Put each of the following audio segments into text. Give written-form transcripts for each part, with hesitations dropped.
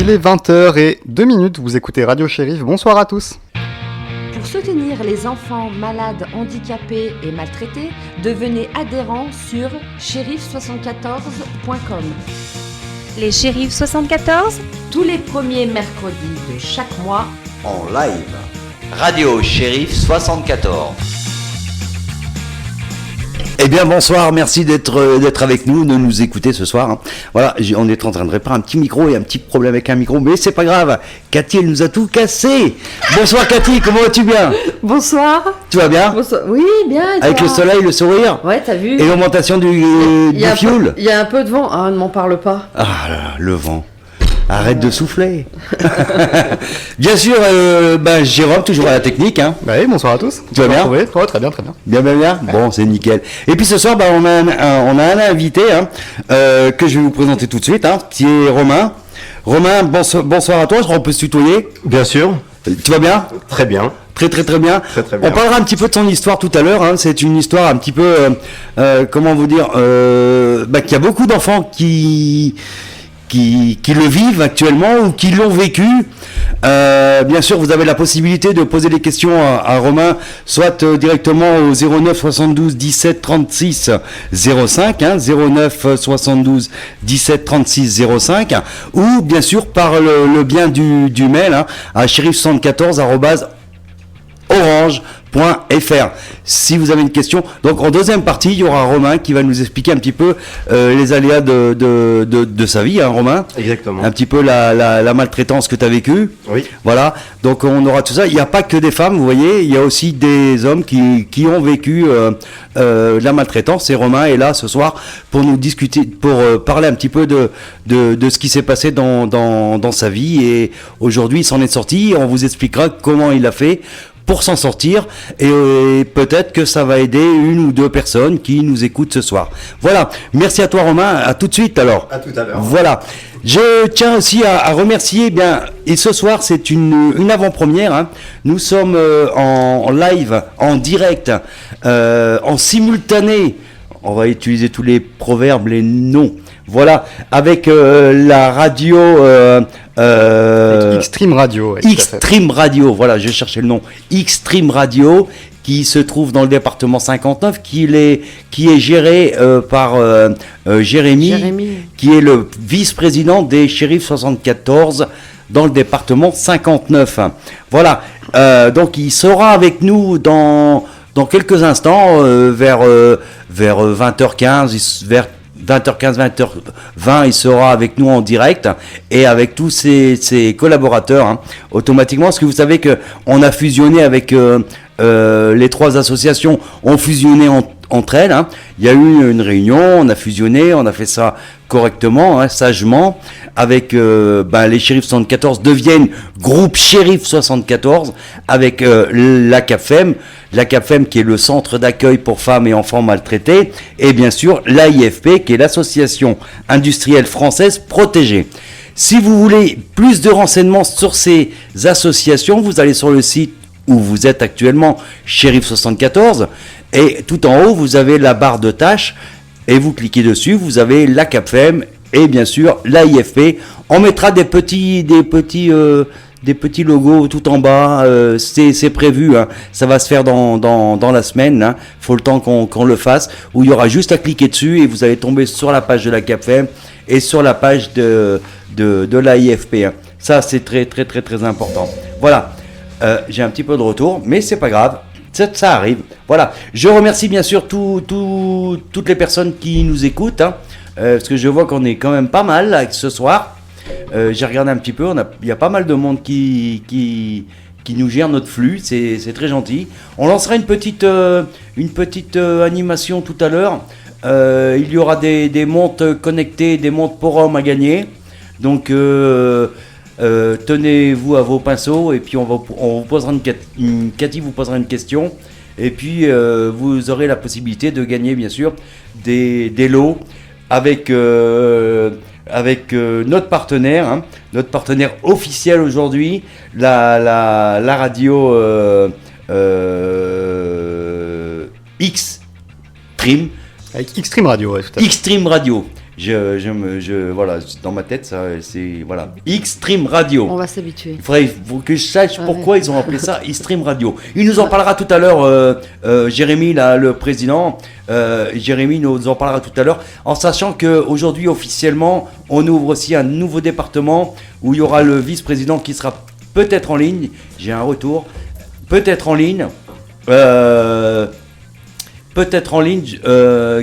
Il est 20h02, vous écoutez Radio Shérif, bonsoir à tous. Pour soutenir les enfants malades, handicapés et maltraités, devenez adhérent sur shérif74.com. Les Shérifs 74, tous les premiers mercredis de chaque mois, en live. Radio Shérif 74. Eh bien bonsoir, merci d'être avec nous, de nous écouter ce soir. Voilà, on est en train de réparer un petit micro et un petit problème avec un micro, mais c'est pas grave. Cathy, elle nous a tout cassé. Bonsoir Cathy, comment vas-tu bien? Bonsoir. Tu vas bien? Bonsoir. Oui, bien. Et avec toi? le soleil, le sourire? Ouais, t'as vu? Et l'augmentation du fioul? Il y a un peu de vent. Ah, ne m'en parle pas. Ah là là, le vent. Arrête de souffler. Bien sûr, Jérôme, toujours à la technique. Hein. Bah oui, bonsoir à tous. Tu vas bien? Oui, très bien, très bien. Bien. Bon, c'est nickel. Et puis ce soir, on a un invité que je vais vous présenter tout de suite, qui est Romain. Romain, bonsoir à toi. On peut se tutoyer? Bien sûr. Tu vas bien? Très bien. Très bien. Très bien. On parlera un petit peu de son histoire tout à l'heure. C'est une histoire un petit peu, comment vous dire, qu'il y a beaucoup d'enfants qui le vivent actuellement ou qui l'ont vécu. Bien sûr, vous avez la possibilité de poser des questions à Romain, soit directement au 09 72 17 36 05, 09 72 17 36 05, ou bien sûr par le bien du mail à shérif74@orange.fr. Si vous avez une question, donc en deuxième partie, il y aura Romain qui va nous expliquer un petit peu les aléas de sa vie, Romain. Exactement. Un petit peu la maltraitance que tu as vécue. Oui. Voilà, donc on aura tout ça. Il n'y a pas que des femmes, vous voyez, il y a aussi des hommes qui ont vécu la maltraitance. Et Romain est là ce soir pour nous discuter, pour parler un petit peu de ce qui s'est passé dans sa vie. Et aujourd'hui, il s'en est sorti. On vous expliquera comment il a fait pour s'en sortir, et peut-être que ça va aider une ou deux personnes qui nous écoutent ce soir. Voilà, merci à toi Romain, à tout de suite alors. À tout à l'heure. Voilà, je tiens aussi à remercier, et ce soir c'est une avant-première, nous sommes en live, en direct, en simultané, on va utiliser tous les proverbes, les noms. Voilà, avec la radio Xtreme Radio. Ouais, Xtreme Radio, voilà, je cherchais le nom. Xtreme Radio, qui se trouve dans le département 59, qui est géré par Jérémy, qui est le vice-président des Shérifs 74 dans le département 59. Voilà, donc il sera avec nous dans quelques instants, vers 20h15, vers 20h15, 20h20, il sera avec nous en direct et avec tous ses collaborateurs automatiquement, parce que vous savez qu'on a fusionné avec les trois associations, ont fusionné entre elles. Il y a eu une réunion, on a fusionné, on a fait ça correctement, sagement, avec les Shérifs 74 deviennent groupe Shérif 74 avec la CAPFEM qui est le centre d'accueil pour femmes et enfants maltraités, et bien sûr l'AIFP qui est l'association industrielle française protégée. Si vous voulez plus de renseignements sur ces associations, vous allez sur le site où vous êtes actuellement, Shérif 74, et tout en haut vous avez la barre de tâches et vous cliquez dessus, vous avez la CAPFEM et bien sûr l'AIFP. On mettra des petits logos tout en bas, c'est prévu, ça va se faire dans la semaine, faut le temps qu'on le fasse, où il y aura juste à cliquer dessus et vous allez tomber sur la page de la CAPFEM et sur la page de l'AIFP. Ça c'est très très très très important. Voilà, j'ai un petit peu de retour, mais c'est pas grave. Ça arrive. Voilà. Je remercie bien sûr toutes les personnes qui nous écoutent, parce que je vois qu'on est quand même pas mal là, ce soir. J'ai regardé un petit peu, il y a pas mal de monde qui nous gère notre flux, c'est très gentil. On lancera une petite animation tout à l'heure. Il y aura des montres connectées, des montres pour hommes à gagner. Donc tenez-vous à vos pinceaux, et puis on vous posera Cathy vous posera une question, et puis vous aurez la possibilité de gagner bien sûr des lots avec notre partenaire officiel aujourd'hui, la radio Xtreme. Avec Xtreme Radio, ouais, tout à fait. Xtreme Radio. Voilà, dans ma tête, ça, c'est voilà. Xtreme Radio. On va s'habituer. Il faudrait que je sache pourquoi ils ont appelé ça Xtreme Radio. Il nous en parlera tout à l'heure, Jérémy, là, le président. Jérémy nous en parlera tout à l'heure, en sachant qu'aujourd'hui, officiellement, on ouvre aussi un nouveau département où il y aura le vice-président qui sera peut-être en ligne. J'ai un retour. Peut-être en ligne.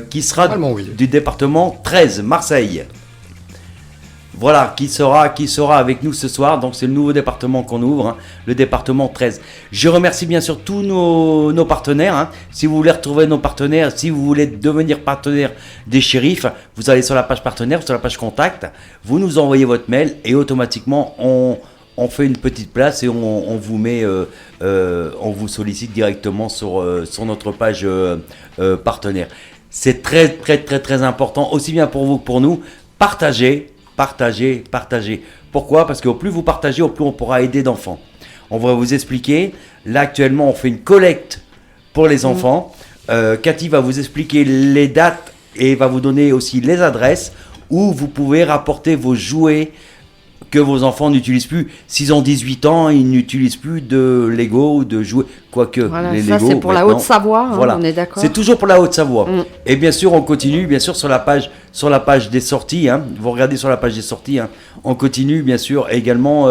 Qui sera du département 13, Marseille. Voilà, qui sera avec nous ce soir. Donc c'est le nouveau département qu'on ouvre, hein, le département 13. Je remercie bien sûr tous nos partenaires. Hein. Si vous voulez retrouver nos partenaires, si vous voulez devenir partenaire des shérifs, vous allez sur la page partenaire, sur la page contact, vous nous envoyez votre mail et automatiquement on fait une petite place et on vous met, on vous sollicite directement sur notre page partenaire. C'est très très très très important, aussi bien pour vous que pour nous. Partagez. Pourquoi ? Parce qu'au plus vous partagez, au plus on pourra aider d'enfants. On va vous expliquer. Là actuellement, on fait une collecte pour les enfants. Cathy va vous expliquer les dates et va vous donner aussi les adresses où vous pouvez rapporter vos jouets que vos enfants n'utilisent plus. S'ils ont 18 ans, ils n'utilisent plus de Lego ou de jouets, quoique voilà, les ça Lego, c'est pour la Haute-Savoie, voilà. On est d'accord. C'est toujours pour la Haute-Savoie. Et bien sûr, on continue, bien sûr, sur la page des sorties, hein. Vous regardez sur la page des sorties, hein. On continue, bien sûr, également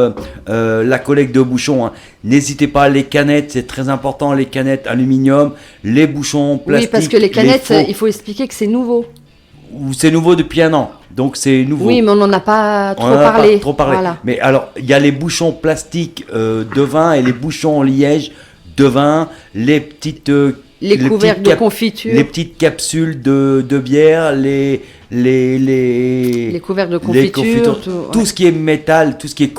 la collecte de bouchons, hein. N'hésitez pas, les canettes, c'est très important, les canettes aluminium, les bouchons plastiques. Oui, parce que les canettes, il faut expliquer que c'est nouveau. C'est nouveau depuis un an, donc c'est nouveau. Oui, mais on n'en a pas trop parlé. Voilà. Mais alors, il y a les bouchons plastiques de vin et les bouchons en liège de vin, les petites... les couvercles de confiture. Les petites capsules de bière, les couvercles de confiture. Tout ce qui est métal, tout ce qui est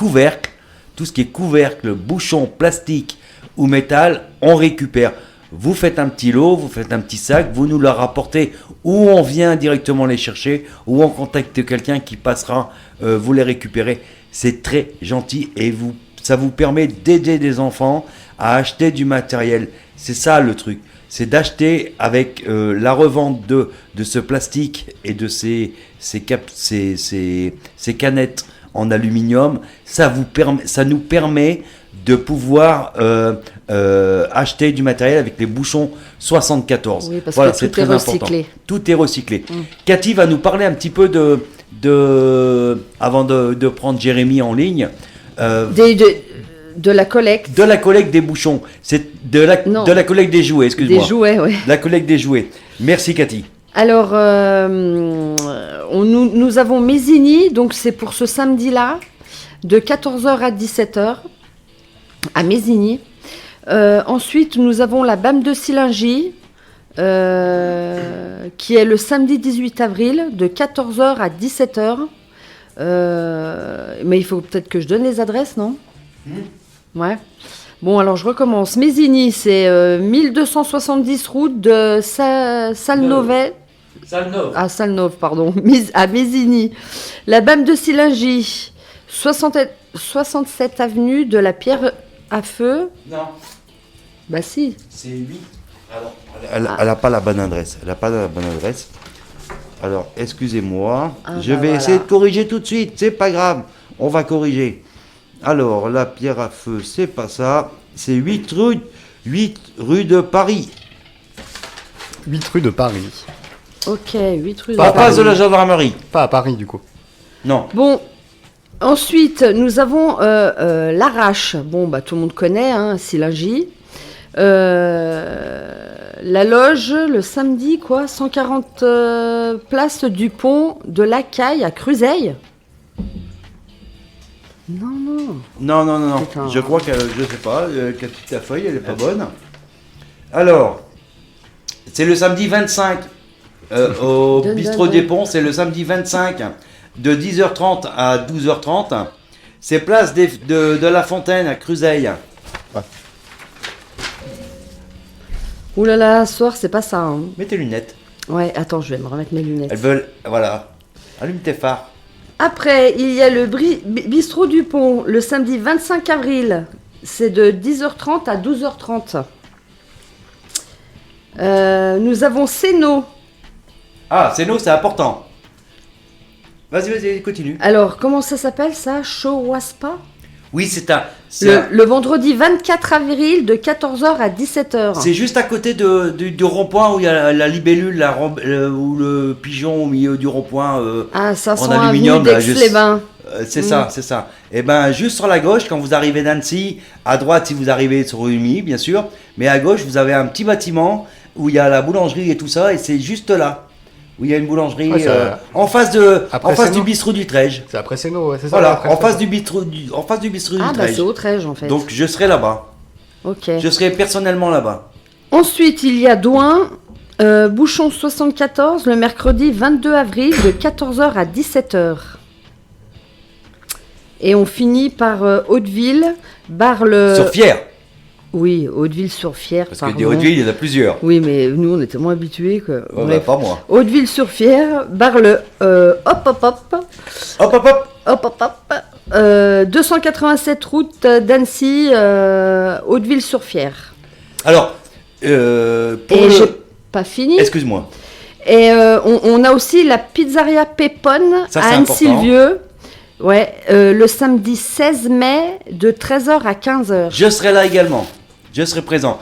couvercle, bouchon plastique ou métal, on récupère. Vous faites un petit lot, vous faites un petit sac, vous nous le rapportez ou on vient directement les chercher ou on contacte quelqu'un qui passera vous les récupérer. C'est très gentil et ça vous permet d'aider des enfants à acheter du matériel. C'est ça le truc, c'est d'acheter avec la revente de ce plastique et de ces canettes en aluminium. Ça nous permet de pouvoir acheter du matériel avec les bouchons 74. Oui, parce voilà, que c'est tout très est recyclé. important. Tout est recyclé. Cathy va nous parler un petit peu avant de prendre Jérémy en ligne. De la collecte. De la collecte des bouchons. C'est de la collecte des jouets, excuse-moi. Des jouets, oui. La collecte des jouets. Merci Cathy. Alors, nous avons Mésigny, donc c'est pour ce samedi-là, de 14h à 17h, à Mésigny. Ensuite, nous avons la BAM de Silingy, qui est le samedi 18 avril, de 14h à 17h. Mais il faut peut-être que je donne les adresses, non ? Ouais. Bon, alors je recommence. Mésigny, c'est 1270 route de Salneuve. Salneuve, pardon. À Mésigny. La BAM de Silingy, 67 avenue de la Pierre à Feu. Non. Bah si. C'est 8. Alors, elle n'a pas la bonne adresse. Alors, excusez-moi. Je vais essayer de corriger tout de suite. C'est pas grave. On va corriger. Alors, la Pierre à Feu, c'est pas ça. C'est 8 rue de Paris. 8 rue de Paris. Ok, 8 rue de Pas Paris. face de la gendarmerie. Pas à Paris, du coup. Non. Bon, ensuite, nous avons l'Arrache. Bon, bah tout le monde connaît, hein, Silingy. La loge, le samedi, 140 place du pont de la Caille à Cruseille. Non. Putain. Je crois que, je sais pas, ta feuille, elle est pas bonne. Alors, c'est le samedi 25 au bistrot des Ponts, c'est le samedi 25 de 10h30 à 12h30. C'est place de la Fontaine à Cruseille. Ouais. Ouh là là, ce soir, c'est pas ça. Hein. Mets tes lunettes. Ouais, attends, je vais me remettre mes lunettes. Elles veulent, voilà. Allume tes phares. Après, il y a le bistrot du Pont, le samedi 25 avril. C'est de 10h30 à 12h30. Nous avons Céno. Ah, Céno, c'est important. Vas-y, continue. Alors, comment ça s'appelle ça? Showaspa? Oui, Le vendredi 24 avril de 14h à 17h. c'est juste à côté du rond-point où il y a la libellule, ou le pigeon au milieu du rond-point. Ça en sent aluminium, avenue là, d'Aix-les-Bains. C'est ça. Et ben juste sur la gauche, quand vous arrivez d'Annecy, à droite si vous arrivez sur Rumi, bien sûr, mais à gauche vous avez un petit bâtiment où il y a la boulangerie et tout ça, et c'est juste là où il y a une boulangerie en face du bistrot du Trège. C'est après Céno, ouais, c'est ça. Voilà, après en face Céno. du bistrot du Ah, bah Trège. c'est au Trège en fait. Donc je serai là-bas. Ok. Je serai personnellement là-bas. Ensuite, il y a Douin, Bouchon 74, le mercredi 22 avril de 14h à 17h. Et on finit par Hauteville, Bar-le... Sur Fier. Oui, Hauteville-sur-Fier. Parce que des Hauteville, il y en a plusieurs. Oui, mais nous, on est tellement habitués que... Ouais, Bref. pas moi. Hauteville-sur-Fier, Bar-le... Hop. 287 route d'Annecy, Hauteville-sur-Fier. Alors, pour Et j'ai pas fini. Excuse-moi. Et on a aussi la pizzeria Pépone Ça, à c'est Annecy-le-Vieux. Ouais, le samedi 16 mai de 13h à 15h. Je serai là également. Je serai présent.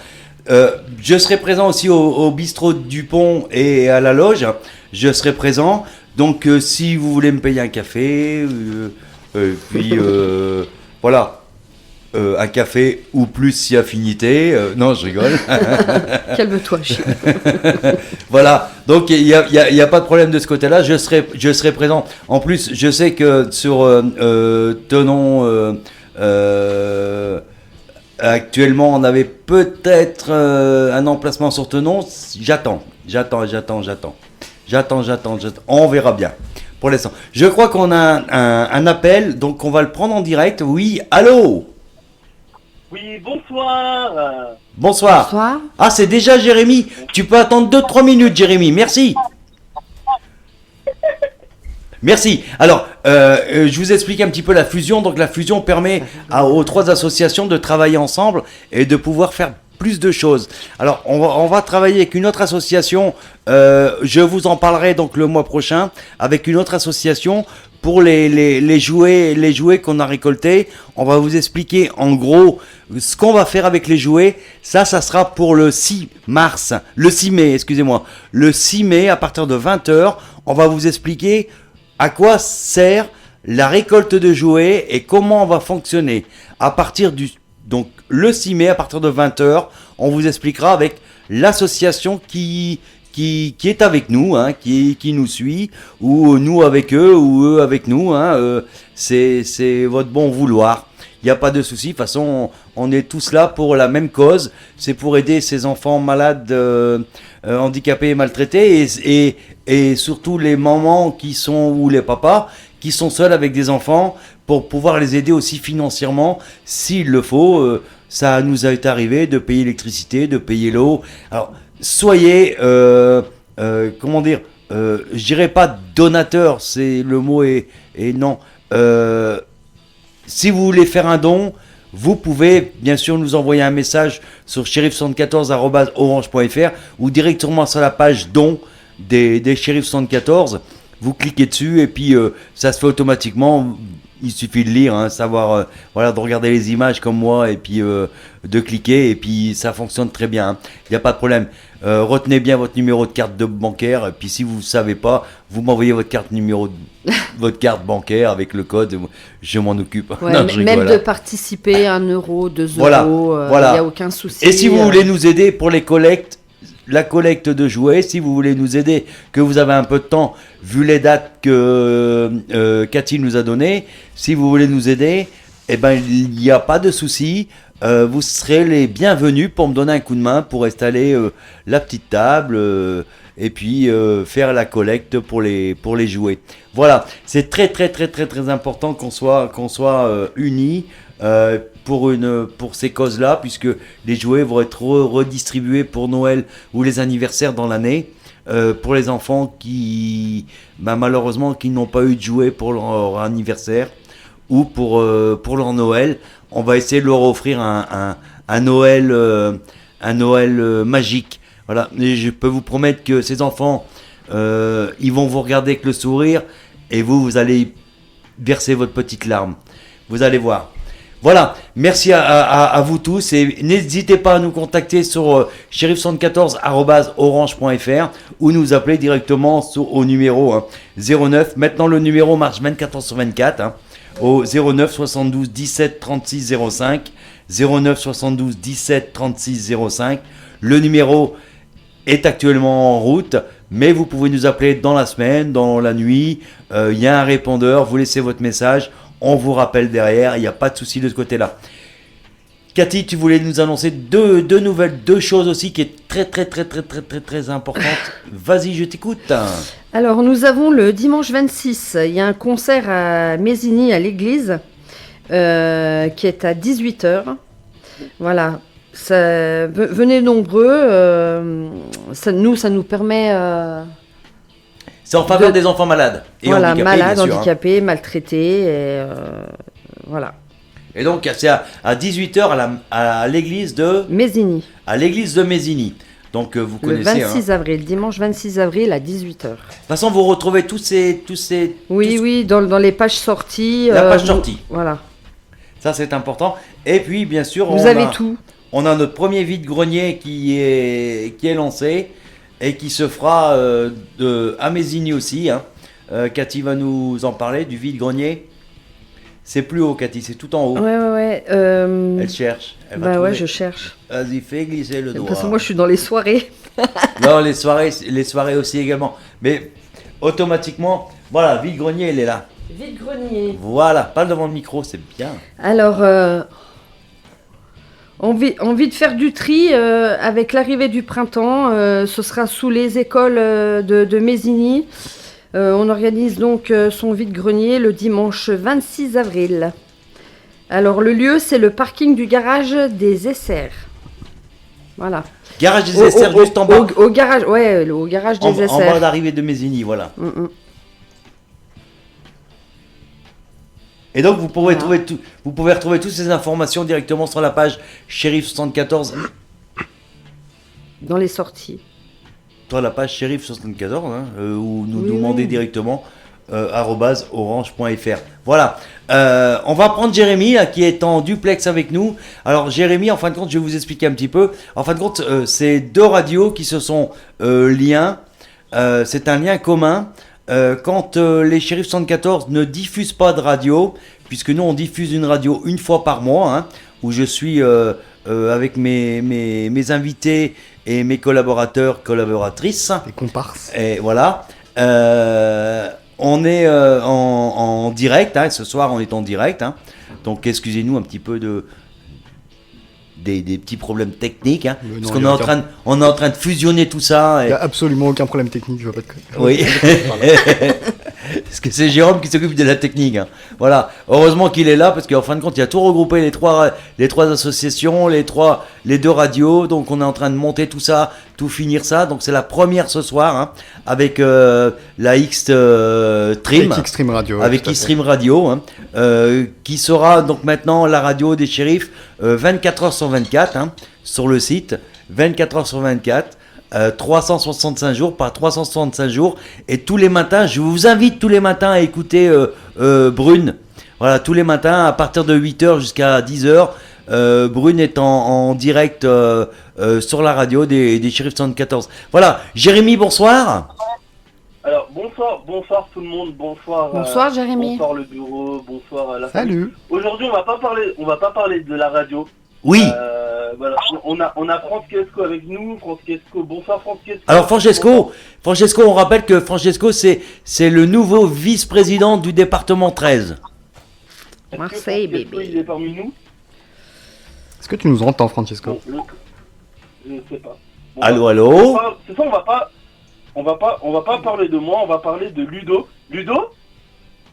Je serai présent aussi au bistrot du Pont et à la loge. Je serai présent. Donc, si vous voulez me payer un café, puis voilà, un café ou plus si affinité. Non, je rigole. Calme-toi, chien. Voilà, donc il y a pas de problème de ce côté-là, je serai présent. En plus, je sais que sur Tenon, actuellement, on avait peut-être un emplacement sur Tenon. J'attends. On verra bien. Pour l'instant, je crois qu'on a un appel, donc on va le prendre en direct. Oui, allô? Oui, bonsoir. Bonsoir. Bonsoir. Ah, c'est déjà Jérémy. Tu peux attendre 2-3 minutes, Jérémy. Merci. Merci. Alors, je vous explique un petit peu la fusion. Donc, la fusion permet aux 3 associations de travailler ensemble et de pouvoir faire plus de choses. Alors, on va travailler avec une autre association. Je vous en parlerai donc le mois prochain avec une autre association pour les jouets qu'on a récoltés. On va vous expliquer en gros ce qu'on va faire avec les jouets. Ça sera pour le 6 mai, excusez-moi. Le 6 mai, à partir de 20h, on va vous expliquer à quoi sert la récolte de jouets et comment on va fonctionner. À partir donc le 6 mai, à partir de 20h, on vous expliquera avec l'association qui est avec nous, hein, qui nous suit, ou nous avec eux, ou eux avec nous. Hein, c'est votre bon vouloir. Il n'y a pas de souci. De toute façon, on est tous là pour la même cause. C'est pour aider ces enfants malades, handicapés et maltraités. Et surtout les mamans ou les papas qui sont seuls avec des enfants pour pouvoir les aider aussi financièrement s'il le faut. Ça nous a été arrivé de payer l'électricité, de payer l'eau. Alors, soyez, comment dire, je dirais pas donateur, c'est le mot et non. Si vous voulez faire un don, vous pouvez bien sûr nous envoyer un message sur shérif74@orange.fr ou directement sur la page don des Shérif 74. Vous cliquez dessus et puis ça se fait automatiquement. Il suffit de lire, hein, savoir, voilà, de regarder les images comme moi et puis de cliquer et puis ça fonctionne très bien. Hein. Il n'y a pas de problème. Retenez bien votre numéro de carte bancaire et puis si vous ne savez pas, vous m'envoyez votre carte bancaire avec le code. Je m'en occupe. Ouais, Non, je même rigole, de hein. participer 1 euro, 2 Voilà, euros, il voilà. n'y a aucun souci. Et si vous voulez nous aider pour les collectes, la collecte de jouets, si vous voulez nous aider, que vous avez un peu de temps, vu les dates que Cathy nous a données, si vous voulez nous aider, eh ben, il n'y a pas de souci. Vous serez les bienvenus pour me donner un coup de main pour installer la petite table et puis faire la collecte pour les jouets. Voilà, c'est très très très très très important qu'on soit unis pour ces causes-là, puisque les jouets vont être redistribués pour Noël ou les anniversaires dans l'année. Pour les enfants qui, malheureusement, qui n'ont pas eu de jouets pour leur anniversaire ou pour leur Noël, on va essayer de leur offrir un Noël magique. Voilà. Et je peux vous promettre que ces enfants, ils vont vous regarder avec le sourire et vous allez verser votre petite larme. Vous allez voir. Voilà, merci à vous tous et n'hésitez pas à nous contacter sur shérif74@orange.fr ou nous appeler directement au numéro 09. Maintenant le numéro marche 24 h sur 24 au 09 72 17 36 05. 09 72 17 36 05. Le numéro est actuellement en route, mais vous pouvez nous appeler dans la semaine, dans la nuit. Il y a un répondeur, vous laissez votre message. On vous rappelle derrière, il n'y a pas de souci de ce côté-là. Cathy, tu voulais nous annoncer deux choses aussi qui est très importante. Vas-y, je t'écoute. Alors, nous avons le dimanche 26, il y a un concert à Mésigny, à l'église, qui est à 18h. Voilà, venez nombreux, ça nous permet... C'est en faveur des enfants malades et voilà, handicapés, malades, bien sûr, handicapés, maltraités, et voilà. Et donc, c'est à 18h à l'église de... Mésigny. À l'église de Mésigny. Donc, vous Le connaissez... 26 avril, dimanche 26 avril à 18h. De toute façon, vous retrouvez tous ces... Oui, dans les pages sorties. La page sortie. Voilà. Ça, c'est important. Et puis, bien sûr... Vous avez tout. On a notre premier vide-grenier qui est lancé et qui se fera à Mésigny aussi. Cathy va nous en parler du vide-grenier. C'est plus haut, Cathy, c'est tout en haut. Ouais. Elle cherche. Elle va trouver. Je cherche. Vas-y, fais glisser le doigt. Parce que moi, je suis dans les soirées. Non, les soirées aussi également. Mais automatiquement, voilà, vide-grenier, elle est là. Vide-grenier. Voilà, pas devant le micro, c'est bien. Alors, envie de faire du tri avec l'arrivée du printemps. Ce sera sous les écoles de Mésigny. On organise donc son vide-grenier le dimanche 26 avril. Alors, le lieu, c'est le parking du garage des SR. Voilà. Garage des SR juste en bas. Au garage, au garage des SR. En bas d'arrivée de Mésigny, voilà. Et donc, vous pouvez retrouver toutes ces informations directement sur la page Shérif 74. Dans les sorties. Sur la page Shérif 74, ou nous demander directement @orange.fr. Voilà. On va prendre Jérémy là, qui est en duplex avec nous. Alors Jérémy, en fin de compte, je vais vous expliquer un petit peu. En fin de compte, c'est deux radios qui se sont liens. C'est un lien commun. Quand les Shérifs 74 ne diffusent pas de radio, puisque nous on diffuse une radio une fois par mois, où je suis avec mes invités et mes collaboratrices. Des comparses. Et voilà. On est en direct, ce soir on est en direct. Donc excusez-nous un petit peu des petits problèmes techniques, parce qu'on est en train de fusionner tout ça. Il n'y a absolument aucun problème technique, je vois pas de quoi. Oui. Parce que c'est Jérôme qui s'occupe de la technique. Voilà. Heureusement qu'il est là, parce qu'en fin de compte, il a tout regroupé, les trois associations, les deux radios. Donc on est en train de monter tout ça, tout finir ça. Donc c'est la première ce soir, avec la X-Stream. Avec X-Stream Radio. Avec X-Stream Radio, qui sera donc maintenant la radio des Shérifs 24h sur 24, sur le site, 24h sur 24. 365 jours par 365 jours, et tous les matins, je vous invite tous les matins à écouter Brune. Voilà, tous les matins à partir de 8h jusqu'à 10h, Brune est en direct sur la radio des Shérifs 74. Voilà, Jérémy, bonsoir. Alors bonsoir tout le monde, bonsoir. Bonsoir Jérémy. Bonsoir le bureau, bonsoir à la Salut. famille. Aujourd'hui, on va pas parler de la radio. Oui. Voilà, on a Francesco avec nous. Francesco, bonsoir Francesco. Alors Francesco, on rappelle que Francesco c'est le nouveau vice-président du département 13. Marseille, Francesco, bébé. il est parmi nous. Est-ce que tu nous entends, Francesco? Je sais pas. Bon, Allô. C'est ça, on va pas parler de moi, on va parler de Ludo. Ludo,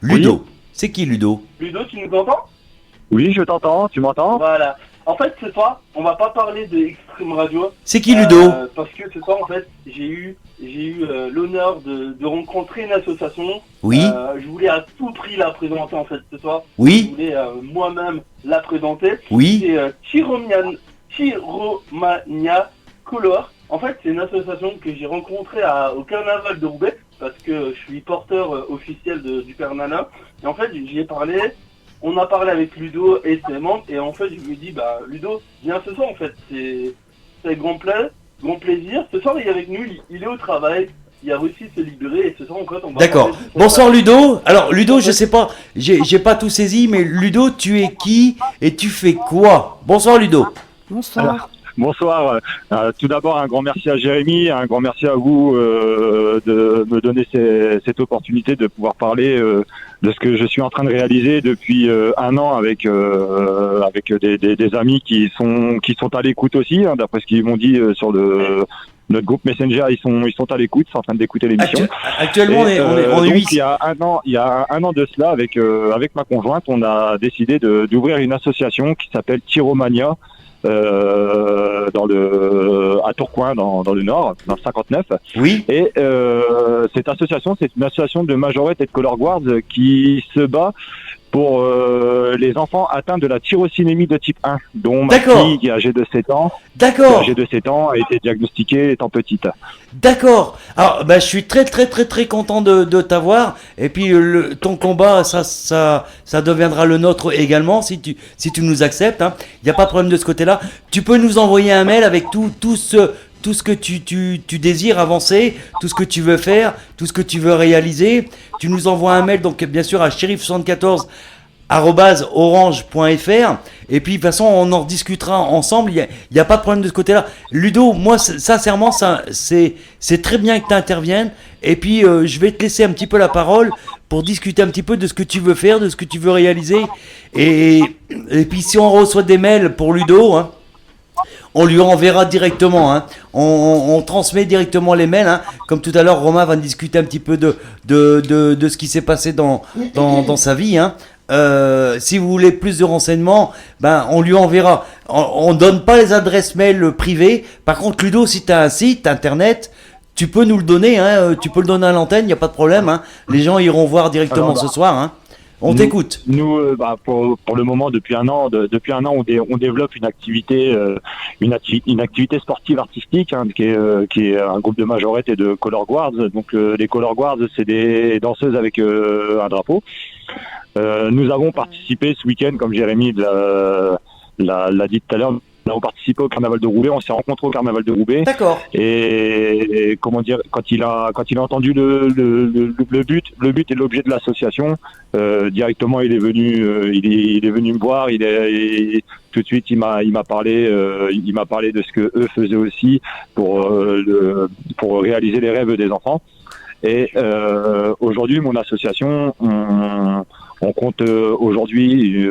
Ludo. Oui. C'est qui Ludo? tu nous entends? Oui, je t'entends, tu m'entends? Voilà. En fait, ce soir, on va pas parler de Extreme Radio. C'est qui Ludo? Parce que ce soir, en fait, j'ai eu l'honneur de rencontrer une association. Oui. Je voulais à tout prix la présenter, en fait, ce soir. Oui. Je voulais moi-même la présenter. Oui. C'est Chiromania Color. En fait, c'est une association que j'ai rencontrée au carnaval de Roubaix, parce que je suis porteur officiel du Père Nana. Et en fait, j'y ai parlé, on a parlé avec Ludo et ses membres, et en fait, je lui ai dit, Ludo, viens ce soir, en fait, c'est grand plaisir. Ce soir, il est avec nous, il est au travail, il a réussi à se libérer, et ce soir, en fait, on va... D'accord. Bonsoir Ludo. Alors Ludo, je sais pas, j'ai pas tout saisi, mais Ludo, tu es qui et tu fais quoi? Bonsoir Ludo. Bonsoir. Bonsoir. Tout d'abord, un grand merci à Jérémy, un grand merci à vous de me donner cette opportunité de pouvoir parler de ce que je suis en train de réaliser depuis un an avec des amis qui sont à l'écoute aussi, hein, d'après ce qu'ils m'ont dit sur notre groupe Messenger. Ils sont à l'écoute, sont en train d'écouter l'émission. Actuellement, Et, on est donc, 8. il y a un an de cela, avec ma conjointe, on a décidé d'ouvrir une association qui s'appelle Tyromania. À Tourcoing dans le Nord, dans le 59. Oui. Et cette association, c'est une association de majorettes et de color guards qui se bat pour les enfants atteints de la tyrosinémie de type 1, dont ma fille qui est âgée de 7 ans. D'accord. Âgée de 7 ans, a été diagnostiquée étant petite. D'accord. Alors, je suis très content de t'avoir. Et puis, ton combat, ça deviendra le nôtre également, si tu nous acceptes. Hein. Il n'y a pas de problème de ce côté-là. Tu peux nous envoyer un mail avec tout ce que tu désires avancer, tout ce que tu veux faire, tout ce que tu veux réaliser. Tu nous envoies un mail, donc bien sûr, à shérif74@orange.fr. Et puis, de toute façon, on en rediscutera ensemble. Il n'y a pas de problème de ce côté-là. Ludo, moi, sincèrement, c'est très bien que tu interviennes. Et puis, je vais te laisser un petit peu la parole pour discuter un petit peu de ce que tu veux faire, de ce que tu veux réaliser. Et puis, si on reçoit des mails pour Ludo, hein, on lui enverra directement, hein. On transmet directement les mails, hein. Comme tout à l'heure, Romain va discuter un petit peu de ce qui s'est passé dans sa vie, hein. Si vous voulez plus de renseignements, on lui enverra. On donne pas les adresses mail privées. Par contre, Ludo, si tu as un site internet, tu peux nous le donner, hein. Tu peux le donner à l'antenne, il n'y a pas de problème, hein. Les gens iront voir directement ce soir, hein. On t'écoute. Nous, pour le moment, depuis un an, on développe une activité sportive artistique, hein, qui est un groupe de majorettes et de color guards. Donc les color guards, c'est des danseuses avec un drapeau. Nous avons participé ce week-end, comme Jérémy l'a dit tout à l'heure. Nous avons participé au carnaval de Roubaix, on s'est rencontrés au carnaval de Roubaix. D'accord. Et comment dire, quand il a entendu le but et l'objet de l'association, directement il est venu me voir. Tout de suite il m'a parlé de ce que eux faisaient aussi pour réaliser les rêves des enfants. Et aujourd'hui, mon association, on compte aujourd'hui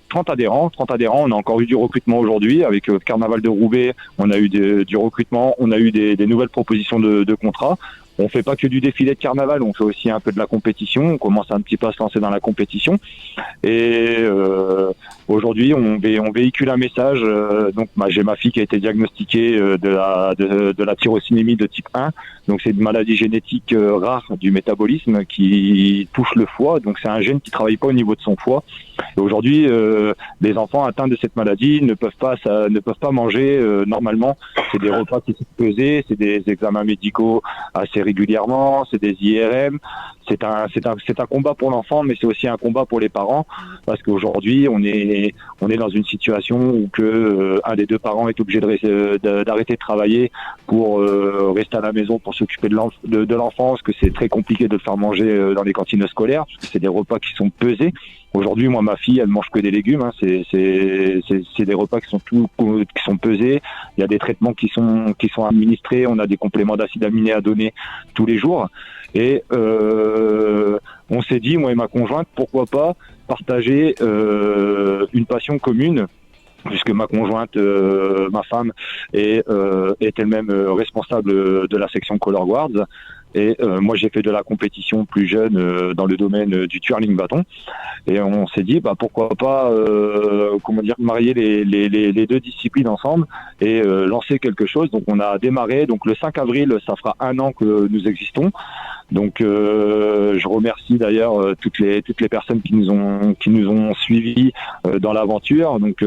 30 adhérents. On a encore eu du recrutement aujourd'hui avec le Carnaval de Roubaix. On a eu du recrutement, on a eu des nouvelles propositions de contrats. On fait pas que du défilé de carnaval, on fait aussi un peu de la compétition. On commence un petit peu à se lancer dans la compétition. Et aujourd'hui, on véhicule un message. Donc, j'ai ma fille qui a été diagnostiquée de la tyrosinémie de type 1. Donc, c'est une maladie génétique rare du métabolisme qui touche le foie. Donc, c'est un gène qui travaille pas au niveau de son foie. Et aujourd'hui, les enfants atteints de cette maladie ne peuvent pas manger normalement. C'est des repas qui sont pesés, c'est des examens médicaux assez régulièrement, c'est des IRM. C'est un combat pour l'enfant, mais c'est aussi un combat pour les parents, parce qu'aujourd'hui on est dans une situation où un des deux parents est obligé d'arrêter de travailler pour rester à la maison pour s'occuper de l'enfant, parce que c'est très compliqué de le faire manger dans les cantines scolaires, parce que c'est des repas qui sont pesés. Aujourd'hui, moi, ma fille, elle mange que des légumes. Hein. C'est des repas qui sont pesés. Il y a des traitements qui sont administrés. On a des compléments d'acides aminés à donner tous les jours. Et on s'est dit, moi et ma conjointe, pourquoi pas partager une passion commune, puisque ma conjointe, ma femme, est elle-même responsable de la section Color Guards. Et moi, j'ai fait de la compétition plus jeune dans le domaine du twirling bâton. Et on s'est dit, pourquoi pas, marier les deux disciplines ensemble et lancer quelque chose. Donc, on a démarré. Donc, le 5 avril, ça fera un an que nous existons. Donc je remercie d'ailleurs toutes les personnes qui nous ont suivis dans l'aventure. Donc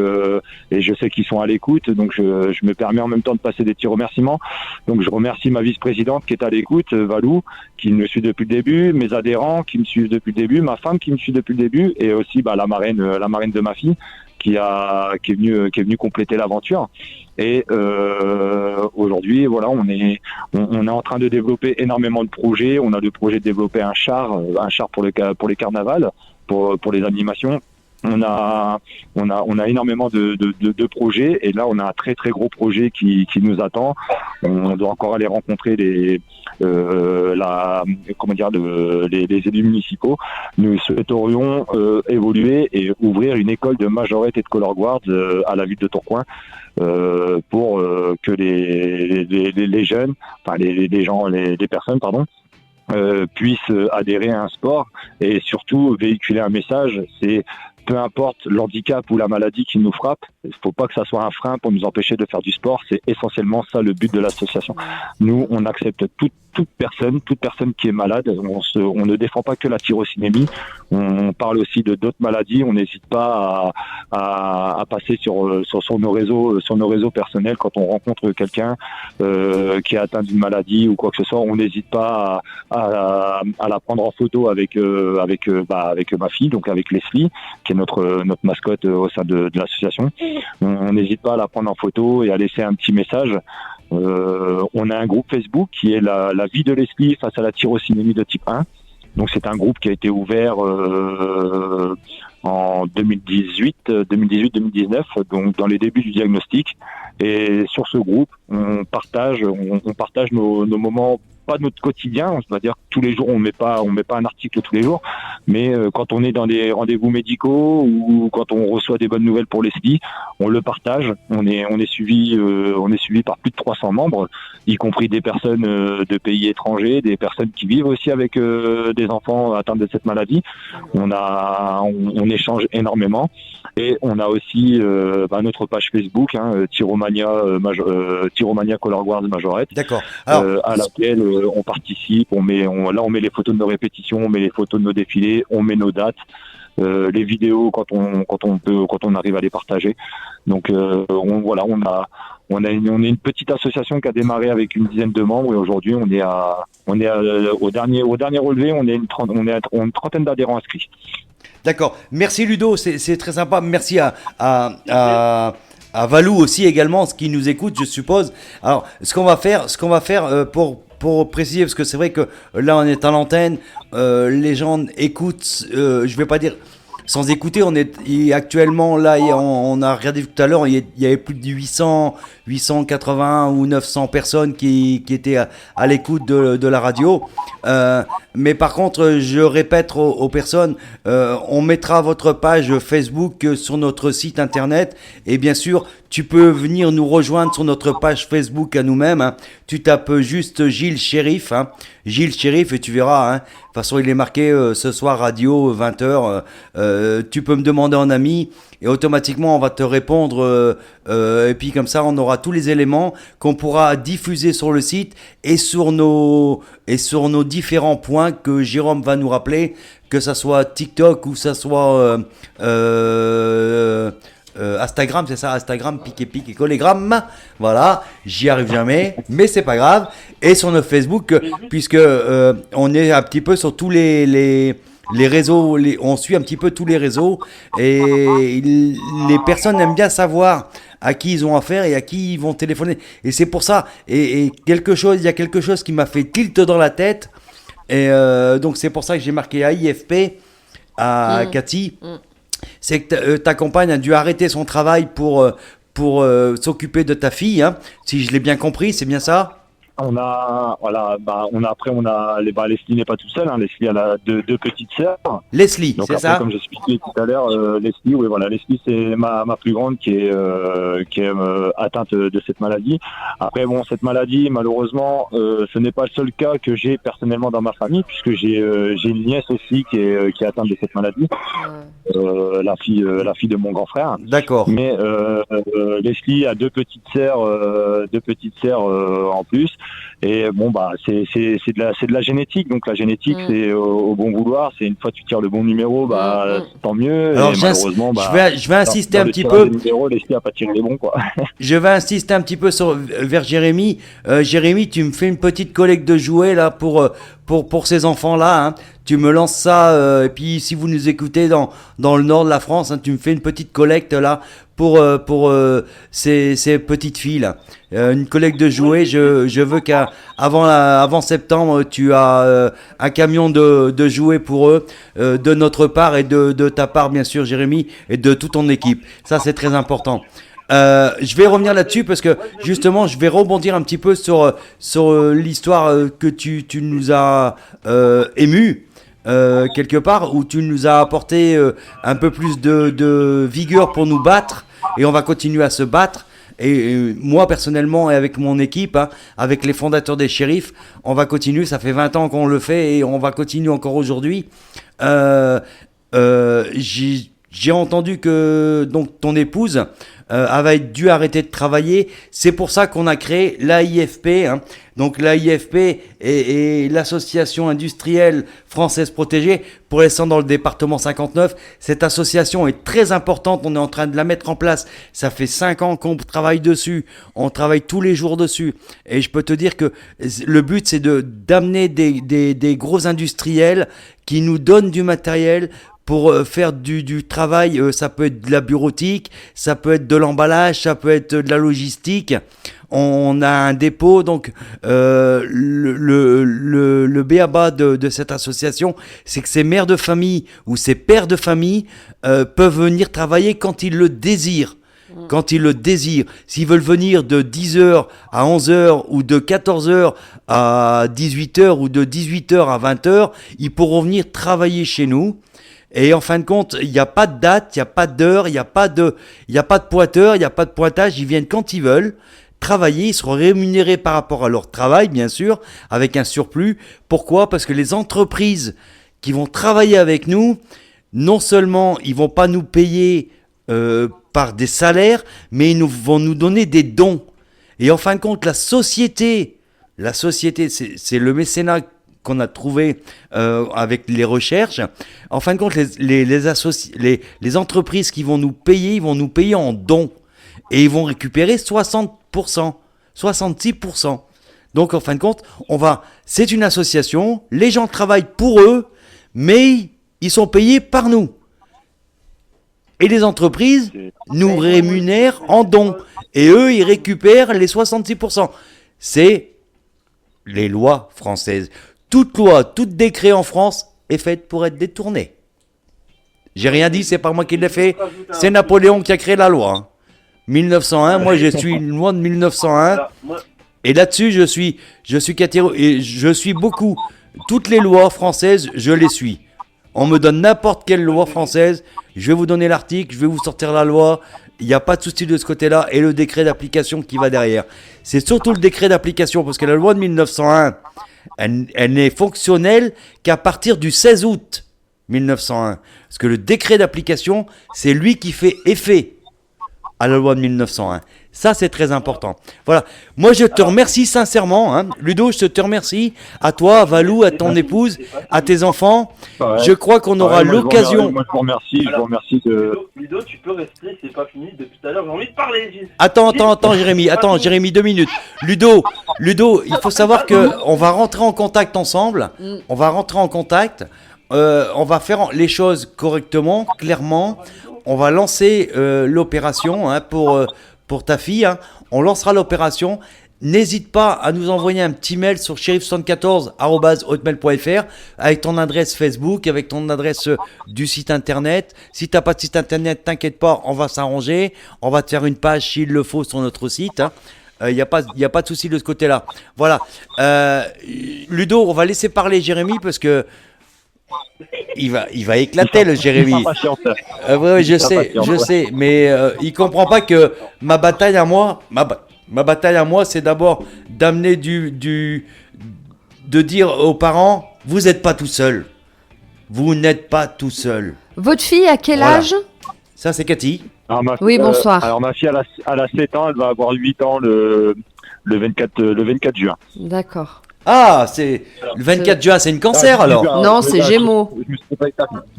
et je sais qu'ils sont à l'écoute. Donc je me permets en même temps de passer des petits remerciements. Donc je remercie ma vice-présidente qui est à l'écoute, Valou, qui me suit depuis le début, mes adhérents qui me suivent depuis le début, ma femme qui me suit depuis le début, et aussi la marraine de ma fille qui est venue compléter l'aventure. Et aujourd'hui, voilà, on est en train de développer énormément de projets. On a le projet de développer un char pour les carnavals, pour les animations. On a énormément de projets, et là on a un très très gros projet qui nous attend. On doit encore aller rencontrer les élus municipaux. Nous souhaiterions évoluer et ouvrir une école de majorette et de color guard à la ville de Tourcoing, pour que les jeunes, enfin les personnes, puissent adhérer à un sport, et surtout véhiculer un message. C'est peu importe l'handicap ou la maladie qui nous frappe, il ne faut pas que ça soit un frein pour nous empêcher de faire du sport. C'est essentiellement ça le but de l'association. Nous, on accepte toute personne qui est malade. On ne défend pas que la tyrosinémie. On parle aussi de d'autres maladies. On n'hésite pas à passer sur nos réseaux personnels quand on rencontre quelqu'un qui est atteint d'une maladie ou quoi que ce soit. On n'hésite pas à la prendre en photo avec ma fille, donc avec Leslie, qui est notre mascotte au sein de l'association. On n'hésite pas à la prendre en photo et à laisser un petit message. On a un groupe Facebook qui est la vie de Leslie face à la tyrosinémie de type 1. Donc c'est un groupe qui a été ouvert en 2018-2019, donc dans les débuts du diagnostic. Et sur ce groupe, on partage nos moments, pas notre quotidien, on va dire tous les jours, on met pas un article tous les jours, mais quand on est dans des rendez-vous médicaux ou quand on reçoit des bonnes nouvelles pour Leslie, on le partage. On est suivi par plus de 300 membres, y compris des personnes de pays étrangers, des personnes qui vivent aussi avec des enfants atteints de cette maladie. On échange énormément, et on a aussi notre page Facebook, Tyromania Color Guard Majorette. D'accord. Alors, à laquelle on participe, on met les photos de nos répétitions, on met les photos de nos défilés, on met nos dates, les vidéos quand on arrive à les partager. Donc on est une petite association qui a démarré avec une dizaine de membres, et aujourd'hui au dernier relevé, on est une trentaine d'adhérents inscrits. D'accord. Merci Ludo, c'est très sympa. Merci à Valou aussi également, ce qui nous écoute, je suppose. Alors, ce qu'on va faire pour préciser, parce que c'est vrai que là on est à l'antenne, les gens écoutent, je vais pas dire sans écouter, actuellement là, on a regardé tout à l'heure, il y avait plus de 880 ou 900 personnes qui étaient à l'écoute de la radio. Mais par contre, je répète aux personnes, on mettra votre page Facebook sur notre site internet, et bien sûr, tu peux venir nous rejoindre sur notre page Facebook à nous-mêmes. Tu tapes juste Gilles Shérif, Gilles Shérif, et tu verras. De toute façon, il est marqué ce soir radio 20h. Tu peux me demander en ami, et automatiquement on va te répondre. Et puis comme ça, on aura tous les éléments qu'on pourra diffuser sur le site et sur nos différents points que Jérôme va nous rappeler, que ça soit TikTok ou ça soit Instagram, c'est ça, Instagram, pique et collégramme. Voilà, j'y arrive jamais, mais c'est pas grave. Et sur notre Facebook, puisque on est un petit peu sur tous les réseaux, on suit un petit peu tous les réseaux, et les personnes aiment bien savoir à qui ils ont affaire et à qui ils vont téléphoner. Et c'est pour ça, il y a quelque chose qui m'a fait tilt dans la tête, et donc c'est pour ça que j'ai marqué AIFP à Cathy. C'est que ta compagne a dû arrêter son travail pour s'occuper de ta fille, si je l'ai bien compris, c'est bien ça? Leslie n'est pas toute seule, Leslie elle a deux petites sœurs. Leslie, donc c'est après, ça. Comme je expliquais tout à l'heure, Leslie c'est ma plus grande qui est atteinte de cette maladie. Après cette maladie, malheureusement, ce n'est pas le seul cas que j'ai personnellement dans ma famille, puisque j'ai une nièce aussi qui est atteinte de cette maladie, la fille de mon grand frère. D'accord. Mais Leslie a deux petites sœurs en plus. Et bon, bah, c'est de la génétique. Donc, la génétique, c'est au bon vouloir. C'est une fois que tu tires le bon numéro, bah, tant mieux. Alors, et malheureusement, bah, je vais insister un petit peu. L'esprit a pas tiré les bons, quoi. Je vais insister un petit peu vers Jérémy. Jérémy, tu me fais une petite collecte de jouets là pour ces enfants-là. Hein. Tu me lances ça. Et puis, si vous nous écoutez dans le nord de la France, hein, tu me fais une petite collecte là pour ces petites filles là. Une collecte de jouets. Je veux avant septembre, tu as un camion de jouets pour eux de notre part et de ta part bien sûr, Jérémy, et de toute ton équipe. Ça, c'est très important. Je vais revenir là-dessus parce que justement, je vais rebondir un petit peu sur l'histoire que tu nous as ému. Quelque part où tu nous as apporté un peu plus de vigueur pour nous battre, et on va continuer à se battre. Et moi personnellement et avec mon équipe, hein, avec les fondateurs des shérifs, on va continuer. Ça fait 20 ans qu'on le fait et on va continuer encore aujourd'hui. J'ai entendu que donc ton épouse avait dû arrêter de travailler. C'est pour ça qu'on a créé l'AIFP. Hein. Donc l'AIFP est l'association industrielle française protégée pour les centres dans le département 59. Cette association est très importante. On est en train de la mettre en place. Ça fait 5 ans qu'on travaille dessus. On travaille tous les jours dessus. Et je peux te dire que le but, c'est d'amener des gros industriels qui nous donnent du matériel pour faire du travail. Ça peut être de la bureautique, ça peut être de l'emballage, ça peut être de la logistique. On a un dépôt, donc le b.a.-ba de cette association, c'est que ces mères de famille ou ces pères de famille peuvent venir travailler quand ils le désirent. Quand ils le désirent. S'ils veulent venir de 10h à 11h ou de 14h à 18h ou de 18h à 20h, ils pourront venir travailler chez nous. Et en fin de compte, il n'y a pas de date, il n'y a pas d'heure, il n'y a pas de pointeur, il n'y a pas de pointage. Ils viennent quand ils veulent travailler. Ils seront rémunérés par rapport à leur travail, bien sûr, avec un surplus. Pourquoi ? Parce que les entreprises qui vont travailler avec nous, non seulement ils vont pas nous payer par des salaires, mais ils vont nous donner des dons. Et en fin de compte, la société, c'est le mécénat qu'on a trouvé avec les recherches. En fin de compte, les entreprises qui vont nous payer, ils vont nous payer en dons. Et ils vont récupérer 60%, 66%. Donc, en fin de compte, c'est une association, les gens travaillent pour eux, mais ils sont payés par nous. Et les entreprises nous rémunèrent en dons. Et eux, ils récupèrent les 66%. C'est les lois françaises. Toute loi, tout décret en France est faite pour être détourné. J'ai rien dit, c'est pas moi qui l'ai fait. C'est Napoléon qui a créé la loi. Hein. 1901, moi je suis une loi de 1901. Et là-dessus, je suis catégorique. Et je suis beaucoup. Toutes les lois françaises, je les suis. On me donne n'importe quelle loi française, je vais vous donner l'article, je vais vous sortir la loi. Il n'y a pas de souci de ce côté-là. Et le décret d'application qui va derrière. C'est surtout le décret d'application, parce que la loi de 1901, elle n'est fonctionnelle qu'à partir du 16 août 1901. Parce que le décret d'application, c'est lui qui fait effet à la loi de 1901. Ça, c'est très important. Voilà. Moi, je te remercie sincèrement. Hein. Ludo, je te remercie. À toi, à Valou, à ton épouse, à tes enfants. Ouais. Je crois qu'on aura l'occasion... Moi, je vous remercie de... Ludo, tu peux rester, c'est pas fini. Depuis tout à l'heure, j'ai envie de parler. Attends, Jérémy. Attends, Jérémy, 2 minutes. Ludo, il faut savoir qu'on va rentrer en contact ensemble. On va rentrer en contact. On va faire les choses correctement, clairement. On va lancer l'opération hein, pour ta fille. Hein. On lancera l'opération. N'hésite pas à nous envoyer un petit mail sur shérif74@hotmail.fr avec ton adresse Facebook, avec ton adresse du site internet. Si tu n'as pas de site internet, t'inquiète pas, on va s'arranger. On va te faire une page s'il le faut sur notre site. Il n'y a pas de souci de ce côté-là. Voilà. Ludo, on va laisser parler Jérémy parce que il va éclater le Jérémy. Ouais, je sais, mais il comprend pas que ma bataille à moi, c'est d'abord d'amener de dire aux parents, vous n'êtes pas tout seul. Vous n'êtes pas tout seul. Votre fille à quel âge ? Ça c'est Cathy. Oui, bonsoir. Alors ma fille elle a 7 ans, elle va avoir 8 ans le le 24 juin. D'accord. Ah, c'est le 24 juin, c'est une cancer alors. Non, c'est Gémeaux. Je me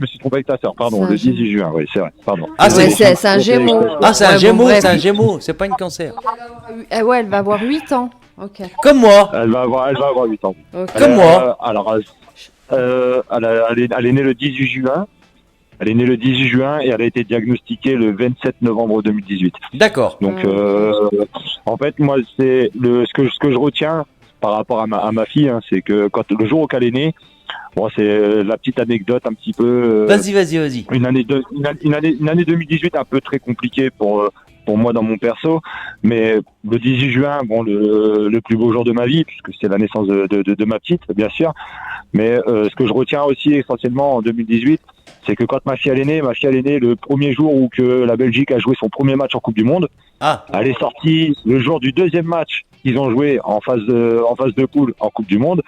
suis trompé avec ta sœur, pardon, C'est un le 18 juin, oui, c'est vrai, pardon. Ah, Ouais, c'est un Gémeaux. Ah, c'est un Ouais, Gémeaux, bon, bref. c'est un Gémeaux, c'est pas une cancer. Ouais, elle va avoir 8 ans. Ok. Comme moi. Elle va avoir 8 ans. Ok. Comme moi. Alors, elle est née le 18 juin. Elle est née le 18 juin et elle a été diagnostiquée le 27 novembre 2018. D'accord. Donc, en fait, moi, c'est ce que je retiens par rapport à ma fille, hein, c'est que le jour où elle est née, bon, c'est la petite anecdote un petit peu. Vas-y. Une année 2018 un peu très compliquée pour moi dans mon perso, mais le 18 juin, bon, le plus beau jour de ma vie, puisque c'est la naissance de ma petite, bien sûr. Mais ce que je retiens aussi essentiellement en 2018, c'est que quand ma fille elle est née le premier jour où que la Belgique a joué son premier match en Coupe du Monde. Ah. Elle est sortie le jour du deuxième match qu'ils ont joué en phase de poule en Coupe du Monde.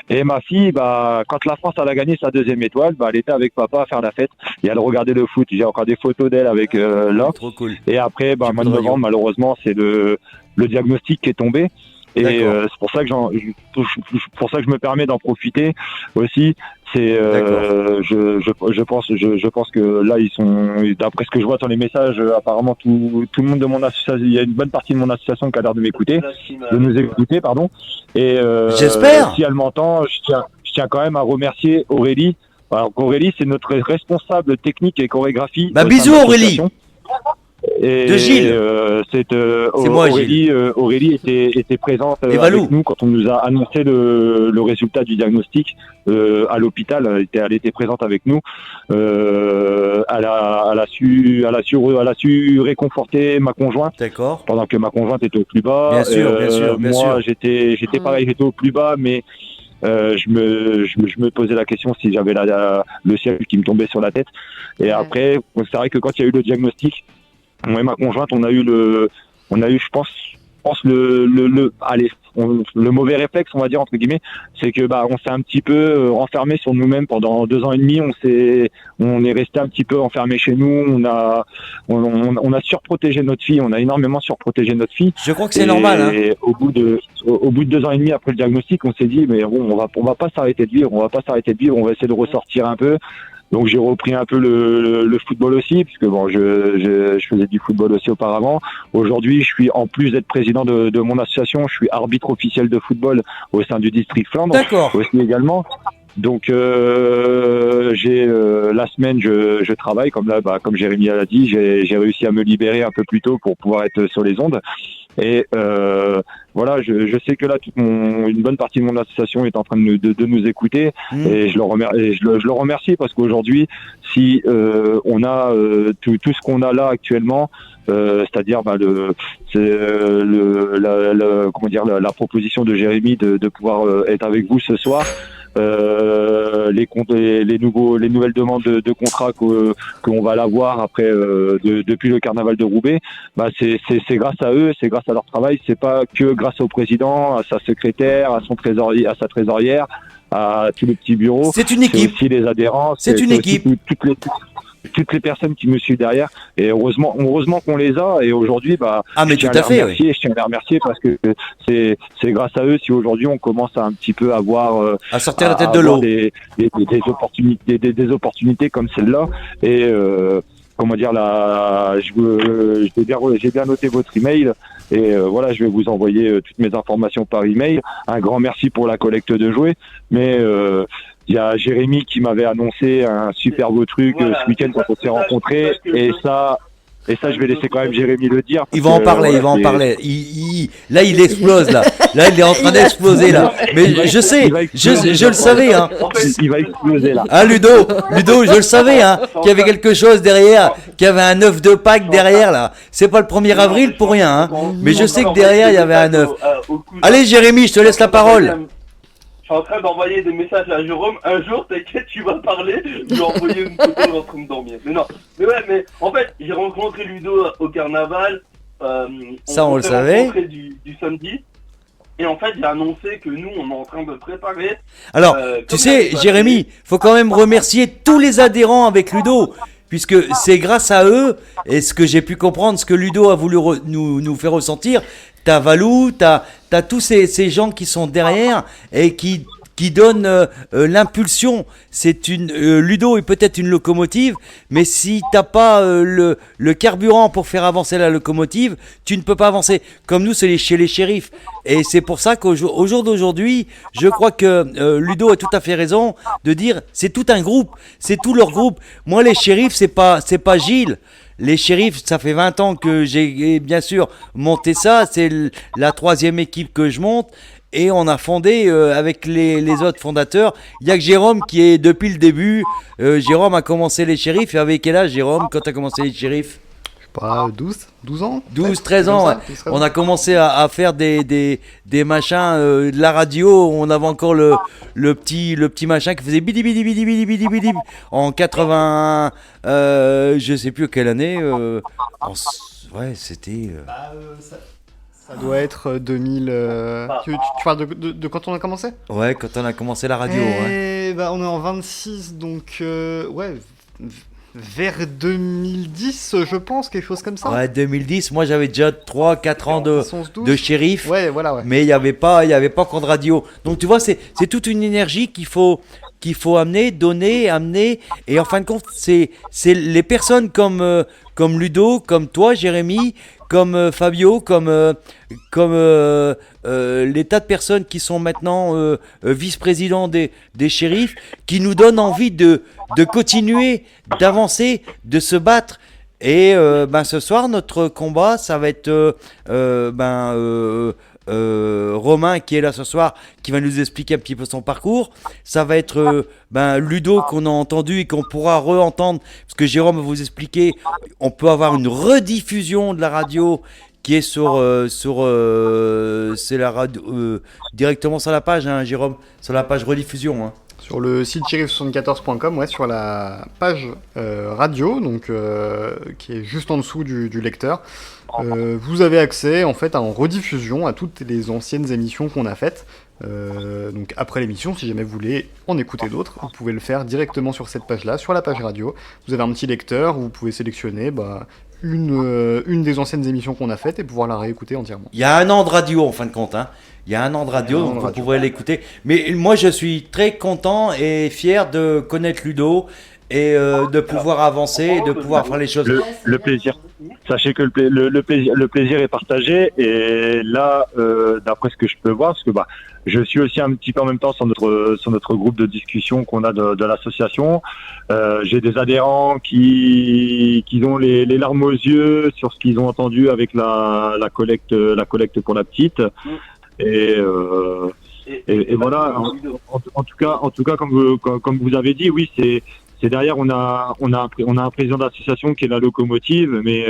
Et ma fille, quand la France elle a gagné sa deuxième étoile, elle était avec papa à faire la fête et elle regardait le foot. J'ai encore des photos d'elle avec l'autre. Trop cool. Et après, mois de novembre, malheureusement, c'est le diagnostic qui est tombé. Et c'est pour ça que je me permets d'en profiter aussi. C'est je pense que là ils sont, d'après ce que je vois dans les messages, apparemment tout le monde de mon association, il y a une bonne partie de mon association qui a l'air de m'écouter, de nous écouter, pardon. Et j'espère. Si elle m'entend, je tiens quand même à remercier Aurélie. Alors Aurélie, c'est notre responsable technique et chorégraphie. Bisous Aurélie. Et de Gilles. C'est moi, Aurélie était présente avec nous quand on nous a annoncé le résultat du diagnostic à l'hôpital. Elle était présente avec nous. Elle a su réconforter ma conjointe. D'accord. Pendant que ma conjointe était au plus bas. Bien sûr. Moi, j'étais pareil, j'étais au plus bas, mais je me posais la question si j'avais le ciel qui me tombait sur la tête. Et après, c'est vrai que quand il y a eu le diagnostic, moi et ma conjointe, on a eu, je pense le mauvais réflexe, on va dire entre guillemets, c'est que on s'est un petit peu renfermé sur nous-mêmes pendant 2 ans et demi. On est resté un petit peu enfermé chez nous. On a surprotégé notre fille. On a énormément surprotégé notre fille. Je crois que c'est normal. Hein. Et au bout de 2 ans et demi après le diagnostic, on s'est dit mais bon, on va pas s'arrêter de vivre. On va essayer de ressortir un peu. Donc j'ai repris un peu le football aussi, puisque bon, je faisais du football aussi auparavant. Aujourd'hui, je suis, en plus d'être président de mon association, je suis arbitre officiel de football au sein du district Flandre. D'accord. Aussi également. Donc la semaine je travaille, comme Jérémy l'a dit, j'ai réussi à me libérer un peu plus tôt pour pouvoir être sur les ondes. Et voilà, je sais que là une bonne partie de mon association est en train de nous écouter, et je le remercie parce qu'aujourd'hui, si on a tout ce qu'on a là actuellement, c'est-à-dire la proposition de Jérémy de pouvoir être avec vous ce soir. Les nouvelles demandes de contrat qu'on va l'avoir après depuis le carnaval de Roubaix, c'est grâce à eux, c'est grâce à leur travail, c'est pas que grâce au président, à sa secrétaire, à sa trésorière, à tous les petits bureaux. C'est une équipe. C'est aussi les adhérents. C'est une équipe. Toutes les personnes qui me suivent derrière, et heureusement qu'on les a, et aujourd'hui mais tout à fait, je tiens à les remercier parce que c'est grâce à eux si aujourd'hui on commence à un petit peu avoir à sortir la tête de l'eau, des opportunités comme celle-là. Et j'ai bien noté votre email, et voilà, je vais vous envoyer toutes mes informations par email. Un grand merci pour la collecte de jouets, mais il y a Jérémy qui m'avait annoncé un super beau truc ce week-end quand on s'est rencontrés, et ça, je vais laisser quand même Jérémy le dire. Il va en parler. Là, il explose, là. Là, il est en train d'exploser, là. Mais je sais, je le savais, hein. Il va exploser, là. Hein, Ludo, je le savais, hein, qu'il y avait quelque chose derrière, qu'il y avait un œuf de Pâques derrière, là. C'est pas le 1er avril pour rien, hein. Mais je sais que derrière, il y avait un œuf. Allez, Jérémy, je te laisse la parole. Je suis en train d'envoyer des messages à Jérôme. Un jour, t'inquiète, tu vas parler. Je lui ai envoyé une photo en train de dormir. Mais non. Mais en fait, j'ai rencontré Ludo au carnaval. On le savait. Du samedi. Et en fait, j'ai annoncé que nous, on est en train de préparer. Alors, tu sais, Jérémy, faut quand même remercier tous les adhérents avec Ludo, puisque c'est grâce à eux, et ce que j'ai pu comprendre, ce que Ludo a voulu nous faire ressentir, t'as Valou, t'as tous ces gens qui sont derrière et qui donnent l'impulsion. Ludo est peut-être une locomotive, mais si t'as pas le carburant pour faire avancer la locomotive, tu ne peux pas avancer. Comme nous, c'est chez les shérifs. Et c'est pour ça qu'au jour d'aujourd'hui, je crois que Ludo a tout à fait raison de dire c'est tout un groupe, c'est tout leur groupe. Moi, les shérifs, c'est pas Gilles. Les shérifs, ça fait 20 ans que j'ai bien sûr monté ça. C'est la 3e équipe que je monte. Et on a fondé avec les autres fondateurs. Il y a que Jérôme qui est depuis le début. Jérôme a commencé les shérifs. Et avec quel âge, Jérôme, quand tu as commencé les shérifs? Je sais pas, 12 ans 12, 13 ans. Ouais. On a commencé à faire des machins, de la radio. On avait encore le petit machin qui faisait bidi bidi bidi bidi bidi bidi en 81. Je sais plus quelle année. Ouais, c'était. Ça doit être 2000. Tu parles de quand on a commencé? Ouais, quand on a commencé la radio. Ouais. Bah, on est en 26, donc ouais, vers 2010, je pense, quelque chose comme ça. Ouais, 2010. Moi, j'avais déjà 3-4 ans de shérif. Ouais, voilà, ouais. Mais il y avait pas encore de radio. Donc tu vois, c'est toute une énergie qu'il faut amener, donner, amener. Et en fin de compte, c'est les personnes comme Ludo, comme toi, Jérémy, comme Fabio, comme les tas de personnes qui sont maintenant vice-présidents des shérifs, qui nous donnent envie de continuer, d'avancer, de se battre. Et ce soir, notre combat, ça va être Romain qui est là ce soir, qui va nous expliquer un petit peu son parcours. Ça va être Ludo qu'on a entendu et qu'on pourra re-entendre, parce que Jérôme va vous expliquer, on peut avoir une rediffusion de la radio qui est c'est la radio directement sur la page, hein, Jérôme, sur la page rediffusion. Hein. Sur le site shérif74.com, ouais, sur la page radio, donc qui est juste en dessous du lecteur. Vous avez accès en fait en rediffusion à toutes les anciennes émissions qu'on a faites. Donc après l'émission, si jamais vous voulez en écouter d'autres, vous pouvez le faire directement sur cette page-là, sur la page radio. Vous avez un petit lecteur où vous pouvez sélectionner une des anciennes émissions qu'on a faites et pouvoir la réécouter entièrement. Il y a 1 an de radio en fin de compte, hein. Il y a 1 an de radio, donc vous pourrez l'écouter. Mais moi, je suis très content et fier de connaître Ludo et de pouvoir avancer, de pouvoir faire les choses. Le plaisir. Sachez que le plaisir est partagé. Et là, d'après ce que je peux voir, parce que je suis aussi un petit peu en même temps sur notre groupe de discussion qu'on a de l'association. J'ai des adhérents qui ont les larmes aux yeux sur ce qu'ils ont entendu avec la collecte pour la petite. Et voilà. En tout cas, comme vous avez dit, oui, c'est derrière on a un président d'association qui est la locomotive, mais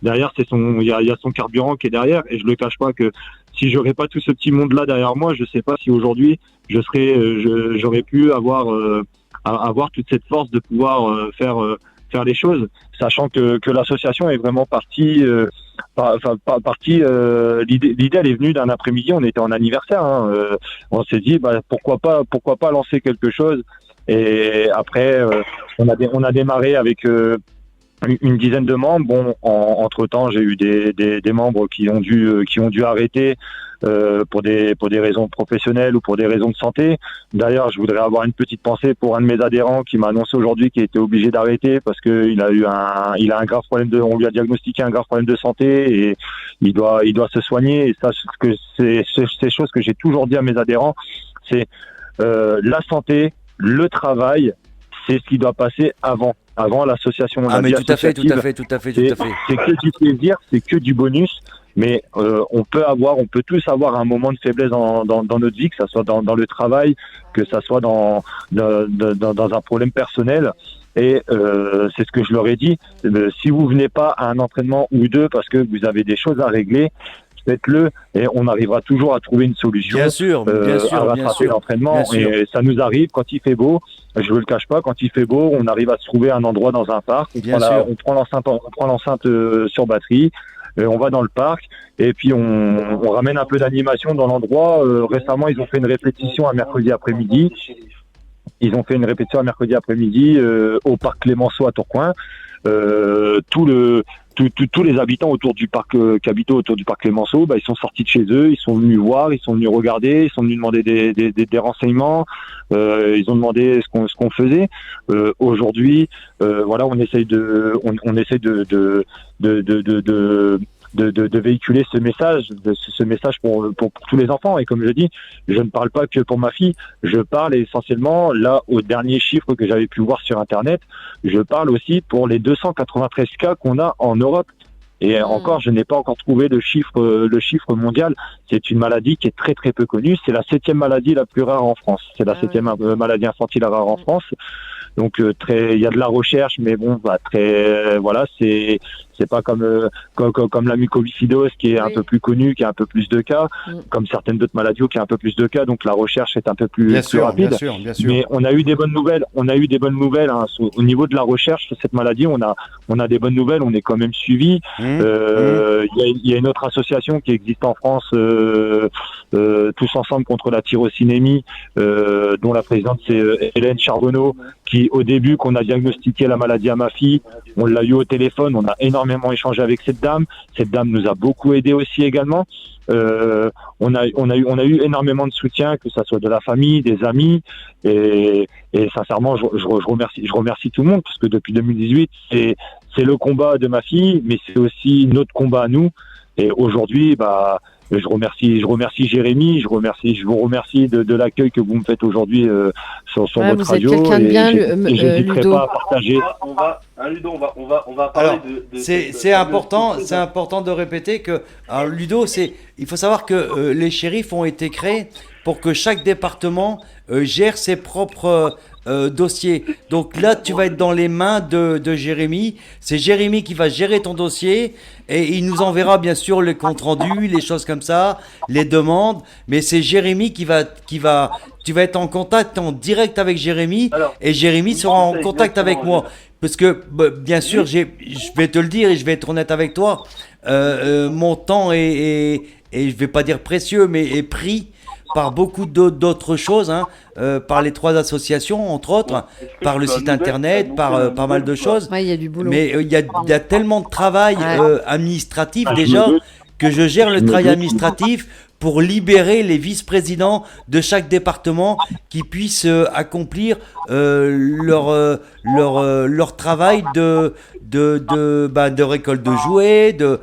derrière il y a son carburant qui est derrière. Et je le cache pas que si j'aurais pas tout ce petit monde là derrière moi, je sais pas si aujourd'hui j'aurais pu avoir toute cette force de pouvoir faire les choses, sachant que l'association est vraiment partie. L'idée elle est venue d'un après-midi, on était en anniversaire, hein, on s'est dit pourquoi pas lancer quelque chose. Et après on a démarré avec une dizaine de membres. Bon, entre temps j'ai eu des membres qui ont dû arrêter pour des raisons professionnelles ou pour des raisons de santé. D'ailleurs, je voudrais avoir une petite pensée pour un de mes adhérents qui m'a annoncé aujourd'hui qu'il était obligé d'arrêter parce que il a un grave problème on lui a diagnostiqué un grave problème de santé et il doit se soigner. Et ça, c'est choses que j'ai toujours dit à mes adhérents, c'est la santé, le travail, c'est ce qui doit passer avant l'association. Mais tout à fait. C'est que du plaisir, c'est que du bonus. Mais on peut tous avoir un moment de faiblesse dans notre vie, que ça soit dans le travail, que ça soit dans un problème personnel. Et c'est ce que je leur ai dit. Si vous venez pas à un entraînement ou deux parce que vous avez des choses à régler, faites-le et on arrivera toujours à trouver une solution. Bien sûr, à rattraper l'entraînement. Et ça nous arrive quand il fait beau. Je ne le cache pas, quand il fait beau, on arrive à se trouver un endroit dans un parc. On prend l'enceinte sur batterie. On va dans le parc et puis on ramène un peu d'animation dans l'endroit. Récemment, ils ont fait une répétition un mercredi après-midi. Au parc Clémenceau à Tourcoing. Tout tous les habitants autour du parc qui habitent autour du parc Clémenceau, ils sont sortis de chez eux, ils sont venus voir, ils sont venus regarder, ils sont venus demander des renseignements, ils ont demandé ce qu'on faisait. Aujourd'hui, voilà, on essaye de véhiculer ce message pour tous les enfants. Et comme je dis, je ne parle pas que pour ma fille, je parle essentiellement, là, aux derniers chiffres que j'avais pu voir sur Internet, je parle aussi pour les 293 cas qu'on a en Europe. Et encore, je n'ai pas encore trouvé le chiffre mondial. C'est une maladie qui est très très peu connue. C'est la 7e maladie la plus rare en France. C'est la 7e maladie infantile rare en France. Donc il y a de la recherche, mais bon, voilà, c'est pas comme la mucoviscidose qui est un peu plus connue, qui a un peu plus de cas, comme certaines d'autres maladies qui a un peu plus de cas. Donc la recherche est un peu plus rapide. Bien sûr. Mais on a eu des bonnes nouvelles. Hein, au niveau de la recherche sur cette maladie. On a des bonnes nouvelles. On est quand même suivi. Il y a une autre association qui existe en France, tous ensemble contre la tyrosinémie, dont la présidente c'est Hélène Charbonneau, qui au début qu'on a diagnostiqué la maladie à ma fille, on l'a eu au téléphone, on a énormément échangé avec cette dame nous a beaucoup aidé aussi également. On a eu énormément de soutien, que ça soit de la famille, des amis, et sincèrement je remercie tout le monde, parce que depuis 2018 c'est le combat de ma fille, mais c'est aussi notre combat à nous. Et aujourd'hui, je remercie Jérémy, je vous remercie de l'accueil que vous me faites aujourd'hui sur votre radio. Vous êtes quelqu'un de bien, et j'hésiterai Ludo. pas à partager. On va parler de c'est important de répéter que, alors Ludo, il faut savoir que les shérifs ont été créés pour que chaque département gère ses propres dossiers. Donc là, tu vas être dans les mains de Jérémy. C'est Jérémy qui va gérer ton dossier et il nous enverra bien sûr les comptes rendus, les choses comme ça, les demandes. Mais c'est Jérémy tu vas être en contact en direct avec Jérémy, et Jérémy sera en contact avec moi. Parce que, bien sûr, je vais te le dire et je vais être honnête avec toi, mon temps est, je vais pas dire précieux, mais est pris par beaucoup d'autres choses, par les 3 associations, entre autres, par le site internet, par pas mal de choses. Ouais, il y a du boulot. Mais il y a tellement de travail administratif déjà, que je gère le travail administratif pour libérer les vice-présidents de chaque département qui puissent accomplir leur travail de récolte de jouets, de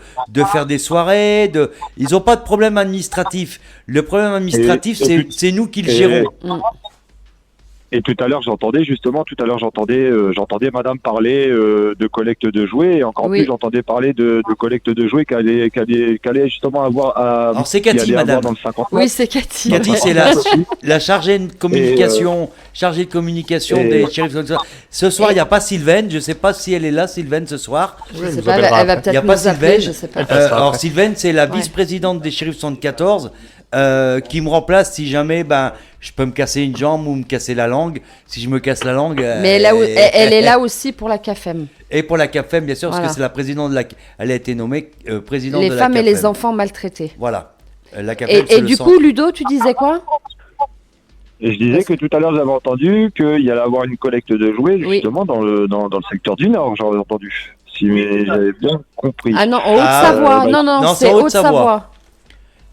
faire des soirées. Ils n'ont pas de problème administratif. Le problème administratif, c'est nous qui le gérons. Et tout à l'heure, j'entendais madame parler de collecte de jouets, et encore plus, j'entendais parler de collecte de jouets qu'elle allait justement avoir à... Alors c'est Cathy, madame. Dans le 59. Oui, c'est Cathy. Cathy, c'est la chargée de communication, des shérifs. Ce soir, il n'y a pas Sylvaine. Je ne sais pas si elle est là, Sylvaine, ce soir. Je sais pas, elle va peut-être nous appeler, je sais pas. Alors Sylvaine, c'est la vice-présidente des shérifs 74. Qui me remplace si jamais je peux me casser une jambe ou me casser la langue. Si je me casse la langue. Mais elle est là aussi pour la CAFEM. Et pour la CAFEM, bien sûr, parce que c'est la présidente elle a été nommée présidente de la CAFEM. Les femmes et les enfants maltraités. Voilà. La CAFEM, et du coup, Ludo, tu disais quoi? Et je disais que tout à l'heure, j'avais entendu qu'il y allait avoir une collecte de jouets, justement, dans le secteur du Nord, j'avais entendu. Mais j'avais bien compris. Ah non, en Haute-Savoie. Non, c'est Haute-Savoie.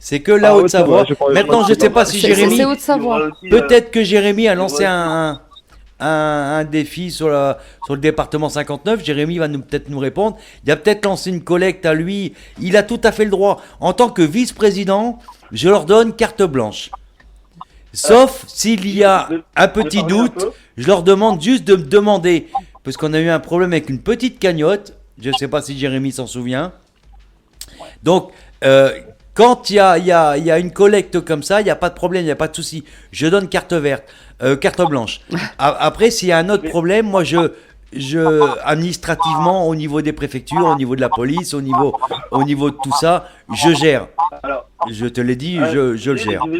C'est que la Haute-Savoie. Maintenant, je ne sais pas si Jérémy... C'est Haute-Savoie. Peut-être que Jérémy a lancé un défi sur le département 59. Jérémy va peut-être nous répondre. Il a peut-être lancé une collecte à lui. Il a tout à fait le droit. En tant que vice-président, je leur donne carte blanche. Sauf s'il y a un petit doute, je leur demande juste de me demander. Parce qu'on a eu un problème avec une petite cagnotte. Je ne sais pas si Jérémy s'en souvient. Donc... quand il y a une collecte comme ça, il n'y a pas de problème, il n'y a pas de souci. Je donne carte blanche. Après, s'il y a un autre problème, moi, administrativement, au niveau des préfectures, au niveau de la police, au niveau de tout ça, je gère. Alors, je te l'ai dit, je le gère. Je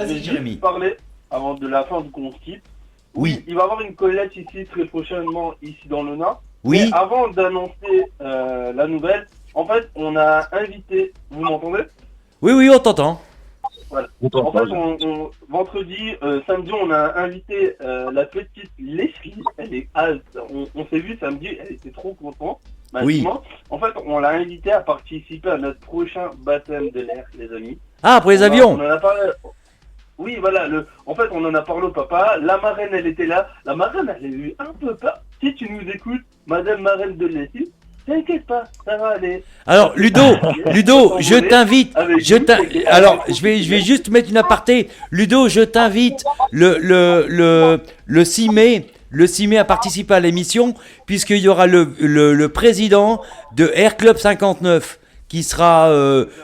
vais juste parler, avant de la fin du qu'on se quitte. Oui. Il va y avoir une collecte ici, très prochainement, ici dans le Nord. Oui. Mais avant d'annoncer la nouvelle, en fait, on a invité... Vous m'entendez? Oui, on t'entend. Voilà. En fait, vendredi, samedi, on a invité la petite Leslie. Elle est halte. On s'est vu samedi, elle était trop contente. Oui. En fait, on l'a invité à participer à notre prochain baptême de l'air, les amis. Ah, pour les avions. On en a parlé... Oui, voilà. En fait, on en a parlé au papa. La marraine, elle était là. La marraine, elle a eu un peu peur. Si tu nous écoutes, Madame Marraine de Leslie, t'inquiète pas, ça va aller. Alors, Ludo, je t'invite. Alors, je vais juste mettre une aparté. Ludo, je t'invite le 6 mai. Le 6 mai à participer à l'émission, puisqu'il y aura le président de Air Club 59 qui sera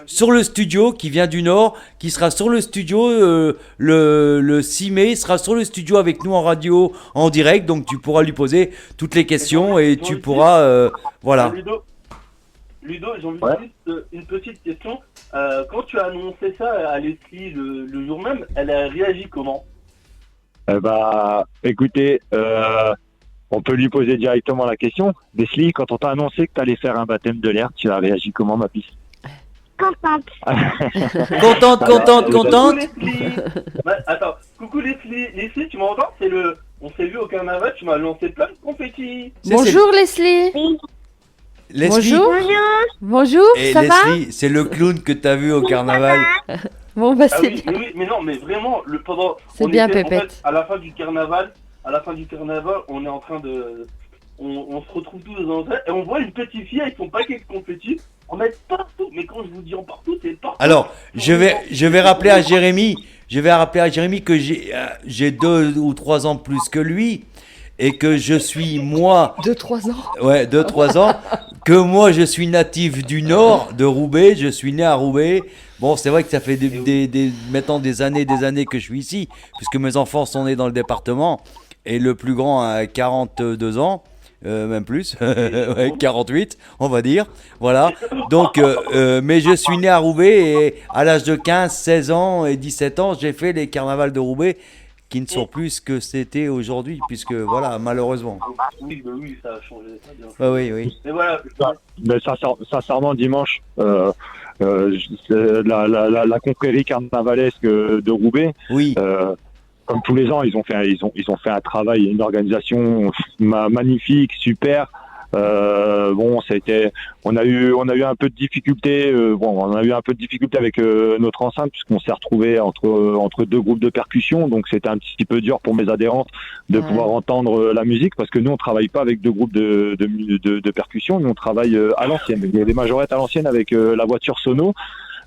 sur le studio, qui vient du Nord, qui sera sur le studio le 6 mai, sera sur le studio avec nous en radio, en direct, donc tu pourras lui poser toutes les questions et tu pourras... voilà. Ludo, j'ai envie de juste une petite question. Quand tu as annoncé ça à Leslie le jour même, elle a réagi comment ? Écoutez, on peut lui poser directement la question. Leslie, quand on t'a annoncé que tu allais faire un baptême de l'air, tu as réagi comment, ma pisse ? Contente. Contente. Coucou Leslie. Attends, coucou Leslie. Leslie, tu m'entends ? On s'est vu au carnaval, tu m'as lancé plein de confettis. Bonjour Leslie. Leslie. Bonjour, Et ça Leslie, c'est le clown que t'as vu au carnaval. Bon, bah c'est oui, bien. oui, mais non, mais vraiment, C'est bien, Pépette. Pépette. En fait, à la fin du carnaval, on est en train de... On se retrouve tous dans un et on voit une petite fille avec son paquet de confettis. On met partout, mais quand je vous dis en partout, c'est partout. Alors, je vais rappeler à Jérémy que j'ai 2 ou 3 ans plus que lui et que je suis moi... 2-3 ans. Ouais, 2-3 ans. Que moi, je suis natif du Nord, de Roubaix. Je suis né à Roubaix. Bon, c'est vrai que ça fait maintenant des années que je suis ici, puisque mes enfants sont nés dans le département. Et le plus grand a 42 ans. Même plus, ouais, 48, on va dire. Voilà. Donc, mais je suis né à Roubaix et à l'âge de 15, 16 ans et 17 ans, j'ai fait les carnavals de Roubaix qui ne sont plus ce que c'était aujourd'hui, puisque voilà, malheureusement. Oui, ça a changé. Ça a bien changé. Oui. Mais voilà. Mais sincèrement, dimanche, la confrérie carnavalesque de Roubaix. Oui. Comme tous les ans, ils ont fait un travail, une organisation magnifique, super. On a eu un peu de difficulté. On a eu un peu de difficulté avec notre enceinte puisqu'on s'est retrouvé entre 2 groupes de percussion. Donc c'était un petit peu dur pour mes adhérentes de pouvoir entendre la musique parce que nous on travaille pas avec 2 groupes de percussion. Nous on travaille à l'ancienne. Il y a des majorettes à l'ancienne avec la voiture sono.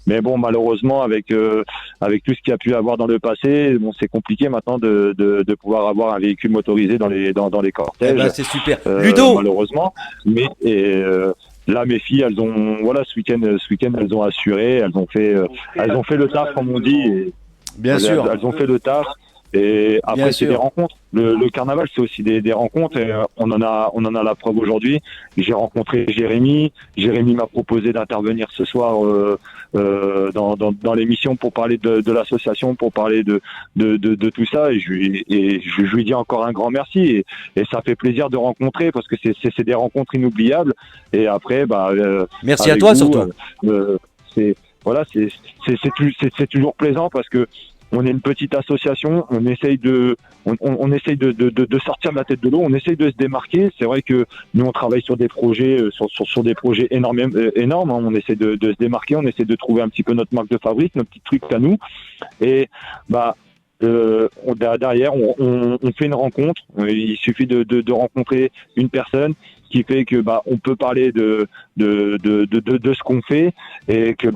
Mais bon, malheureusement, avec tout ce qu'il y a pu avoir dans le passé, c'est compliqué maintenant de pouvoir avoir un véhicule motorisé dans les cortèges. Eh ben, c'est super. Ludo. Malheureusement, mais là, mes filles, elles ont ce week-end, elles ont assuré, elles ont fait le taf, comme on dit. Et bien sûr. Elles ont fait le taf. Et après, c'est des rencontres. Le carnaval, c'est aussi des rencontres. Et on en a la preuve aujourd'hui. J'ai rencontré Jérémy. Jérémy m'a proposé d'intervenir ce soir dans l'émission pour parler de l'association, pour parler de tout ça. Et je lui dis encore un grand merci. Et ça fait plaisir de rencontrer parce que c'est des rencontres inoubliables. Et après, merci à toi surtout. C'est toujours plaisant parce que on est une petite association, on essaye de sortir de la tête de l'eau, on essaye de se démarquer. C'est vrai que nous on travaille sur des projets, sur des projets énormes. Hein. On essaie de se démarquer, on essaie de trouver un petit peu notre marque de fabrique, notre petit truc à nous. Et derrière, on fait une rencontre. Il suffit de rencontrer une personne qui fait que on peut parler de ce qu'on fait et que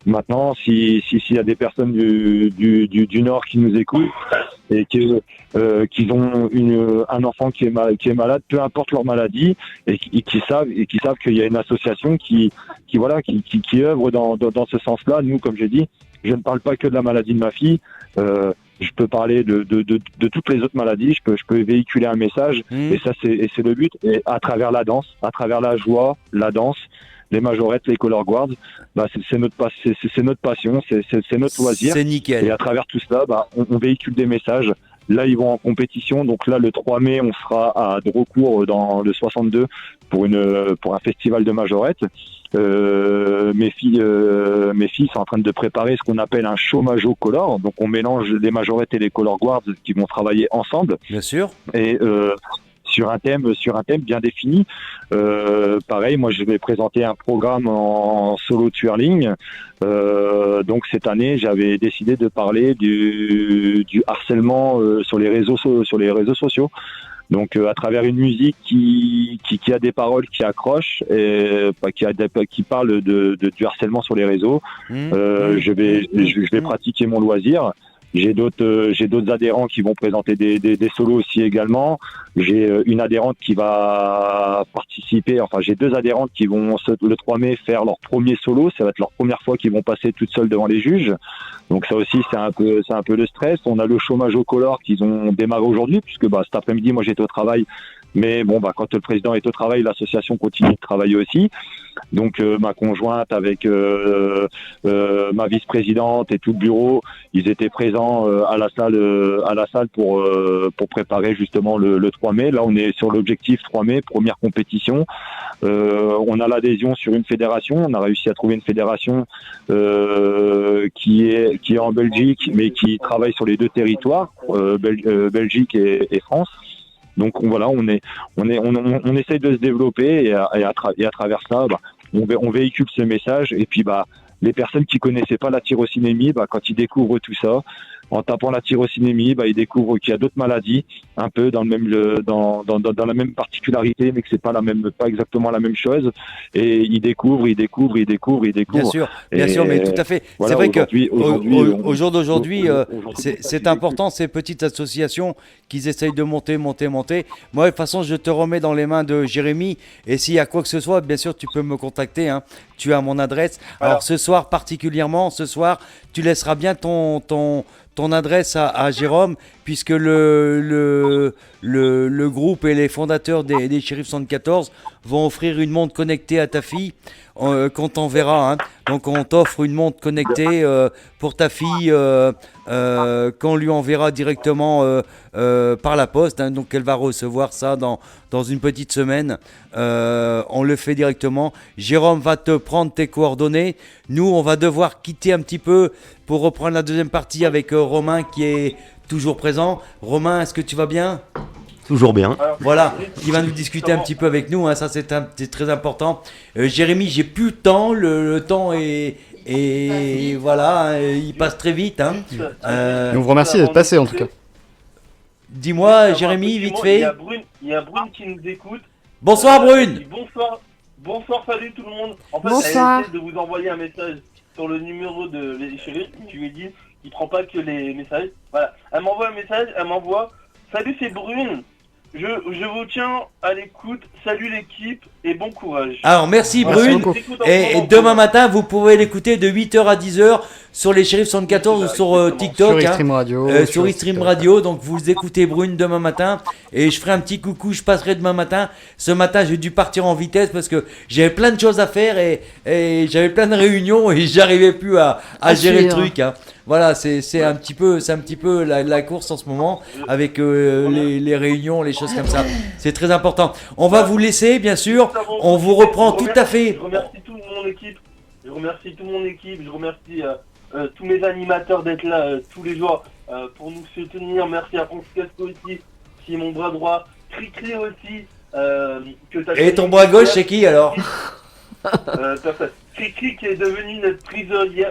maintenant, s'il y a des personnes du Nord qui nous écoutent et qu'ils ont un enfant qui est malade, peu importe leur maladie, et qui savent qu'il y a une association qui œuvre dans ce sens-là. Nous, comme j'ai dit, je ne parle pas que de la maladie de ma fille. Je peux parler de toutes les autres maladies. Je peux véhiculer un message, et ça c'est le but. Et à travers la danse, à travers la joie, la danse. Les majorettes, les color guards, c'est notre passion, c'est notre loisir. C'est nickel. Et à travers tout cela, on véhicule des messages. Là, ils vont en compétition. Donc là, le 3 mai, on sera à Drocourt dans le 62 pour un festival de majorettes. Mes filles sont en train de préparer ce qu'on appelle un show majo color. Donc on mélange les majorettes et les color guards qui vont travailler ensemble. Bien sûr. Et sur un thème bien défini. Pareil, moi je vais présenter un programme en solo twirling. Donc cette année, j'avais décidé de parler du harcèlement sur les réseaux sociaux. Donc à travers une musique qui a des paroles qui accrochent et qui parle du harcèlement sur les réseaux. Je vais pratiquer mon loisir. J'ai d'autres adhérents qui vont présenter des solos aussi également. J'ai une adhérente qui va participer. Enfin, j'ai 2 adhérentes qui vont le 3 mai faire leur premier solo. Ça va être leur première fois qu'ils vont passer toutes seules devant les juges. Donc ça aussi, c'est un peu le stress. On a le chômage au color qu'ils ont démarré aujourd'hui, puisque cet après-midi, moi j'étais au travail. Mais bon, quand le président est au travail, l'association continue de travailler aussi. Donc ma conjointe avec ma vice-présidente et tout le bureau, ils étaient présents à la salle pour préparer justement le 3 mai. Là, on est sur l'objectif 3 mai, première compétition. On a l'adhésion sur une fédération. On a réussi à trouver une fédération qui est en Belgique, mais qui travaille sur les 2 territoires, Belgique et France. Donc voilà, on essaye de se développer et à travers ça, on véhicule ce message. Et puis les personnes qui connaissaient pas la tyrosinémie, quand ils découvrent tout ça, en tapant la tyrosinémie, ils découvrent qu'il y a d'autres maladies, un peu dans la même particularité, mais que c'est pas exactement la même chose. Et ils découvrent. Bien sûr, mais tout à fait. Voilà, c'est vrai qu'au jour d'aujourd'hui, c'est important ces petites associations qu'ils essayent de monter. Moi, de toute façon, je te remets dans les mains de Jérémy. Et s'il y a quoi que ce soit, bien sûr, tu peux me contacter. Hein. Tu as mon adresse. Alors ce soir, tu laisseras bien ton adresse à Jérôme, puisque le groupe et les fondateurs des Shérifs 74 vont offrir une montre connectée à ta fille qu'on t'enverra. Hein. Donc on t'offre une montre connectée pour ta fille qu'on lui enverra directement par la poste. Hein. Donc elle va recevoir ça dans une petite semaine. On le fait directement. Jérôme va te prendre tes coordonnées. Nous, on va devoir quitter un petit peu pour reprendre la deuxième partie avec Romain qui est toujours présent. Romain, est-ce que tu vas bien ? Toujours bien. Voilà, il va nous discuter un petit peu avec nous, hein, ça c'est très important. Jérémy, j'ai plus le temps, le temps est voilà, il passe très vite. Hein. On vous remercie d'être passé en tout cas. Dis-moi, Jérémy, vite fait. Il y a Brune qui nous écoute. Bonsoir Brune. Bonsoir, salut tout le monde. En fait, bonsoir. Elle essaie de vous envoyer un message sur le numéro de les Shérifs. Tu lui dis, il prend pas que les messages. Voilà, elle m'envoie un message, salut, c'est Brune. Je vous tiens à l'écoute. Salut l'équipe et bon courage. Alors merci Brune. Et demain matin, vous pouvez l'écouter de 8h à 10h sur les Shérifs 74 ou sur TikTok. Sur Extreme Radio. Sur Extreme Radio. Donc vous écoutez Brune demain matin. Et je ferai un petit coucou, je passerai demain matin. Ce matin, j'ai dû partir en vitesse parce que j'avais plein de choses à faire et j'avais plein de réunions et j'arrivais plus à gérer le truc. Hein. Voilà, c'est un petit peu la course en ce moment avec les réunions, les choses comme ça. C'est très important. On va vous laisser, bien sûr. On vous reprend tout à fait. Je remercie toute mon équipe. Je remercie tous mes animateurs d'être là tous les jours pour nous soutenir. Merci à Francis Casco aussi, qui est mon bras droit. Cricri aussi. Et ton bras gauche, c'est qui alors? Cricri qui est devenu notre trésorier.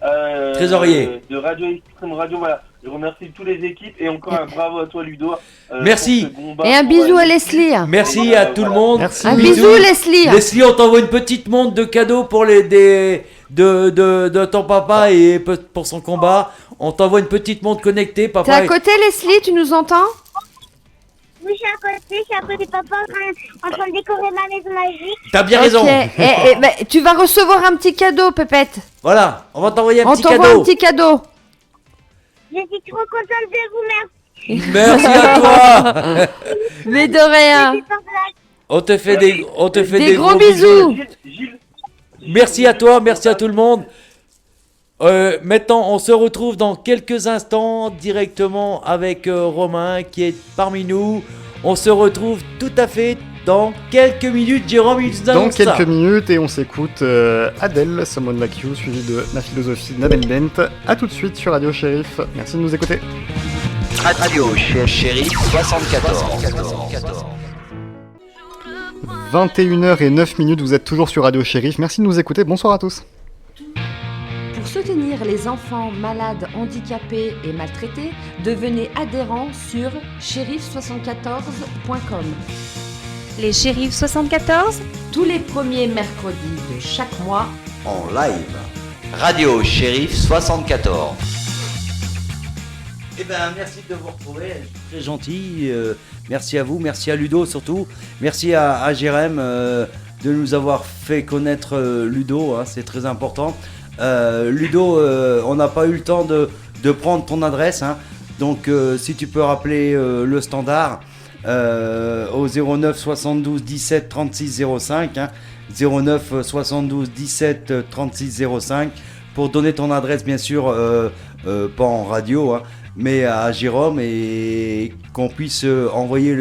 De Radio Extreme Radio, voilà. Je remercie toutes les équipes et encore un bravo à toi Ludo. Merci. Et un bisou à Leslie. Merci à tout le monde. Merci. Un bisou Leslie. Leslie, on t'envoie une petite montre de cadeau pour de ton papa et pour son combat. On t'envoie une petite montre connectée, papa. T'es à côté Leslie, tu nous entends? Oui, je suis à côté de papa en train de décorer ma maison magique. T'as bien raison. Et tu vas recevoir un petit cadeau, Pépette. Voilà, on va t'envoyer un petit cadeau. On t'envoie un petit cadeau. Je suis trop contente de vous, merci. Merci à toi. Mais de rien. On te fait des gros bisous. Merci à toi, merci à tout le monde. Maintenant, on se retrouve dans quelques instants directement avec Romain qui est parmi nous. On se retrouve tout à fait dans quelques minutes. Jérôme, il nous annonce ça. Dans quelques minutes et on s'écoute Adèle, Someone Like You, suivi de Ma Philosophie, Nadine Bent. A tout de suite sur Radio Shérif. Merci de nous écouter. Radio Shérif 74. 21h09, vous êtes toujours sur Radio Shérif. Merci de nous écouter. Bonsoir à tous. Pour soutenir les enfants malades, handicapés et maltraités, devenez adhérent sur shérif74.com. Les Shérifs 74, Tous les premiers mercredis de chaque mois, En live. Radio Shérif 74. Eh ben, merci de vous retrouver, très gentil. Merci à vous, merci à Ludo surtout. Merci à Jérém de nous avoir fait connaître Ludo, hein, c'est très important. Ludo, on n'a pas eu le temps de prendre ton adresse, hein, donc si tu peux rappeler le standard au 09 72 17 36 05, hein, 09 72 17 36 05 pour donner ton adresse, bien sûr, pas en radio, hein, mais à Jérôme, et qu'on puisse envoyer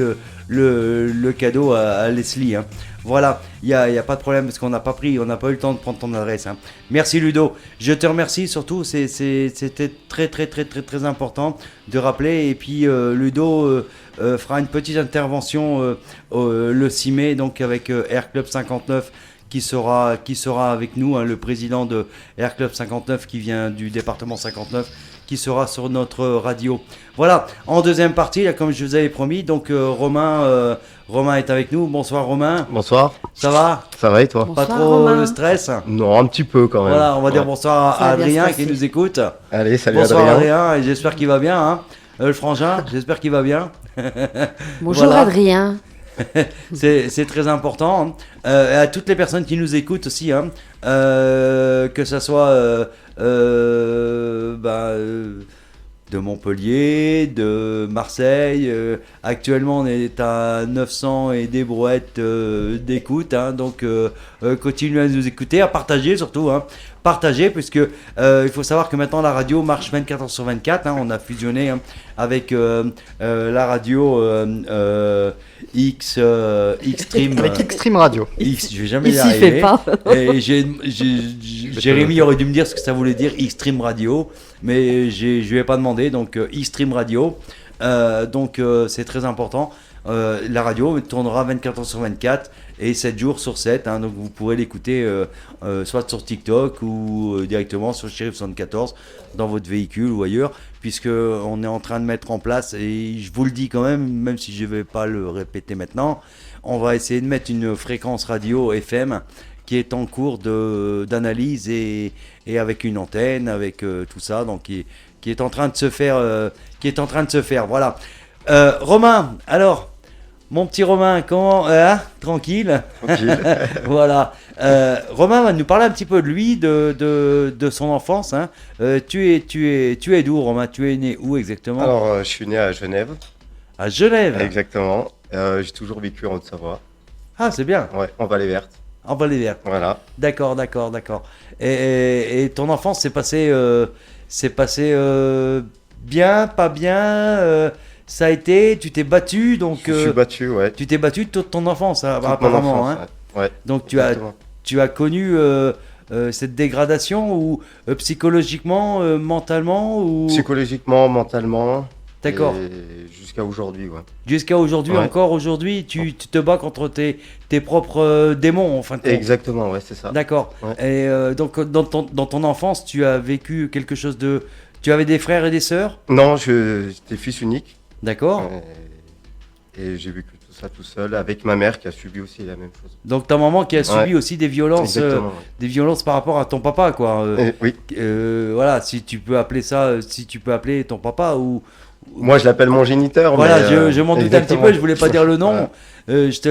le cadeau à Leslie, hein. Voilà, il y a pas de problème parce on n'a pas eu le temps de prendre ton adresse, hein. Merci Ludo, je te remercie surtout, c'était très important de rappeler. Et puis Ludo fera une petite intervention le 6 mai, donc avec Air Club 59 qui sera avec nous, hein, le président de Air Club 59 qui vient du département 59, qui sera sur notre radio. Voilà, en deuxième partie, là, comme je vous avais promis, donc Romain est avec nous. Bonsoir Romain. Bonsoir. Ça va? Ça va et toi? Bonsoir, Pas trop Romain. le stress? Non, un petit peu quand même. Voilà, on va dire bonsoir Ça à va bien Adrien se qui passer. nous écoute. Allez, salut Bonsoir Adrien. et j'espère qu'il va bien, hein. Le frangin, j'espère qu'il va bien. bonjour Voilà. Adrien. C'est très important, hein. Et à toutes les personnes qui nous écoutent aussi, hein, que ça soit de Montpellier, de Marseille. Actuellement, on est à 900 et des brouettes d'écoute, hein, donc continuez à nous écouter, à partager surtout, hein. Partager, puisque il faut savoir que maintenant la radio marche 24 heures sur 24, hein. On a fusionné, hein, avec la radio Xstream. Avec Extreme Radio. X, je vais jamais Il y s'y arriver. fait pas. Et Jérémy aurait dû me dire ce que ça voulait dire Xstream Radio, mais je lui ai pas demandé, donc Xstream Radio. Donc c'est très important. La radio tournera 24 heures sur 24 et 7 jours sur 7, hein, donc vous pourrez l'écouter soit sur TikTok ou directement sur Shérif 74 dans votre véhicule ou ailleurs, puisque on est en train de mettre en place, et je vous le dis quand même si je vais pas le répéter maintenant, on va essayer de mettre une fréquence radio FM qui est en cours d'analyse et avec une antenne, avec tout ça, donc qui est en train de se faire, voilà. Romain, alors, mon petit Romain, comment, tranquille. Voilà. Romain va nous parler un petit peu de lui, de son enfance, hein. Tu es d'où, Romain? Tu es né où exactement? Alors, je suis né à Genève. À Genève. Exactement. J'ai toujours vécu en Haute-Savoie. Ah, c'est bien. Ouais, en Vallée Verte. En Vallée Verte. Voilà. D'accord. Et ton enfance s'est passée bien, pas bien, ça a été, tu t'es battu, donc Je suis battu, ouais. tu t'es battu toute ton enfance, hein, Toute mon apparemment, enfance, hein. ouais. Donc Exactement. tu as connu cette dégradation, ou psychologiquement, mentalement, ou Psychologiquement, mentalement. D'accord. Et jusqu'à aujourd'hui, ouais. Jusqu'à aujourd'hui, Ouais. encore aujourd'hui, tu te bats contre tes propres démons, en fin de compte. Exactement, ouais, c'est ça. D'accord. Ouais. Et donc dans ton enfance, tu as vécu quelque chose de... Tu avais des frères et des sœurs? Non, j'étais fils unique. D'accord. Et j'ai vécu tout ça tout seul avec ma mère qui a subi aussi la même chose. Donc ta maman qui a subi aussi des violences, Exactement, ouais. des violences par rapport à ton papa, quoi. Oui. Voilà, si tu peux appeler ton papa, ou... Moi, je l'appelle mon géniteur. Voilà, mais, je m'en doutais un petit exactement. peu, je voulais pas dire le nom. Voilà. Je t'ai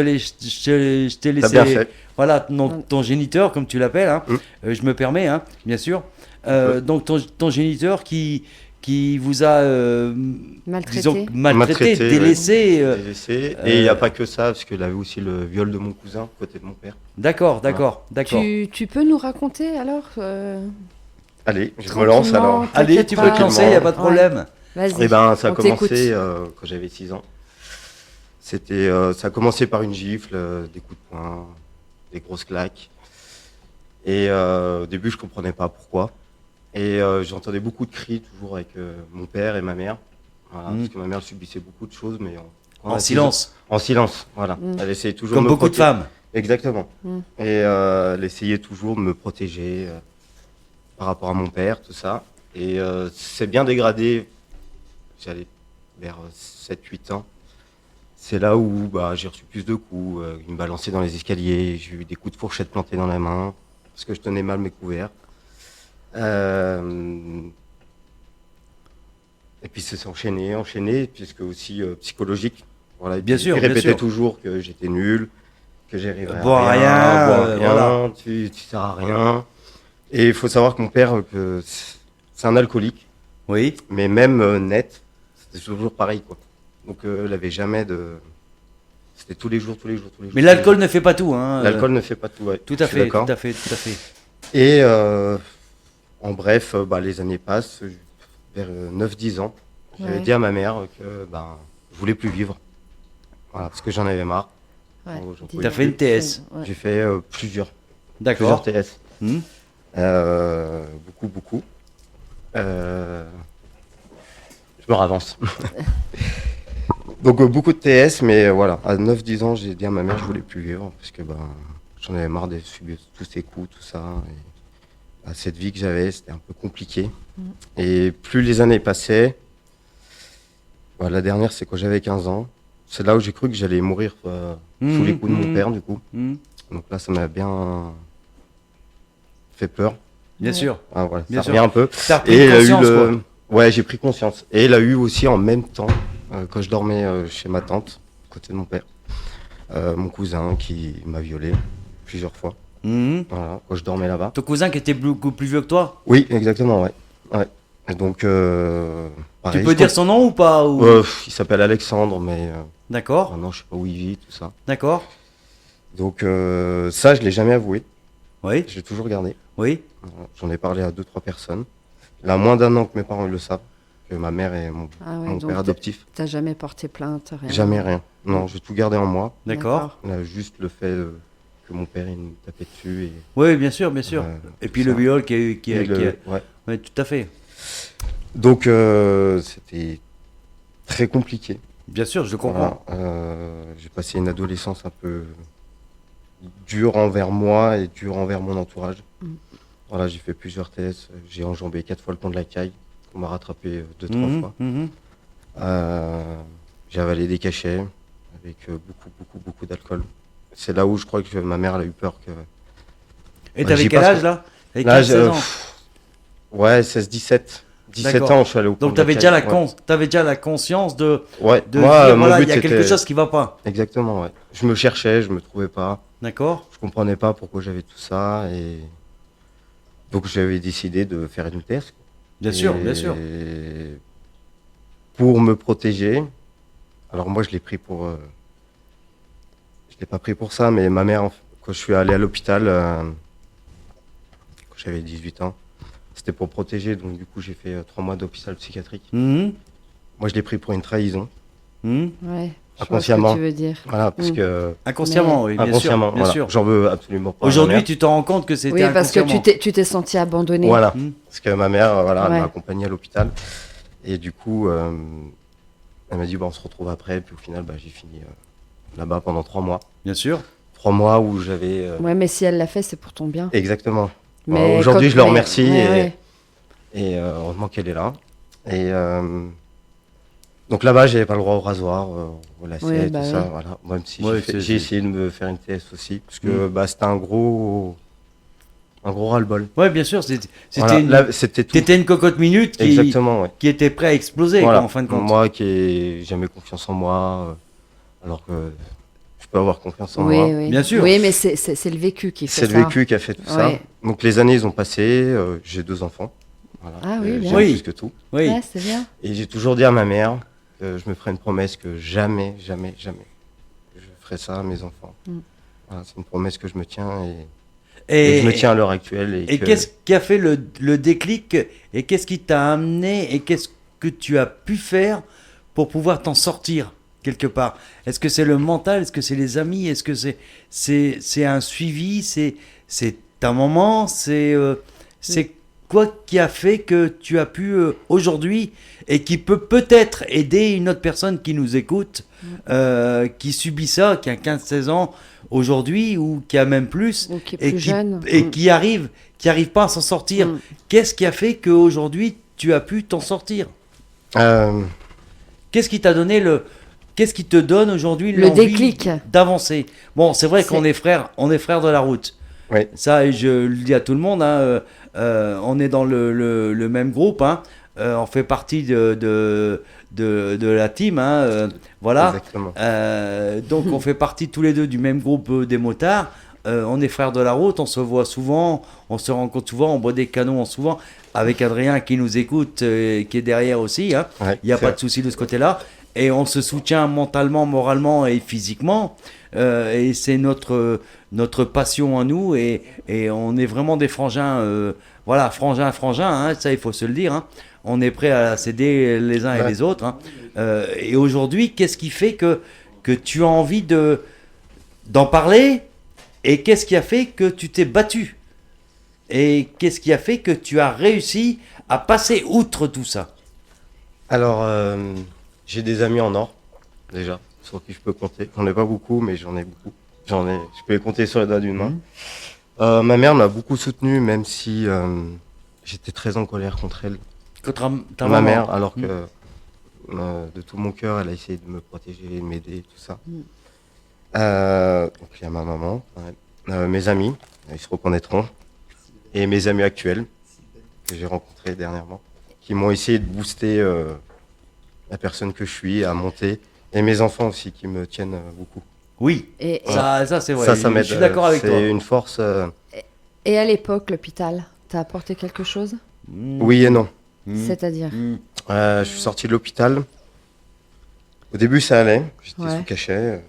T'as laissé... bien fait. Voilà, ton géniteur, comme tu l'appelles, hein. Je me permets, hein, bien sûr. Donc ton géniteur qui vous a maltraité, délaissé. Ouais. Délaissé. Et il n'y a pas que ça, parce qu'il avait aussi le viol de mon cousin, côté de mon père. D'accord. Tu peux nous raconter alors Allez, je me lance alors. Allez, tu peux te lancer, il n'y a pas de problème. Vas-y. Eh ben, ça a on t'écoute. commencé quand j'avais 6 ans. Ça a commencé par une gifle, des coups de poing, des grosses claques. Et au début, je comprenais pas pourquoi. Et j'entendais beaucoup de cris, toujours avec mon père et ma mère. Voilà, parce que ma mère subissait beaucoup de choses, mais En silence. En silence, voilà. Elle essayait toujours Comme de me beaucoup de femmes. Exactement. Et elle essayait toujours de me protéger par rapport à mon père, tout ça. Et c'est bien dégradé. J'allais vers 7-8 ans. C'est là où j'ai reçu plus de coups. Il me balançait dans les escaliers. J'ai eu des coups de fourchette plantés dans la main parce que je tenais mal mes couverts. Et puis ça s'est enchaîné, puisque aussi psychologique. Voilà, Bien sûr, il bien répétait sûr. toujours que j'étais nul, que j'arriverais à Bois rien, bois rien, rien, voilà. tu sers à rien. Et il faut savoir que mon père, c'est un alcoolique. Oui. Mais même net, c'était toujours pareil, quoi. Donc il avait jamais de... C'était tous les jours. Mais l'alcool ne fait pas tout, hein. L'alcool ne fait pas tout, ouais. Tout Je à suis fait, d'accord. tout à fait, tout à fait. Et en bref, les années passent, vers 9-10 ans. J'avais Ouais. dit à ma mère que je voulais plus vivre. Voilà, parce que j'en avais marre. Ouais. J'en T'as pouvais fait une plus. TS. Ouais. J'ai fait plusieurs D'accord. TS. Hmm. Beaucoup. Je me ravance. Donc beaucoup de TS, mais voilà, à 9-10 ans, j'ai dit à ma mère que je voulais plus vivre, parce que j'en avais marre de subir tous ces coups, tout ça. Et, cette vie que j'avais, c'était un peu compliqué. Et plus les années passaient, la dernière, c'est quand j'avais 15 ans. C'est là où j'ai cru que j'allais mourir sous les coups de mon père, du coup. Donc là, ça m'a bien fait peur. Bien sûr. Ah, voilà, Bien ça sûr. revient un peu. T'as pris Et conscience, quoi. Ouais, j'ai pris conscience. Et il a eu aussi en même temps, quand je dormais chez ma tante, à côté de mon père, mon cousin qui m'a violé plusieurs fois. Mhm. Voilà, quand je dormais là-bas. Ton cousin qui était beaucoup plus vieux que toi? Oui, exactement, ouais. Et donc, pareil, Tu peux dire son nom ou pas ou... Il s'appelle Alexandre, mais D'accord. maintenant je sais pas où il vit, tout ça. D'accord. Donc ça, je l'ai jamais avoué. Oui. J'ai toujours gardé. Oui. Voilà, j'en ai parlé à 2-3 personnes. Il a moins d'1 an que mes parents le savent, que ma mère et mon Donc père adoptif. T'as jamais porté plainte, rien. Jamais rien. Non, j'ai tout gardé en moi. D'accord. Juste le fait que mon père il me tapait dessus et. Oui, bien sûr, bien sûr. Et puis le viol qui Et le- ouais. Ouais, tout à fait. Donc c'était très compliqué. Bien sûr, je comprends. Voilà, j'ai passé une adolescence un peu dure envers moi et dure envers mon entourage. Voilà, j'ai fait plusieurs tests. J'ai enjambé 4 fois le pont de la Caille. On m'a rattrapé 2-3 fois. Mhm. J'ai avalé des cachets avec beaucoup d'alcool. C'est là où je crois que ma mère elle a eu peur que. Et t'avais quel âge là? Avec 15 ans. Ouais, 16-17. 17 D'accord. ans, je suis allé au pont Donc de la t'avais Caille. déjà la conscience de Ouais, de moi, dire, mon voilà, but, il y a quelque c'était- chose qui va pas. Exactement, ouais. Je me cherchais, je me trouvais pas. D'accord. Je comprenais pas pourquoi j'avais tout ça et donc j'avais décidé de faire une thèse. Bien sûr, bien sûr. Pour me protéger. Alors moi je l'ai pris pour je l'ai pas pris pour ça, mais ma mère quand je suis allé à l'hôpital quand j'avais 18 ans, c'était pour protéger, donc du coup j'ai fait 3 mois d'hôpital psychiatrique. Mhm. Moi je l'ai pris pour une trahison. Mhm. Ouais. Je vois ce Inconsciemment. que tu veux dire. Voilà, parce que Inconsciemment, oui, bien sûr, inconsciemment, bien voilà. sûr. J'en veux absolument pas. à ma Aujourd'hui, mère. tu te rends compte que c'était Oui, parce que inconsciemment. tu t'es senti abandonné. Voilà, Mhm. parce que ma mère, voilà, elle Ouais. m'a accompagné à l'hôpital. Et du coup, elle m'a dit, on se retrouve après. Puis au final, j'ai fini là-bas pendant 3 mois. Bien sûr. 3 mois où j'avais... Ouais, mais si elle l'a fait, c'est pour ton bien. Exactement. Mais Aujourd'hui, quand- je le mais- remercie ouais, et heureusement qu'elle est là. Et donc là-bas, j'avais pas le droit au rasoir, au lacet, Ouais, tout bah ça. oui. Voilà. Même si Ouais, j'ai c'est- essayé de me faire une TS aussi, parce que c'était un gros ras-le-bol. Ouais, bien sûr. C'était Voilà, une... là, c'était tout. T'étais une cocotte minute Exactement, ouais. qui était prêt à exploser, Voilà. quoi, en fin de compte. Moi qui ai jamais confiance en moi, alors que je peux avoir confiance en oui, moi. oui. Bien sûr. Oui, mais c'est le vécu qui fait C'est ça. le vécu qui a fait tout ça. Ouais. Donc les années ils ont passé, j'ai 2 enfants. Voilà. Ah oui, bien. J'aime Oui. plus que tout. Oui. Ouais, c'est bien. Et j'ai toujours dit à ma mère que je me ferai une promesse que jamais je ferai ça à mes enfants. Voilà, c'est une promesse que je me tiens et je me tiens à l'heure actuelle. Et qu'est-ce qui a fait le déclic et qu'est-ce qui t'a amené et qu'est-ce que tu as pu faire pour pouvoir t'en sortir quelque part? Est-ce que c'est le mental? Est-ce que c'est les amis? Est-ce que c'est un suivi? C'est ta maman? C'est quoi qui a fait que tu as pu aujourd'hui et qui peut peut-être aider une autre personne qui nous écoute, qui subit ça, qui a 15-16 ans aujourd'hui ou qui a même plus, Ou qui est plus jeune. et qui arrive pas à s'en sortir. Qu'est-ce qui a fait qu'aujourd'hui tu as pu t'en sortir? Qu'est-ce qui t'a donné Qu'est-ce qui te donne aujourd'hui Le déclic d'avancer? Bon, c'est vrai qu'on est frères de la route. Oui. Ça, je le dis à tout le monde. On est dans le même groupe. On fait partie de la team. Voilà. Exactement. Donc, on fait partie tous les deux du même groupe des motards. On est frères de la route. On se voit souvent. On se rencontre souvent. On boit des canons souvent. Avec Adrien qui nous écoute, qui est derrière aussi. Ouais, il n'y a pas de souci de ce côté-là. Et on se soutient mentalement, moralement et physiquement. Et c'est notre passion à nous. Et on est vraiment des frangins. Voilà, frangins, ça il faut se le dire. On est prêts à s'aider les uns et les autres. Et aujourd'hui, qu'est-ce qui fait que tu as envie d'en parler? Et qu'est-ce qui a fait que tu t'es battu? Et qu'est-ce qui a fait que tu as réussi à passer outre tout ça? Alors, j'ai des amis en or, déjà, sur qui je peux compter. J'en ai pas beaucoup, mais j'en ai beaucoup. Je peux les compter sur les doigts d'une main. Ma mère m'a beaucoup soutenu, même si j'étais très en colère contre elle. Contre ta ma maman. mère, alors que de tout mon cœur, elle a essayé de me protéger, de m'aider, tout ça. Donc il y a ma maman, mes amis, ils se reconnaîtront, et mes amis actuels, que j'ai rencontrés dernièrement, qui m'ont essayé de booster la personne que je suis, à monter, et mes enfants aussi, qui me tiennent beaucoup. Oui, et ça c'est vrai, ça m'aide. Je suis d'accord avec toi. C'est une force... Et à l'époque, l'hôpital, t'as apporté quelque chose? Oui et non. C'est-à-dire je suis sorti de l'hôpital. Au début, ça allait. J'étais sous cachet.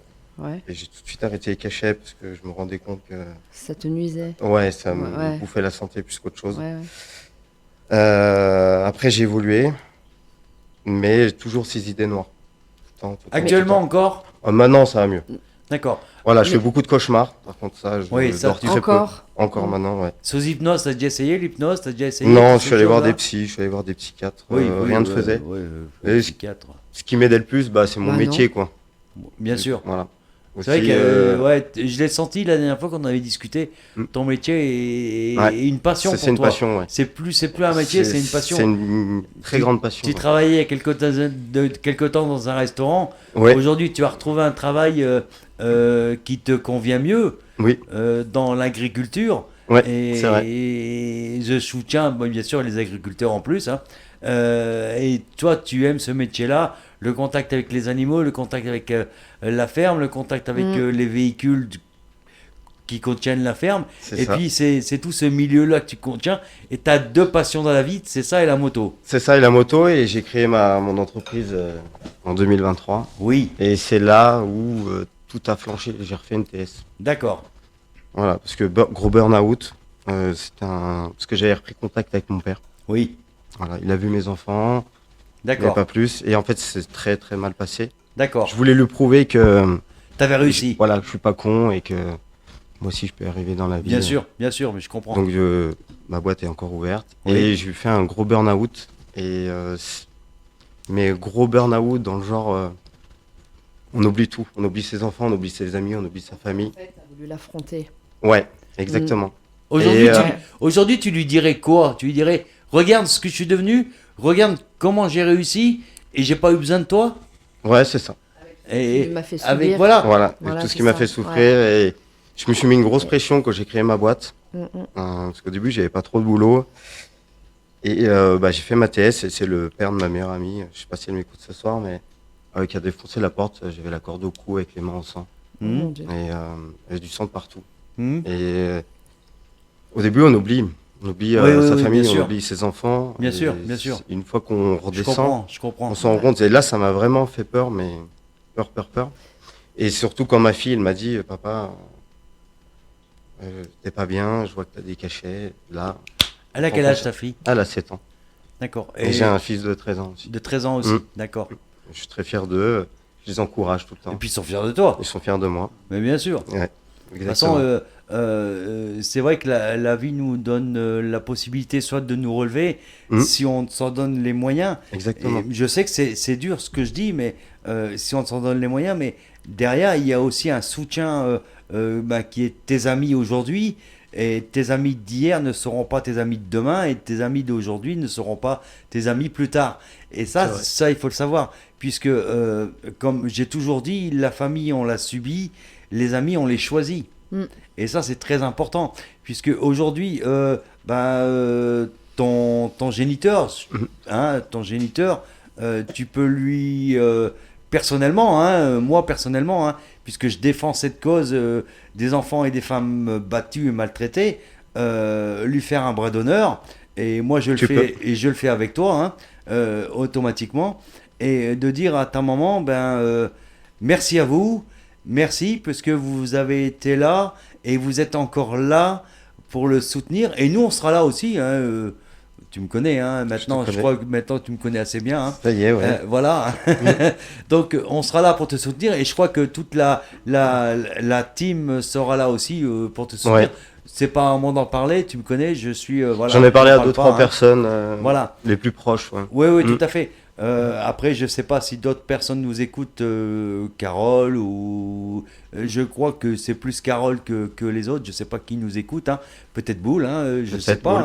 Et j'ai tout de suite arrêté les cachets parce que je me rendais compte que... Ça te nuisait. Ouais, ça me bouffait la santé plus qu'autre chose. Ouais. Après, j'ai évolué. Mais toujours ces idées noires. Tout le temps. Actuellement encore? Maintenant, ça va mieux. D'accord. Voilà, je fais beaucoup de cauchemars. Par contre, ça, je dors très peu. Encore maintenant, ouais. Sous hypnose, t'as déjà essayé l'hypnose? T'as déjà essayé? Non, je suis allé voir des psys, je suis allé voir des psychiatres. Rien ne faisait. Psychiatre. Ce qui m'aidait le plus, c'est mon métier, quoi. Bien sûr. Voilà. C'est vrai que je l'ai senti la dernière fois qu'on avait discuté. Ton métier est une passion pour toi. C'est une passion, ouais. C'est plus un métier, c'est une passion. C'est une très grande passion. Tu travaillais il y a quelque temps dans un restaurant. Ouais. Aujourd'hui, tu as retrouvé un travail qui te convient mieux dans l'agriculture. Ouais, c'est vrai. Et je soutiens bien sûr les agriculteurs en plus. Et toi, tu aimes ce métier-là, le contact avec les animaux, le contact avec la ferme, le contact avec les véhicules qui contiennent la ferme. Et puis, c'est tout ce milieu-là que tu contiens. Et tu as deux passions dans la vie, c'est ça et la moto. C'est ça et la moto. Et j'ai créé mon entreprise en 2023. Oui. Et c'est là où tout a flanché. J'ai refait une TS. D'accord. Voilà, parce que gros burn-out. Parce que j'avais repris contact avec mon père. Oui. Voilà, il a vu mes enfants. D'accord. Pas plus. Et en fait, c'est très très mal passé. D'accord. Je voulais lui prouver que... T'avais réussi. Voilà, que je suis pas con et que moi aussi je peux arriver dans la vie. Bien sûr, mais je comprends. Donc ma boîte est encore ouverte. Oui. Et j'ai fait un gros burn-out. Mais gros burn-out dans le genre... on oublie tout. On oublie ses enfants, on oublie ses amis, on oublie sa famille. En fait, t'as voulu l'affronter. Ouais, exactement. Aujourd'hui, tu lui dirais quoi? Tu lui dirais, regarde ce que je suis devenu, regarde comment j'ai réussi et j'ai pas eu besoin de toi? Ouais, c'est ça. Et m'a fait souffrir. Voilà, tout ce qui m'a fait souffrir. Ouais. Et je me suis mis une grosse pression quand j'ai créé ma boîte. Parce qu'au début, j'avais pas trop de boulot. Et j'ai fait ma TS et c'est le père de ma meilleure amie. Je sais pas si elle m'écoute ce soir, mais qui a défoncé la porte. J'avais la corde au cou avec les mains en sang. Et j'avais du sang de partout. Et au début, on oublie sa famille, on oublie ses enfants. Bien sûr. Une fois qu'on redescend, je comprends. on s'en rend compte. Et là, ça m'a vraiment fait peur, mais peur. Et surtout quand ma fille, elle m'a dit, papa, t'es pas bien, je vois que t'as des cachets. Là. Elle a quel âge ta fille? Elle a 7 ans. D'accord. Et j'ai un fils de 13 ans aussi. De 13 ans aussi, d'accord. Je suis très fier d'eux, je les encourage tout le temps. Et puis ils sont fiers de toi. Ils sont fiers de moi. Mais bien sûr. Ouais. De toute façon, c'est vrai que la vie nous donne la possibilité soit de nous relever, si on s'en donne les moyens. Exactement. Et je sais que c'est dur ce que je dis, mais si on s'en donne les moyens, mais derrière, il y a aussi un soutien qui est tes amis aujourd'hui. Et tes amis d'hier ne seront pas tes amis de demain, et tes amis d'aujourd'hui ne seront pas tes amis plus tard. Et ça, il faut le savoir. Puisque, comme j'ai toujours dit, la famille, on l'a subie, les amis, on les choisit. Et ça, c'est très important. Puisque aujourd'hui, ton géniteur, tu peux lui... personnellement, moi personnellement, puisque je défends cette cause des enfants et des femmes battues et maltraitées, lui faire un bras d'honneur, et moi je le fais avec toi, automatiquement, et de dire à ta maman, merci à vous, merci parce que vous avez été là et vous êtes encore là pour le soutenir, et nous on sera là aussi. Tu me connais, maintenant, je crois que maintenant tu me connais assez bien. Ça y est, ouais. Voilà. Donc, on sera là pour te soutenir, et je crois que toute la team sera là aussi pour te soutenir. Ouais. C'est pas un moment d'en parler, tu me connais, je suis... voilà, j'en ai parlé à 2-3 personnes, voilà. Les plus proches. Oui, tout à fait. Après, je sais pas si d'autres personnes nous écoutent, Carole, ou je crois que c'est plus Carole que les autres. Je sais pas qui nous écoute, peut-être Boule, je sais pas,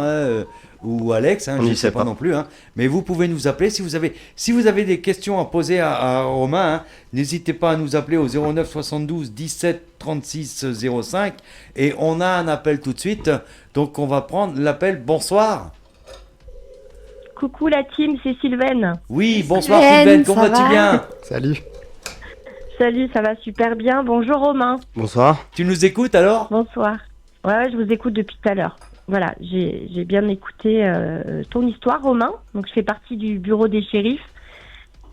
ou Alex, je ne sais pas non plus. Mais vous pouvez nous appeler si vous avez des questions à poser à Romain. N'hésitez pas à nous appeler au 09 72 17 36 05, et on a un appel tout de suite. Donc on va prendre l'appel. Bonsoir. Coucou la team, c'est Sylvaine. Oui, bonsoir Sylvaine, comment vas-tu bien? Salut. Salut, ça va super bien. Bonjour Romain. Bonsoir. Tu nous écoutes alors? Bonsoir. Ouais, je vous écoute depuis tout à l'heure. Voilà, j'ai bien écouté ton histoire, Romain. Donc je fais partie du bureau des shérifs.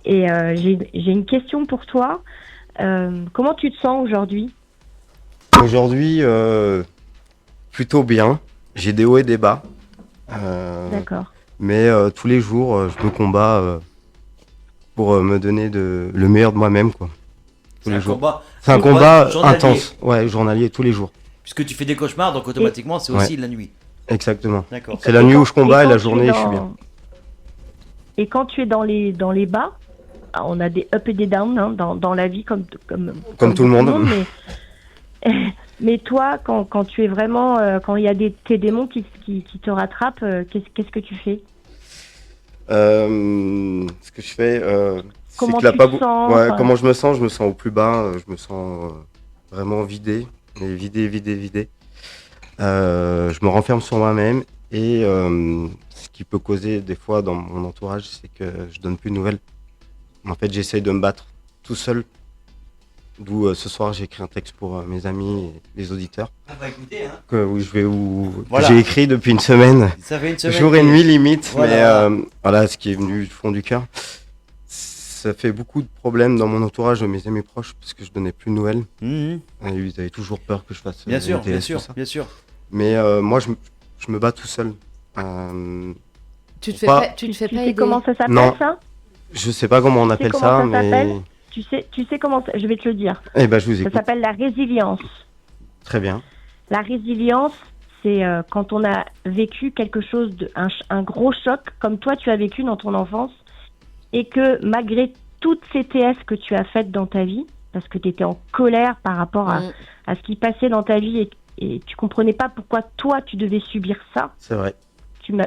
Et j'ai une question pour toi. Comment tu te sens aujourd'hui? Aujourd'hui, plutôt bien. J'ai des hauts et des bas. D'accord. Mais tous les jours, je me combats pour me donner le meilleur de moi-même, quoi. Tous les jours. C'est un combat intense, journalier, tous les jours. Puisque tu fais des cauchemars, donc automatiquement, c'est aussi la nuit. Exactement. D'accord. C'est la nuit où je combats, et la journée, je suis bien. Et quand tu es dans les bas, on a des up et des down dans la vie, comme tout le monde. Mais toi, quand tu es vraiment, quand il y a tes démons qui te rattrapent, qu'est-ce que tu fais? Ce que je fais, comment tu te sens, comment je me sens au plus bas, je me sens vraiment vidé, mais vidé. Je me renferme sur moi-même, et ce qui peut causer des fois dans mon entourage, c'est que je donne plus de nouvelles. En fait, j'essaye de me battre tout seul. D'où ce soir j'ai écrit un texte pour mes amis et les auditeurs. Écoutez, J'ai écrit depuis une semaine. Ça fait une semaine. Jour et nuit limite, voilà. Mais voilà, ce qui est venu du fond du cœur. Ça fait beaucoup de problèmes dans mon entourage de mes amis proches, parce que je donnais plus de nouvelles. Et ils avaient toujours peur que je fasse. Bien sûr. Mais moi, je me bats tout seul. Tu te fais pas aider. Comment ça s'appelle, ça? Je sais pas comment on appelle ça, mais. Tu sais comment je vais te le dire. Eh ben, je vous écoute. Ça s'appelle la résilience. Très bien. La résilience, c'est quand on a vécu quelque chose, un gros choc, comme toi tu as vécu dans ton enfance, et que malgré toutes ces TS que tu as faites dans ta vie, parce que tu étais en colère par rapport à ce qui passait dans ta vie, et tu comprenais pas pourquoi toi tu devais subir ça. C'est vrai. Tu me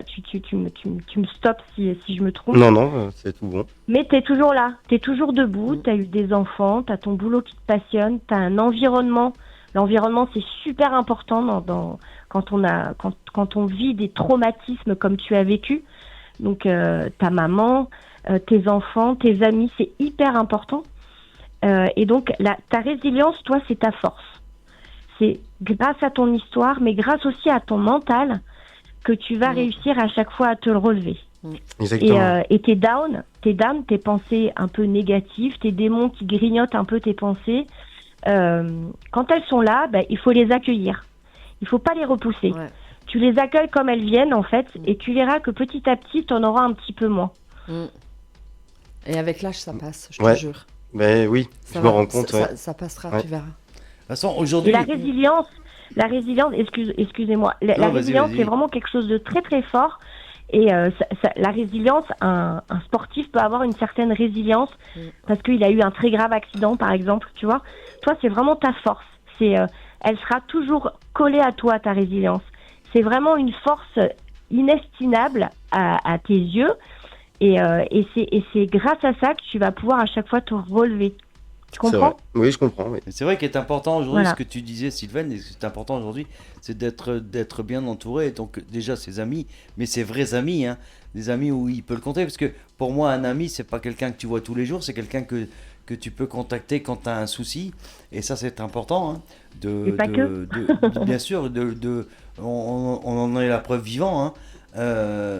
stoppes si je me trompe. Non, c'est tout bon. Mais t'es toujours là, t'es toujours debout, t'as eu des enfants, t'as ton boulot qui te passionne, t'as un environnement. L'environnement, c'est super important quand on vit des traumatismes comme tu as vécu. Donc ta maman, tes enfants, tes amis, c'est hyper important. Et donc ta résilience, toi, c'est ta force. C'est grâce à ton histoire, mais grâce aussi à ton mental, que tu vas réussir à chaque fois à te le relever. Exactement. Et tes down, tes pensées un peu négatives, tes démons qui grignotent un peu tes pensées, quand elles sont là, il faut les accueillir. Il faut pas les repousser. Ouais. Tu les accueilles comme elles viennent, en fait, et tu verras que petit à petit, tu en auras un petit peu moins. Et avec l'âge, ça passe, je te jure. Ben oui, je me rends compte. Ça passera, tu verras. De toute façon, aujourd'hui... Et la résilience, La résilience, excusez-moi, la résilience, c'est vraiment quelque chose de très très fort. Et la résilience, un sportif peut avoir une certaine résilience parce qu'il a eu un très grave accident, par exemple, tu vois. Toi, c'est vraiment ta force. Elle sera toujours collée à toi, ta résilience. C'est vraiment une force inestimable à tes yeux. Et c'est grâce à ça que tu vas pouvoir à chaque fois te relever. Tu comprends ? Oui, je comprends. Oui. C'est vrai qu'il est important aujourd'hui, ce que tu disais, Sylvaine, ce qui est important aujourd'hui, c'est d'être bien entouré. Donc déjà ses amis, mais ses vrais amis, hein, des amis où il peut le compter. Parce que pour moi, un ami, c'est pas quelqu'un que tu vois tous les jours, c'est quelqu'un que tu peux contacter quand tu as un souci. Et ça, c'est important. Hein, bien sûr, on en est la preuve vivante. Hein,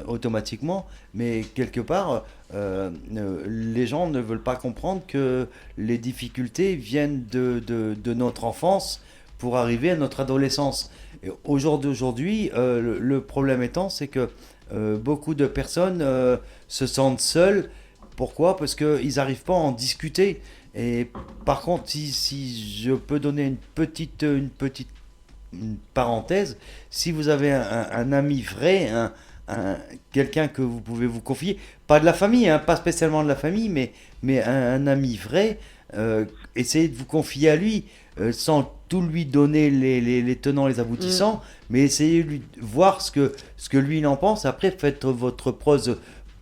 automatiquement, mais quelque part les gens ne veulent pas comprendre que les difficultés viennent de notre enfance pour arriver à notre adolescence. Et aujourd'hui, le problème étant, c'est que beaucoup de personnes se sentent seules. Pourquoi ? Parce qu'ils n'arrivent pas à en discuter. Et par contre, si je peux donner une petite parenthèse, si vous avez un ami vrai, quelqu'un que vous pouvez vous confier, pas de la famille, hein, pas spécialement de la famille, mais un ami vrai, essayez de vous confier à lui sans tout lui donner les tenants, les aboutissants, mais essayez de voir ce que lui il en pense. Après, faites votre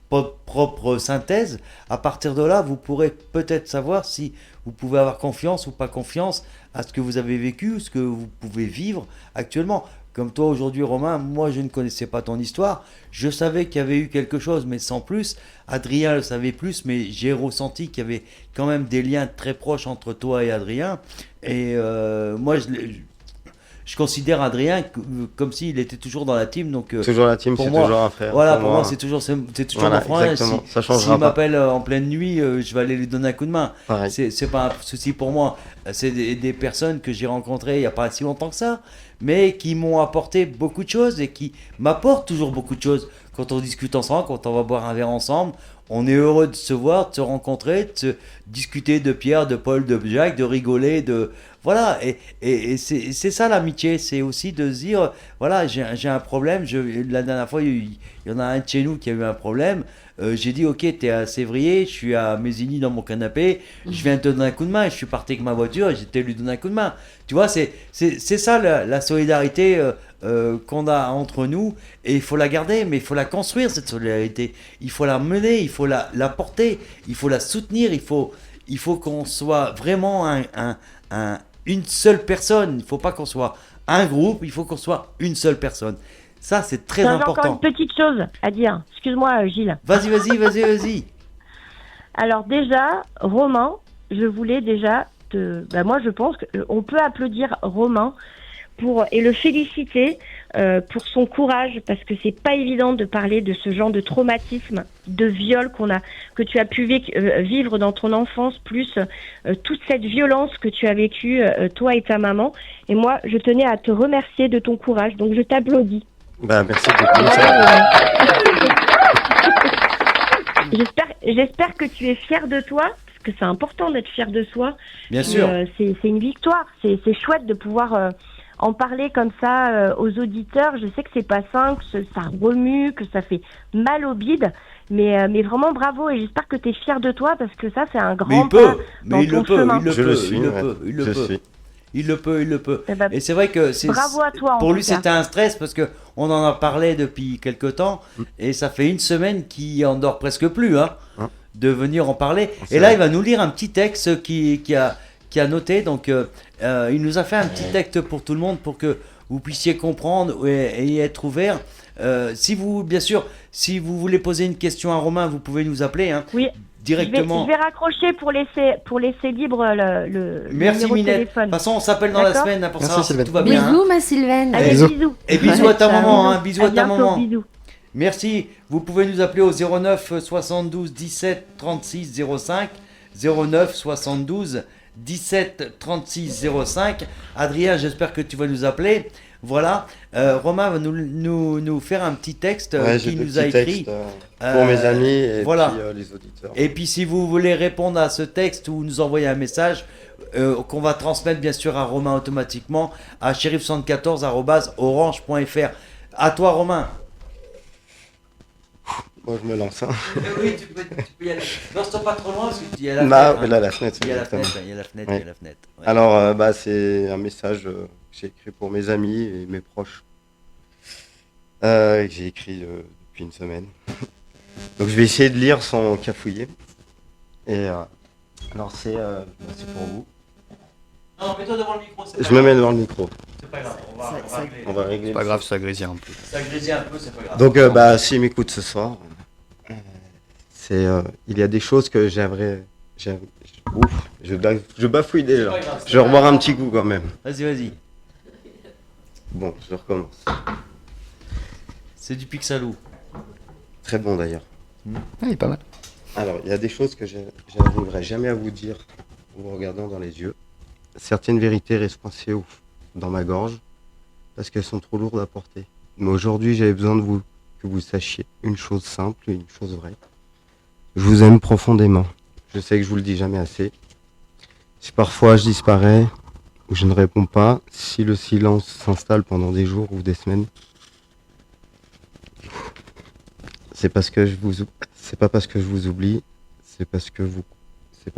propre synthèse. À partir de là, vous pourrez peut-être savoir si vous pouvez avoir confiance ou pas confiance à ce que vous avez vécu ou ce que vous pouvez vivre actuellement. Comme toi aujourd'hui, Romain, moi je ne connaissais pas ton histoire. Je savais qu'il y avait eu quelque chose, mais sans plus. Adrien le savait plus, mais j'ai ressenti qu'il y avait quand même des liens très proches entre toi et Adrien. Et moi, je considère Adrien comme s'il était toujours dans la team. Donc, toujours la team, c'est toujours un frère. Voilà, pour moi, c'est toujours voilà, mon frère. Exactement. Ça changera s'il m'appelle en pleine nuit, je vais aller lui donner un coup de main. Pareil. C'est pas un souci pour moi. C'est des personnes que j'ai rencontrées il n'y a pas si longtemps que ça, mais qui m'ont apporté beaucoup de choses et qui m'apportent toujours beaucoup de choses. Quand on discute ensemble, quand on va boire un verre ensemble, on est heureux de se voir, de se rencontrer, de se discuter de Pierre, de Paul, de Jacques, de rigoler, voilà. Et c'est ça l'amitié, c'est aussi de se dire, voilà, j'ai un problème. La dernière fois, il y en a un de chez nous qui a eu un problème. J'ai dit, ok, t'es à Sévrier, je suis à Mésigny dans mon canapé, je viens te donner un coup de main. Je suis parti avec ma voiture et j'étais lui donner un coup de main. Tu vois, c'est ça la solidarité qu'on a entre nous, et il faut la garder, mais il faut la construire, cette solidarité. Il faut la mener, il faut la porter, il faut la soutenir, il faut qu'on soit vraiment une seule personne. Il ne faut pas qu'on soit un groupe, il faut qu'on soit une seule personne. Ça, c'est très important. J'ai encore une petite chose à dire. Excuse-moi, Gilles. Vas-y. Alors déjà, Romain, je voulais déjà moi, je pense qu'on peut applaudir Romain et le féliciter pour son courage, parce que c'est pas évident de parler de ce genre de traumatisme, de viol que tu as pu vivre dans ton enfance, plus toute cette violence que tu as vécue, toi et ta maman. Et moi, je tenais à te remercier de ton courage, donc je t'applaudis. Merci beaucoup. J'espère que tu es fier de toi, parce que c'est important d'être fier de soi. Bien sûr. C'est une victoire. C'est chouette de pouvoir en parler comme ça aux auditeurs. Je sais que c'est pas simple, ça remue, que ça fait mal au bide, mais vraiment bravo, et j'espère que tu es fier de toi, parce que ça, c'est un grand pas dans ton chemin. Il le peut. Et c'est vrai que bravo à toi. Pour lui, c'était un stress, parce que on en a parlé depuis quelque temps, et ça fait une semaine qu'il en dort presque plus, de venir en parler. Et là, il va nous lire un petit texte qui a noté. Donc, il nous a fait un petit texte pour tout le monde, pour que vous puissiez comprendre et être ouvert. Bien sûr, si vous voulez poser une question à Romain, vous pouvez nous appeler. Oui. Directement. Je vais raccrocher pour laisser libre le Merci, numéro de Minette. téléphone. De toute façon, on s'appelle dans la semaine pour savoir si tout va bien. Bisous, ma Sylvaine. Allez, bisous. Et bisous à ta maman. Bisous à ta maman. Bisous. Merci. Vous pouvez nous appeler au 09 72 17 36 05. 09 72 17 36 05. Adrien, j'espère que tu vas nous appeler. Voilà, Romain va nous faire un petit texte qu'il nous a écrit pour mes amis et voilà. puis les auditeurs. Et puis si vous voulez répondre à ce texte ou nous envoyer un message, qu'on va transmettre bien sûr à Romain automatiquement à shérif74@orange.fr. À toi Romain. Moi je me lance. Hein. Oui, tu peux y aller. Non, stop pas trop loin parce qu'il y a la fenêtre. Là, la fenêtre. Il y a la exactement. fenêtre, il y a la fenêtre, Ouais. il y a la fenêtre. Ouais. Alors, c'est un message que j'ai écrit pour mes amis et mes proches. Que j'ai écrit depuis une semaine. Donc je vais essayer de lire sans cafouiller. Et alors c'est pour vous. Non, mets-toi devant le micro. Je me mets devant le micro. C'est pas grave, On va régler. C'est pas grave, ça grésille un peu. Ça grésille un peu, c'est pas grave. Donc s'il m'écoute ce soir, il y a des choses que j'aimerais. Ouf, je bafouille déjà. pas grave, c'est Je vais pas revoir grave. un petit coup quand même. Vas-y. Bon, je recommence. C'est du Pixalou. Très bon d'ailleurs. Il est pas mal. Alors, il y a des choses que je n'arriverai jamais à vous dire en vous regardant dans les yeux. Certaines vérités restent coincées dans ma gorge parce qu'elles sont trop lourdes à porter. Mais aujourd'hui, j'avais besoin de vous, que vous sachiez une chose simple et une chose vraie. Je vous aime profondément. Je sais que je vous le dis jamais assez. Si parfois je disparais ou je ne réponds pas, si le silence s'installe pendant des jours ou des semaines, c'est pas parce que je vous oublie, c'est pas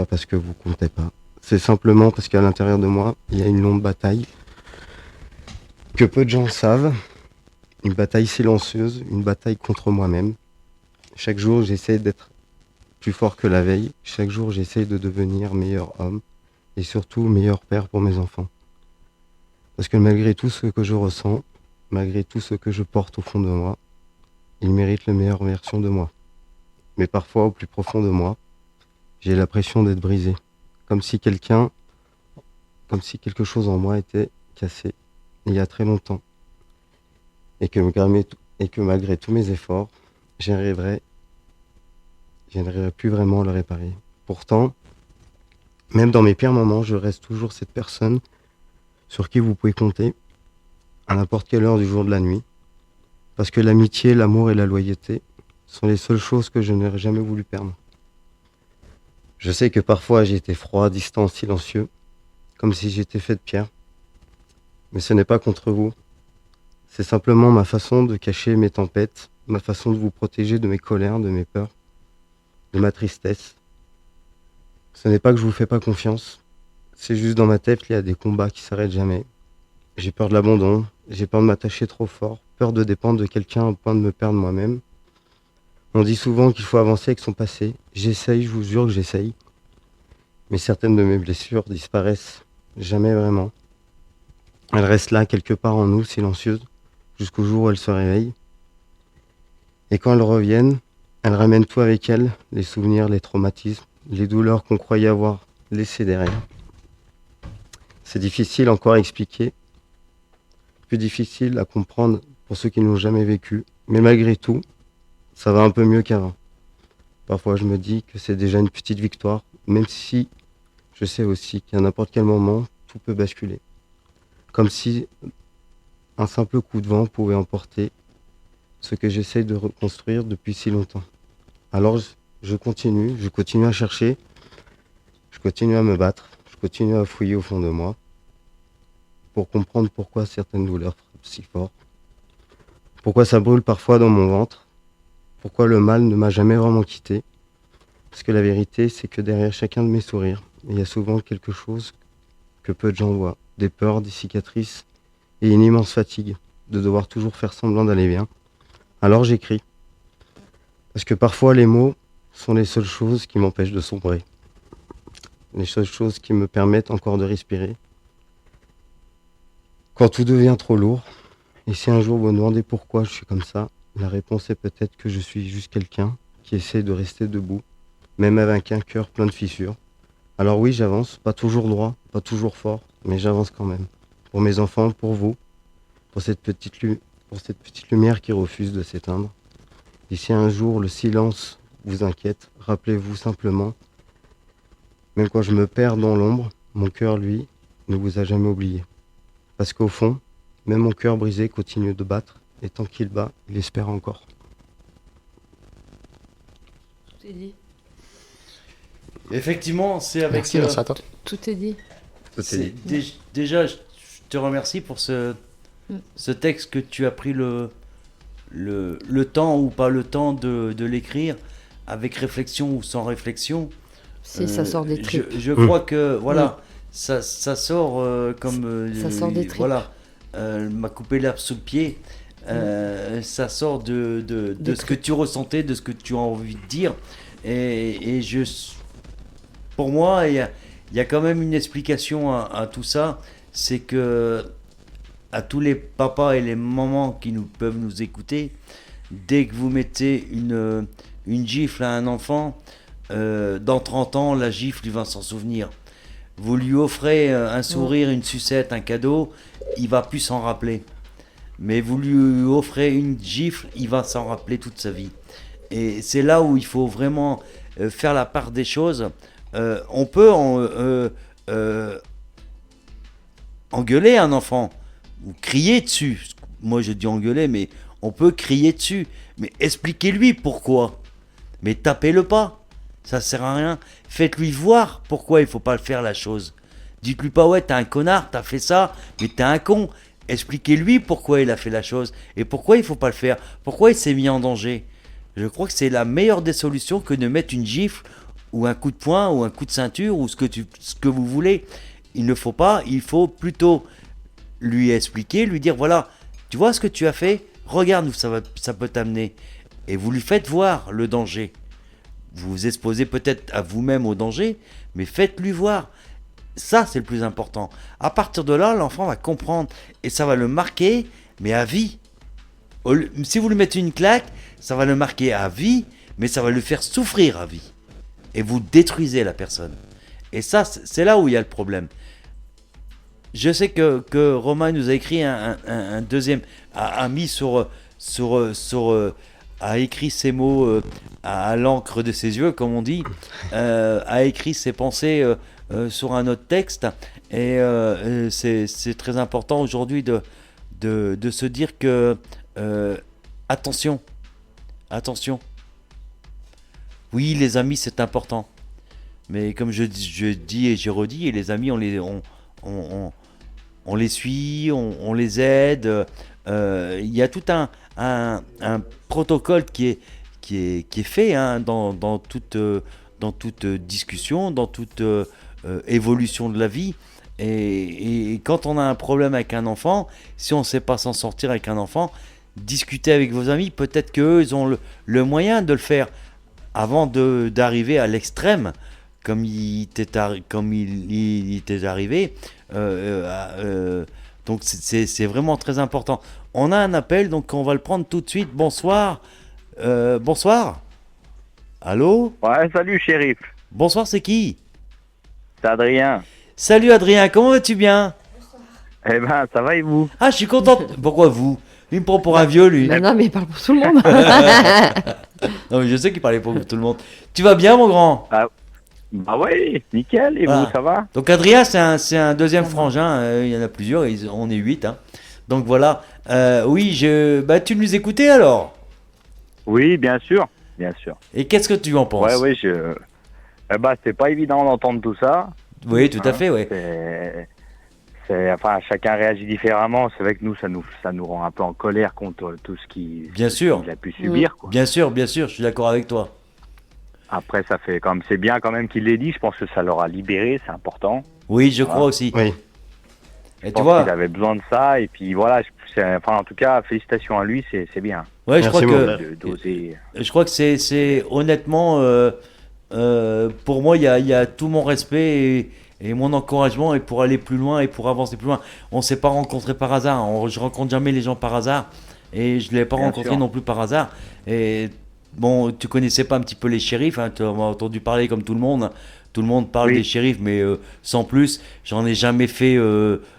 parce que vous comptez pas. C'est simplement parce qu'à l'intérieur de moi, il y a une longue bataille que peu de gens savent, une bataille silencieuse, une bataille contre moi-même. Chaque jour, j'essaie d'être plus fort que la veille. Chaque jour, j'essaie de devenir meilleur homme et surtout meilleur père pour mes enfants. Parce que malgré tout ce que je ressens, malgré tout ce que je porte au fond de moi, ils méritent la meilleure version de moi. Mais parfois, au plus profond de moi, j'ai l'impression d'être brisé. Comme si quelque chose en moi était cassé il y a très longtemps. Et que malgré tous mes efforts, je n'arriverai plus vraiment à le réparer. Pourtant, même dans mes pires moments, je reste toujours cette personne sur qui vous pouvez compter à n'importe quelle heure du jour de la nuit. Parce que l'amitié, l'amour et la loyauté sont les seules choses que je n'aurais jamais voulu perdre. Je sais que parfois j'ai été froid, distant, silencieux, comme si j'étais fait de pierre. Mais ce n'est pas contre vous. C'est simplement ma façon de cacher mes tempêtes, ma façon de vous protéger de mes colères, de mes peurs, de ma tristesse. Ce n'est pas que je vous fais pas confiance. C'est juste dans ma tête, il y a des combats qui s'arrêtent jamais. J'ai peur de l'abandon, j'ai peur de m'attacher trop fort, peur de dépendre de quelqu'un au point de me perdre moi-même. On dit souvent qu'il faut avancer avec son passé. J'essaye, je vous jure que j'essaye. Mais certaines de mes blessures disparaissent jamais vraiment. Elles restent là, quelque part en nous, silencieuses, jusqu'au jour où elles se réveillent. Et quand elles reviennent, elles ramènent tout avec elles, les souvenirs, les traumatismes, les douleurs qu'on croyait avoir laissées derrière. C'est difficile encore à expliquer, plus difficile à comprendre pour ceux qui n'ont jamais vécu, mais malgré tout, ça va un peu mieux qu'avant. Parfois je me dis que c'est déjà une petite victoire, même si je sais aussi qu'à n'importe quel moment, tout peut basculer. Comme si un simple coup de vent pouvait emporter ce que j'essaye de reconstruire depuis si longtemps. Alors je continue à chercher, je continue à me battre, je continue à fouiller au fond de moi pour comprendre pourquoi certaines douleurs frappent si fort, pourquoi ça brûle parfois dans mon ventre, pourquoi le mal ne m'a jamais vraiment quitté. Parce que la vérité, c'est que derrière chacun de mes sourires, il y a souvent quelque chose que peu de gens voient. Des peurs, des cicatrices et une immense fatigue de devoir toujours faire semblant d'aller bien. Alors j'écris. Parce que parfois les mots sont les seules choses qui m'empêchent de sombrer. Les seules choses qui me permettent encore de respirer. Quand tout devient trop lourd, et si un jour vous me demandez pourquoi je suis comme ça, la réponse est peut-être que je suis juste quelqu'un qui essaie de rester debout, même avec un cœur plein de fissures. Alors oui, j'avance, pas toujours droit, pas toujours fort, mais j'avance quand même. Pour mes enfants, pour vous, pour cette petite lumière qui refuse de s'éteindre. Et si un jour le silence vous inquiète, rappelez-vous simplement, même quand je me perds dans l'ombre, mon cœur, lui, ne vous a jamais oublié. Parce qu'au fond, même mon cœur brisé continue de battre, et tant qu'il bat, il espère encore. Tout est dit. Effectivement, c'est avec... Merci à toi. Tout est dit. Déjà, je te remercie pour ce texte que tu as pris le temps ou pas le temps de l'écrire, avec réflexion ou sans réflexion. Si, ça sort des tripes. Je crois que, voilà, ça sort comme... ça sort des tripes. Voilà, m'a coupé l'herbe sous le pied. Ça sort de ce que tu ressentais, de ce que tu as envie de dire. Et pour moi, il y a quand même une explication à tout ça. C'est que, à tous les papas et les mamans qui peuvent nous écouter, dès que vous mettez une gifle à un enfant, dans 30 ans, la gifle, il va s'en souvenir. Vous lui offrez un sourire, une sucette, un cadeau, il va plus s'en rappeler. Mais vous lui offrez une gifle, il va s'en rappeler toute sa vie. Et c'est là où il faut vraiment faire la part des choses. On peut engueuler un enfant ou crier dessus. Moi je dis engueuler, mais on peut crier dessus. Mais expliquez-lui pourquoi. Mais tapez-le pas. Ça sert à rien. Faites-lui voir pourquoi il faut pas le faire la chose. Dites-lui pas ouais t'es un connard, t'as fait ça, mais t'es un con. Expliquez-lui pourquoi il a fait la chose et pourquoi il faut pas le faire. Pourquoi il s'est mis en danger. Je crois que c'est la meilleure des solutions que de mettre une gifle ou un coup de poing ou un coup de ceinture ou ce que vous voulez. Il ne faut pas, il faut plutôt lui expliquer, lui dire voilà, tu vois ce que tu as fait, regarde où ça peut t'amener. Et vous lui faites voir le danger. Vous vous exposez peut-être à vous-même au danger, mais faites-lui voir. Ça, c'est le plus important. À partir de là, l'enfant va comprendre et ça va le marquer, mais à vie. Si vous lui mettez une claque, ça va le marquer à vie, mais ça va le faire souffrir à vie. Et vous détruisez la personne. Et ça, c'est là où il y a le problème. Je sais que Romain nous a écrit un deuxième, a écrit ses mots à l'encre de ses yeux, comme on dit, a écrit ses pensées sur un autre texte. Et c'est très important aujourd'hui de se dire que attention. Oui, les amis, c'est important. Mais comme je dis et je redis, les amis, on les suit, on les aide. Il y a tout un protocole qui est fait dans toute discussion, dans toute évolution de la vie. Et quand on a un problème avec un enfant, si on ne sait pas s'en sortir avec un enfant, discutez avec vos amis. Peut-être qu'eux, ils ont le moyen de le faire avant d'arriver à l'extrême, comme il t'est arrivé. Donc c'est vraiment très important. On a un appel, donc on va le prendre tout de suite. Bonsoir. Bonsoir. Allô? Ouais, salut shérif. Bonsoir, c'est qui? C'est Adrien. Salut Adrien, comment vas-tu bien? Eh ben, ça va et vous? Ah, je suis contente. Pourquoi vous? Il me prend pour un vieux, lui. Non, mais il parle pour tout le monde. Non, mais je sais qu'il parlait pour tout le monde. Tu vas bien, mon grand? Bah ouais, nickel. Et vous, ça va? Donc Adrien, c'est un deuxième frangin. Il y en a plusieurs. On est 8. Donc voilà. Oui, tu nous écoutais alors? Oui, bien sûr. Bien sûr. Et qu'est-ce que tu en penses? Ouais, c'est pas évident d'entendre tout ça. Oui, tout à fait, oui. Enfin, chacun réagit différemment. C'est vrai que nous, ça nous rend un peu en colère contre tout ce qu'il a pu subir. Quoi. Bien sûr, je suis d'accord avec toi. Après, c'est bien quand même qu'il l'ait dit. Je pense que ça l'aura libéré, c'est important. Oui, je crois aussi. Oui. Et tu vois, il avait besoin de ça. Et puis voilà, en tout cas, félicitations à lui, c'est bien. Ouais, je crois que c'est honnêtement, pour moi, il y a tout mon respect et mon encouragement et pour aller plus loin et pour avancer plus loin. On ne s'est pas rencontrés par hasard. Je rencontre jamais les gens par hasard et je ne l'ai pas rencontré non plus par hasard. Et bon, tu connaissais pas un petit peu les shérifs, tu as entendu parler comme tout le monde. Tout le monde parle des shérifs, mais sans plus. J'en ai jamais fait,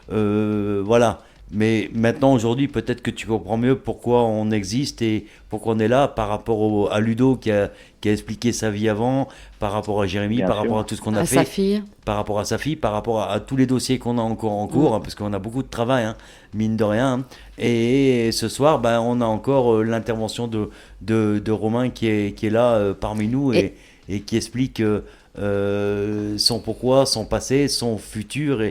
voilà. Mais maintenant, aujourd'hui, peut-être que tu comprends mieux pourquoi on existe et pourquoi on est là par rapport à Ludo qui a expliqué sa vie avant, par rapport à Jérémy, par rapport à tout ce qu'on a fait. Sa fille. Par rapport à sa fille, par rapport à tous les dossiers qu'on a encore en cours, parce qu'on a beaucoup de travail, mine de rien. Et ce soir, on a encore l'intervention de Romain qui est là parmi nous et qui explique son pourquoi, son passé, son futur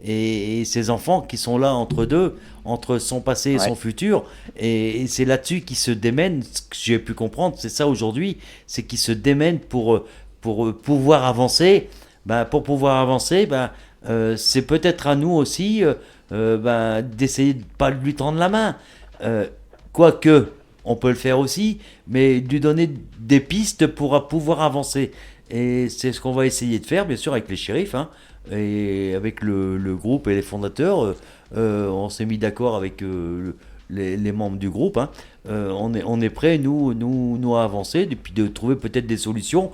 et ses enfants qui sont là entre deux, entre son passé et son futur. Et c'est là-dessus qu'ils se démènent. Ce que j'ai pu comprendre, c'est ça aujourd'hui, c'est qu'ils se démènent pour pouvoir avancer. Pour pouvoir avancer, c'est peut-être à nous aussi d'essayer de ne pas lui tendre la main. Quoique, on peut le faire aussi, mais de lui donner des pistes pour pouvoir avancer. Et c'est ce qu'on va essayer de faire, bien sûr, avec les shérifs, et avec le groupe et les fondateurs. On s'est mis d'accord avec les membres du groupe. On est prêts, nous, à avancer, et puis de trouver peut-être des solutions.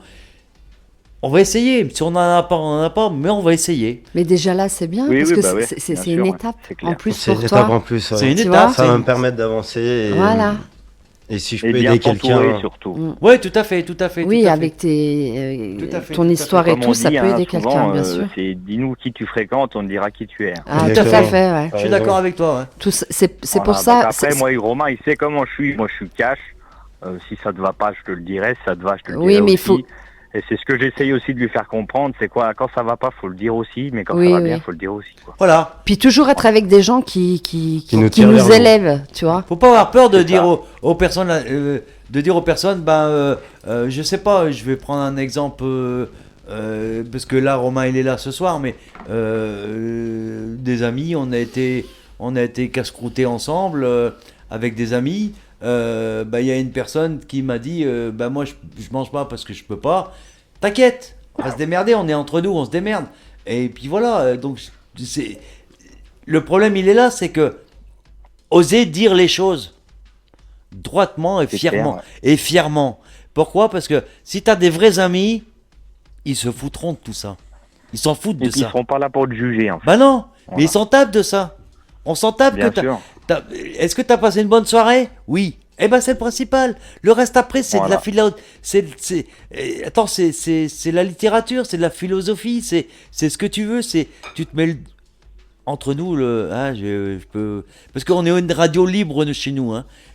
On va essayer. Si on n'en a pas, on n'en a pas, mais on va essayer. Mais déjà là, c'est bien, parce que c'est une étape en plus pour toi. C'est une étape en plus. C'est une étape. Ça va me permettre d'avancer. Voilà. Et si je peux aider quelqu'un, surtout. Oui, tout à fait. Oui, avec ton histoire et tout, ça peut aider quelqu'un, bien sûr. C'est dis-nous qui tu fréquentes, on te dira qui tu es. Ah, tout à fait, ouais. Je suis d'accord avec toi. C'est pour ça. Après, moi, Romain, il sait comment je suis. Moi, je suis cash. Si ça te va pas, je te le dirai. Si ça te va, je te le dirai. Oui, mais aussi. il faut. Et c'est ce que j'essaye aussi de lui faire comprendre, c'est quoi, quand ça va pas, faut le dire aussi, mais quand ça va bien, faut le dire aussi, quoi. Voilà. Puis toujours être avec des gens qui nous élèvent, tu vois. Faut pas avoir peur de dire aux personnes, je sais pas, je vais prendre un exemple, parce que là, Romain, il est là ce soir, mais des amis, on a été casse-croûtés ensemble, avec des amis. Y a une personne qui m'a dit moi je mange pas parce que je peux pas. T'inquiète, on va se démerder, on est entre nous, on se démerde. Et puis voilà, donc le problème il est là, c'est que oser dire les choses droitement et fièrement. Clair, et fièrement. Pourquoi ? Parce que si t'as des vrais amis, ils se foutront de tout ça. Ils s'en foutent de ça. Ils seront pas là pour te juger, en fait. Bah non, mais ils s'en tapent de ça. On s'en tape. Bien sûr. Est-ce que tu as passé une bonne soirée ? Oui. Eh ben c'est le principal. Le reste après, c'est de la c'est la littérature, c'est de la philosophie, c'est ce que tu veux. Tu te mets entre nous je peux, parce qu'on est une radio libre de chez nous.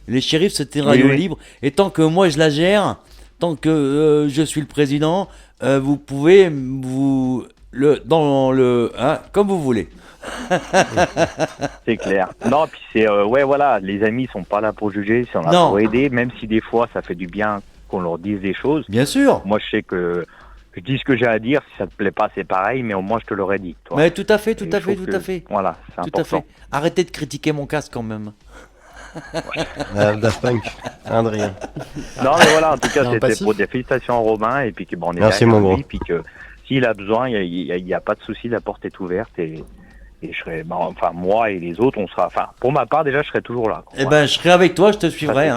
Les shérifs, c'était une radio libre. Et tant que moi je la gère, tant que je suis le président, vous pouvez comme vous voulez. C'est clair. Non, puis c'est voilà, les amis sont pas là pour juger, c'est là pour aider, même si des fois ça fait du bien qu'on leur dise des choses. Bien sûr. Moi, je sais que je dis ce que j'ai à dire. Si ça te plaît pas, c'est pareil, mais au moins je te l'aurais dit. Toi. Mais tout à fait. Voilà, c'est important. À fait. Arrêtez de critiquer mon casque quand même. Daft Punk, Adrien. Non, mais voilà, en tout cas, c'était pour des félicitations à Romain, et puis on est derrière lui, puis que s'il a besoin, il n'y a pas de souci, la porte est ouverte, et je serai, moi et les autres, on sera, pour ma part, déjà, je serai toujours là. Eh ben, je serai avec toi, je te suivrai.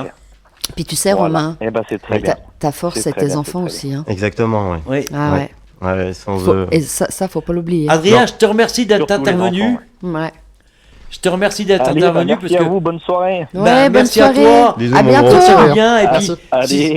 Puis tu sais, Romain, c'est très bien. Ta force, c'est tes enfants aussi. Exactement, oui. Ah ouais. Ouais, sans eux. Et ça, faut pas l'oublier. Adrien, je te remercie d'être intervenu. Ouais. Je te remercie d'être intervenu. Merci à vous, bonne soirée. Ouais, bonne merci soirée. À toi. À bientôt. Bien. Et puis,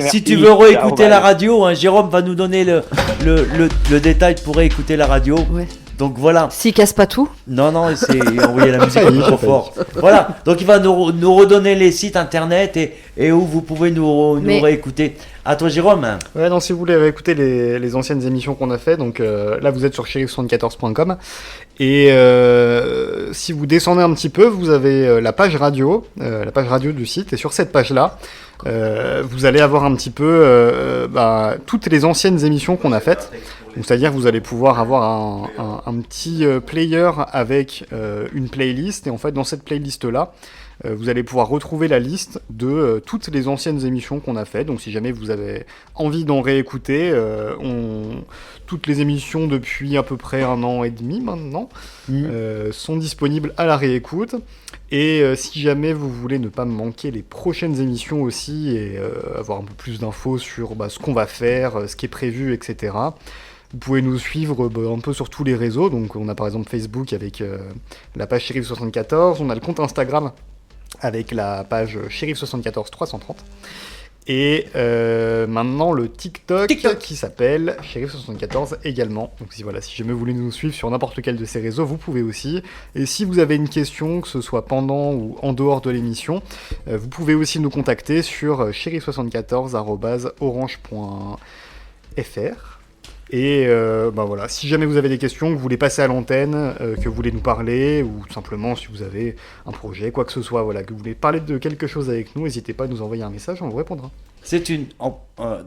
si tu veux réécouter la radio, Jérôme va nous donner le détail pour réécouter la radio. Ouais. Donc voilà. S'il casse pas tout. Non, c'est envoyer la musique un peu trop fort. Voilà. Donc il va nous redonner les sites internet et où vous pouvez nous réécouter. À toi, Jérôme. Ouais, non, si vous voulez réécouter les anciennes émissions qu'on a fait, donc là vous êtes sur shérif74.com et si vous descendez un petit peu, vous avez la page radio du site, et sur cette page-là, vous allez avoir un petit peu toutes les anciennes émissions qu'on a faites. Donc, c'est-à-dire que vous allez pouvoir avoir un petit player avec une playlist, et en fait dans cette playlist-là, vous allez pouvoir retrouver la liste de toutes les anciennes émissions qu'on a faites. Donc si jamais vous avez envie d'en réécouter, toutes les émissions depuis à peu près 1 an et demi maintenant sont disponibles à la réécoute. Et si jamais vous voulez ne pas manquer les prochaines émissions aussi et avoir un peu plus d'infos sur ce qu'on va faire, ce qui est prévu, etc., vous pouvez nous suivre un peu sur tous les réseaux. Donc on a par exemple Facebook avec la page Shérif74, on a le compte Instagram avec la page Shérif74 330, et maintenant le TikTok. Qui s'appelle Shérif74 également. Donc si jamais vous voulez nous suivre sur n'importe lequel de ces réseaux, vous pouvez aussi. Et si vous avez une question, que ce soit pendant ou en dehors de l'émission, vous pouvez aussi nous contacter sur shérif74@orange.fr. Et voilà, si jamais vous avez des questions, que vous voulez passer à l'antenne, que vous voulez nous parler, ou tout simplement si vous avez un projet, quoi que ce soit, voilà, que vous voulez parler de quelque chose avec nous, n'hésitez pas à nous envoyer un message, on vous répondra.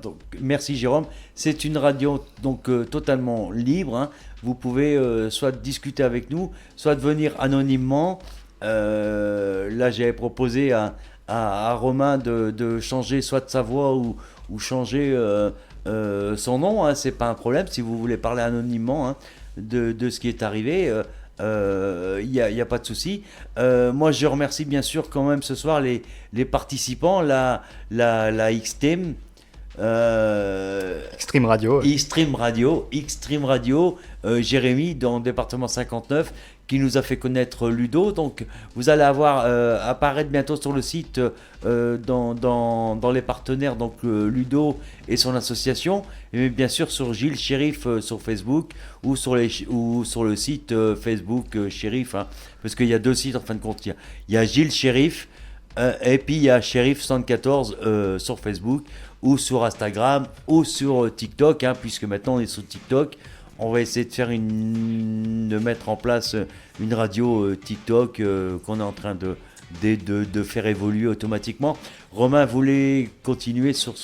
Donc, merci Jérôme. C'est une radio donc totalement libre. Hein. Vous pouvez soit discuter avec nous, soit venir anonymement. Là, j'avais proposé à Romain de changer soit de sa voix ou changer son nom. Hein. C'est pas un problème si vous voulez parler anonymement hein, de ce qui est arrivé. Il n'y a pas de souci. Moi, je remercie bien sûr quand même ce soir les participants, la Xteam. Xtreme Radio. Xtreme Radio, Jérémy dans le département 59 qui nous a fait connaître Ludo. Donc vous allez avoir apparaître bientôt sur le site dans les partenaires donc Ludo et son association, et bien sûr sur Gilles Shérif sur Facebook ou sur le site Facebook Shérif hein, parce qu'il y a 2 sites en fin de compte. Il y a Gilles Shérif et puis il y a Shérif 74 sur Facebook ou sur Instagram ou sur TikTok hein, puisque maintenant on est sur TikTok. On va essayer de mettre en place une radio TikTok qu'on est en train de faire évoluer automatiquement. Romain voulait continuer sur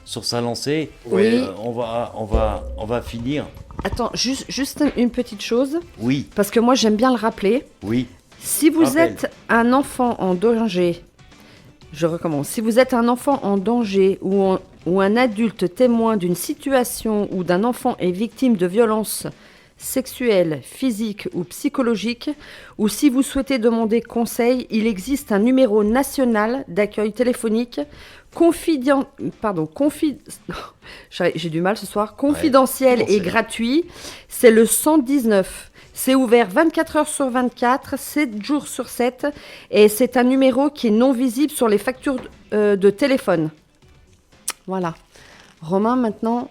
sa lancée. Oui. On va finir. Attends, juste une petite chose. Oui. Parce que moi j'aime bien le rappeler. Oui. Si vous êtes un enfant en danger, je recommence. Si vous êtes un enfant en danger ou un adulte témoin d'une situation où d'un enfant est victime de violences sexuelles, physiques ou psychologiques, ou si vous souhaitez demander conseil, il existe un numéro national d'accueil téléphonique j'ai du mal ce soir, confidentiel et gratuit. C'est le 119. C'est ouvert 24 heures sur 24, 7 jours sur 7, et c'est un numéro qui est non visible sur les factures de téléphone. Voilà. Romain, maintenant...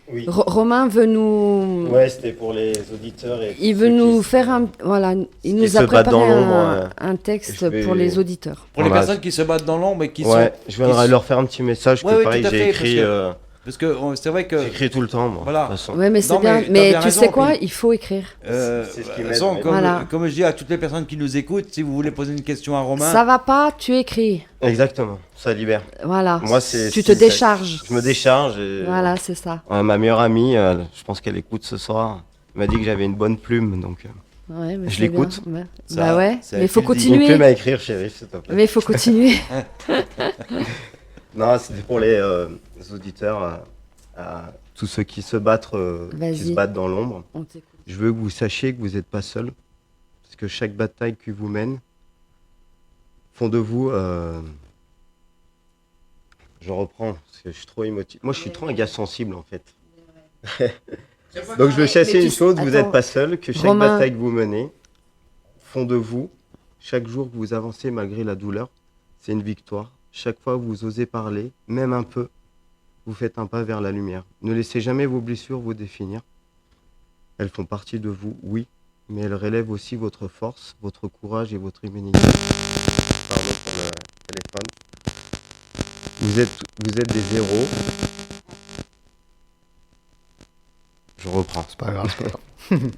Oui. Romain veut nous... Ouais, c'était pour les auditeurs. Il veut nous faire un... Voilà, il nous a préparé un texte pour les auditeurs. Pour les personnes qui se battent dans l'ombre et qui sont... Ouais, je viendrai leur faire un petit message que pareil, j'ai écrit... Parce que c'est vrai que... J'écris tout le temps, moi. Voilà. Ouais, mais c'est bien. Mais tu sais quoi, il faut écrire. C'est ce qui m'aide. Comme je dis à toutes les personnes qui nous écoutent, si vous voulez poser une question à Romain... Ça va pas, tu écris. Exactement, ça libère. Voilà, moi, tu te décharges. Je me décharge. Et... Voilà, c'est ça. Ma meilleure amie, je pense qu'elle écoute ce soir, elle m'a dit que j'avais une bonne plume, donc ouais, mais je l'écoute. Bah ouais, mais il faut continuer. Une plume à écrire, chérie, s'il te plaît. Mais il faut continuer. Non, c'était pour les auditeurs, tous ceux qui se battent dans l'ombre. Je veux que vous sachiez que vous n'êtes pas seul, parce que chaque bataille que vous mènez font de vous... Je reprends, parce que je suis trop émotif. Moi, je suis trop un gars sensible, en fait. Donc, je veux chasser une chose, vous n'êtes pas seul, que chaque bataille que vous menez font de vous, chaque jour que vous avancez malgré la douleur, c'est une victoire. Chaque fois que vous osez parler, même un peu, vous faites un pas vers la lumière. Ne laissez jamais vos blessures vous définir. Elles font partie de vous, oui, mais elles relèvent aussi votre force, votre courage et votre immunité. Pardon pour le téléphone. Vous êtes des héros. Je reprends. C'est pas grave, c'est pas grave.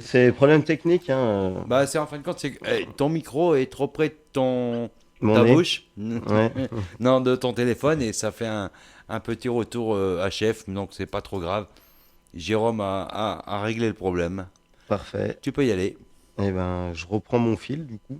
C'est problème technique. Hein. Bah, c'est en fin de compte, c'est que ton micro est trop près de ta nez. bouche. Ouais. Non, de ton téléphone, et ça fait un petit retour HF, donc c'est pas trop grave. Jérôme a réglé le problème. Parfait. Tu peux y aller. Eh ben, je reprends mon fil du coup.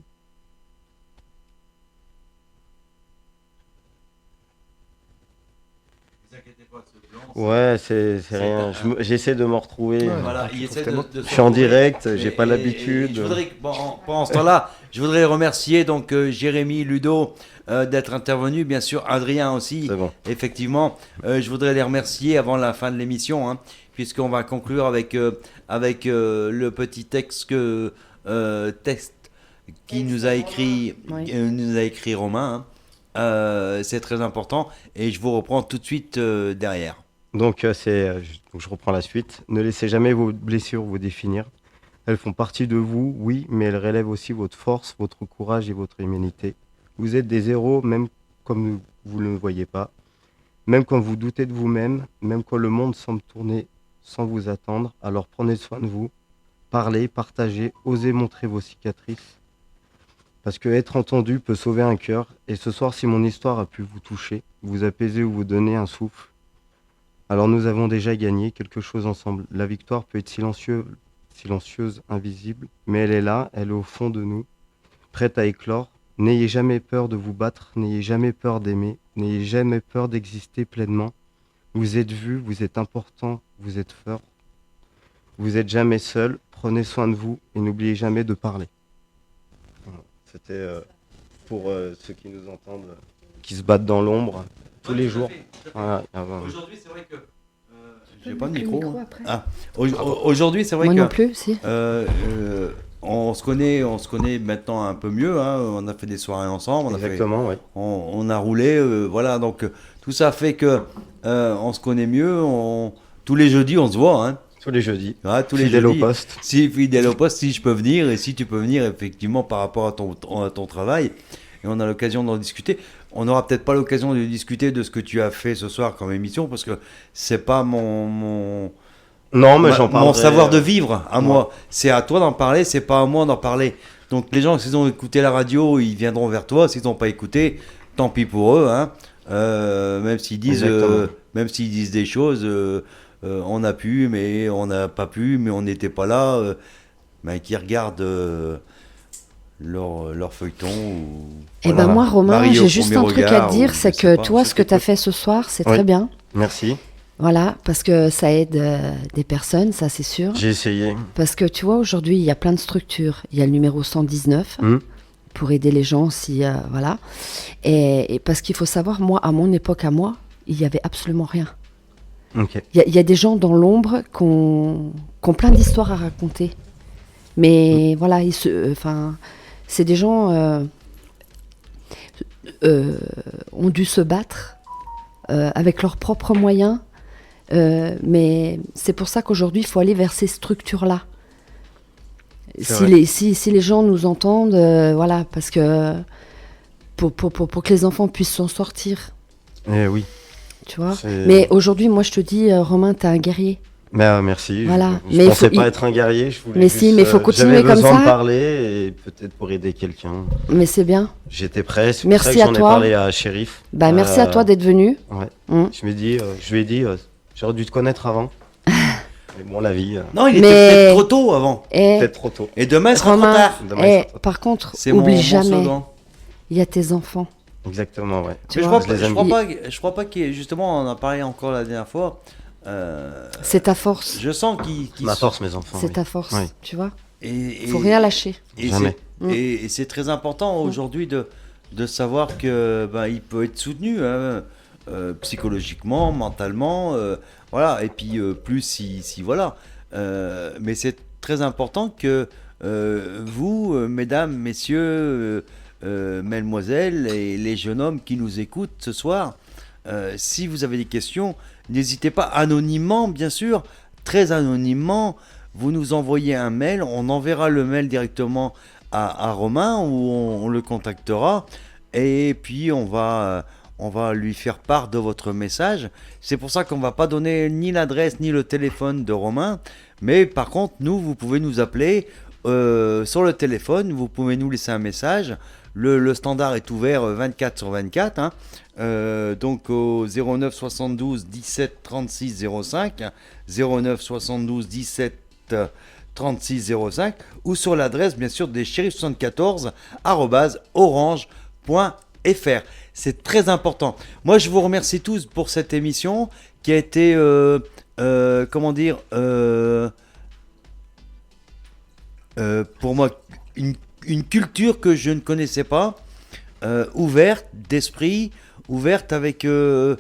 Ouais, c'est rien. J'essaie de me retrouver. Ouais, voilà, je suis en direct, j'ai pas l'habitude. Pendant ce temps-là, je voudrais remercier donc Jérémy, Ludo d'être intervenu, bien sûr Adrien aussi. C'est bon. Effectivement, je voudrais les remercier avant la fin de l'émission, hein, puisqu'on va conclure avec le petit texte qui nous a écrit Romain. Hein. C'est très important et je vous reprends tout de suite derrière. Donc, je reprends la suite. Ne laissez jamais vos blessures vous définir. Elles font partie de vous, oui, mais elles relèvent aussi votre force, votre courage et votre humanité. Vous êtes des héros, même comme vous ne le voyez pas. Même quand vous doutez de vous-même, même quand le monde semble tourner sans vous attendre, alors prenez soin de vous, parlez, partagez, osez montrer vos cicatrices. Parce que être entendu peut sauver un cœur. Et ce soir, si mon histoire a pu vous toucher, vous apaiser ou vous donner un souffle, alors nous avons déjà gagné quelque chose ensemble. La victoire peut être silencieuse, invisible, mais elle est là, elle est au fond de nous, prête à éclore. N'ayez jamais peur de vous battre, n'ayez jamais peur d'aimer, n'ayez jamais peur d'exister pleinement. Vous êtes vu, vous êtes important, vous êtes fort. Vous n'êtes jamais seul, prenez soin de vous et n'oubliez jamais de parler. Voilà. C'était pour ceux qui nous entendent, qui se battent dans l'ombre tous les jours. Voilà. Aujourd'hui, c'est vrai que... j'ai pas de micro. Aujourd'hui, c'est vrai Moi que... non plus, si. On se connaît maintenant un peu mieux. Hein. On a fait des soirées ensemble. Exactement, oui. On a roulé, voilà. Donc tout ça fait que on se connaît mieux. Tous les jeudis, on se voit. Hein. Tous les jeudis. Ouais, fidèle au poste. Fidèle au poste, si je peux venir et si tu peux venir effectivement par rapport à ton travail. Et on a l'occasion d'en discuter. On n'aura peut-être pas l'occasion de discuter de ce que tu as fait ce soir comme émission parce que c'est pas mon savoir de vivre à moi. C'est à toi d'en parler, c'est pas à moi d'en parler. Donc les gens, s'ils ont écouté la radio, ils viendront vers toi. S'ils n'ont pas écouté, tant pis pour eux. Hein. Même s'ils disent des choses, on a pu, mais on n'a pas pu, mais on n'était pas là. Qui regardent leur feuilleton. Moi, Romain, j'ai juste un truc à te dire, c'est que toi, ce que tu as fait ce soir, c'est très bien. Merci. Voilà, parce que ça aide des personnes, ça c'est sûr. J'ai essayé. Parce que tu vois, aujourd'hui, il y a plein de structures. Il y a le numéro 119 pour aider les gens, voilà. Et parce qu'il faut savoir, moi, à mon époque, il n'y avait absolument rien. Okay. Il y a des gens dans l'ombre qui ont plein d'histoires à raconter. Mais voilà, c'est des gens ont dû se battre avec leurs propres moyens. Mais c'est pour ça qu'aujourd'hui, il faut aller vers ces structures-là. Si les gens nous entendent, voilà, parce que pour que les enfants puissent s'en sortir. Oui. Tu vois. Mais aujourd'hui, moi, je te dis, Romain, t'es un guerrier. Merci. Voilà. Je pensais pas être un guerrier. Je voulais mais si, mais il faut continuer comme ça. J'avais besoin de parler et peut-être pour aider quelqu'un. Mais c'est bien. J'étais prêt. C'est merci pour ça que à j'en toi. ai parlé à Shérif. Merci à toi d'être venu. Ouais. Je lui ai dit, j'aurais dû te connaître avant. Mais bon, la vie. Non, il était peut-être trop tôt avant. Peut-être trop tôt. Et demain sera trop tard. Par contre, oublie jamais. Il y a tes enfants. Exactement, ouais. Je crois pas qu'il justement, on en a parlé encore la dernière fois. C'est ta force. Je sens qu'il ma force, mes enfants. C'est ta force, tu vois. Il faut rien lâcher. Jamais. Et c'est très important aujourd'hui de savoir que il peut être soutenu psychologiquement, mentalement, voilà. Et puis plus si voilà. Mais c'est très important que vous, mesdames, messieurs, mesdemoiselles et les jeunes hommes qui nous écoutent ce soir, si vous avez des questions, n'hésitez pas anonymement, bien sûr, très anonymement, vous nous envoyez un mail, on enverra le mail directement à Romain ou on le contactera et puis on va lui faire part de votre message. C'est pour ça qu'on ne va pas donner ni l'adresse ni le téléphone de Romain, mais par contre, vous pouvez nous appeler sur le téléphone, vous pouvez nous laisser un message. Le standard est ouvert 24/24, hein. Donc au 09 72 17 36 05, 09 72 17 36 05, ou sur l'adresse bien sûr des shérifs74 @orange.fr. C'est très important. Moi je vous remercie tous pour cette émission qui a été pour moi une culture que je ne connaissais pas, ouverte d'esprit, ouverte avec le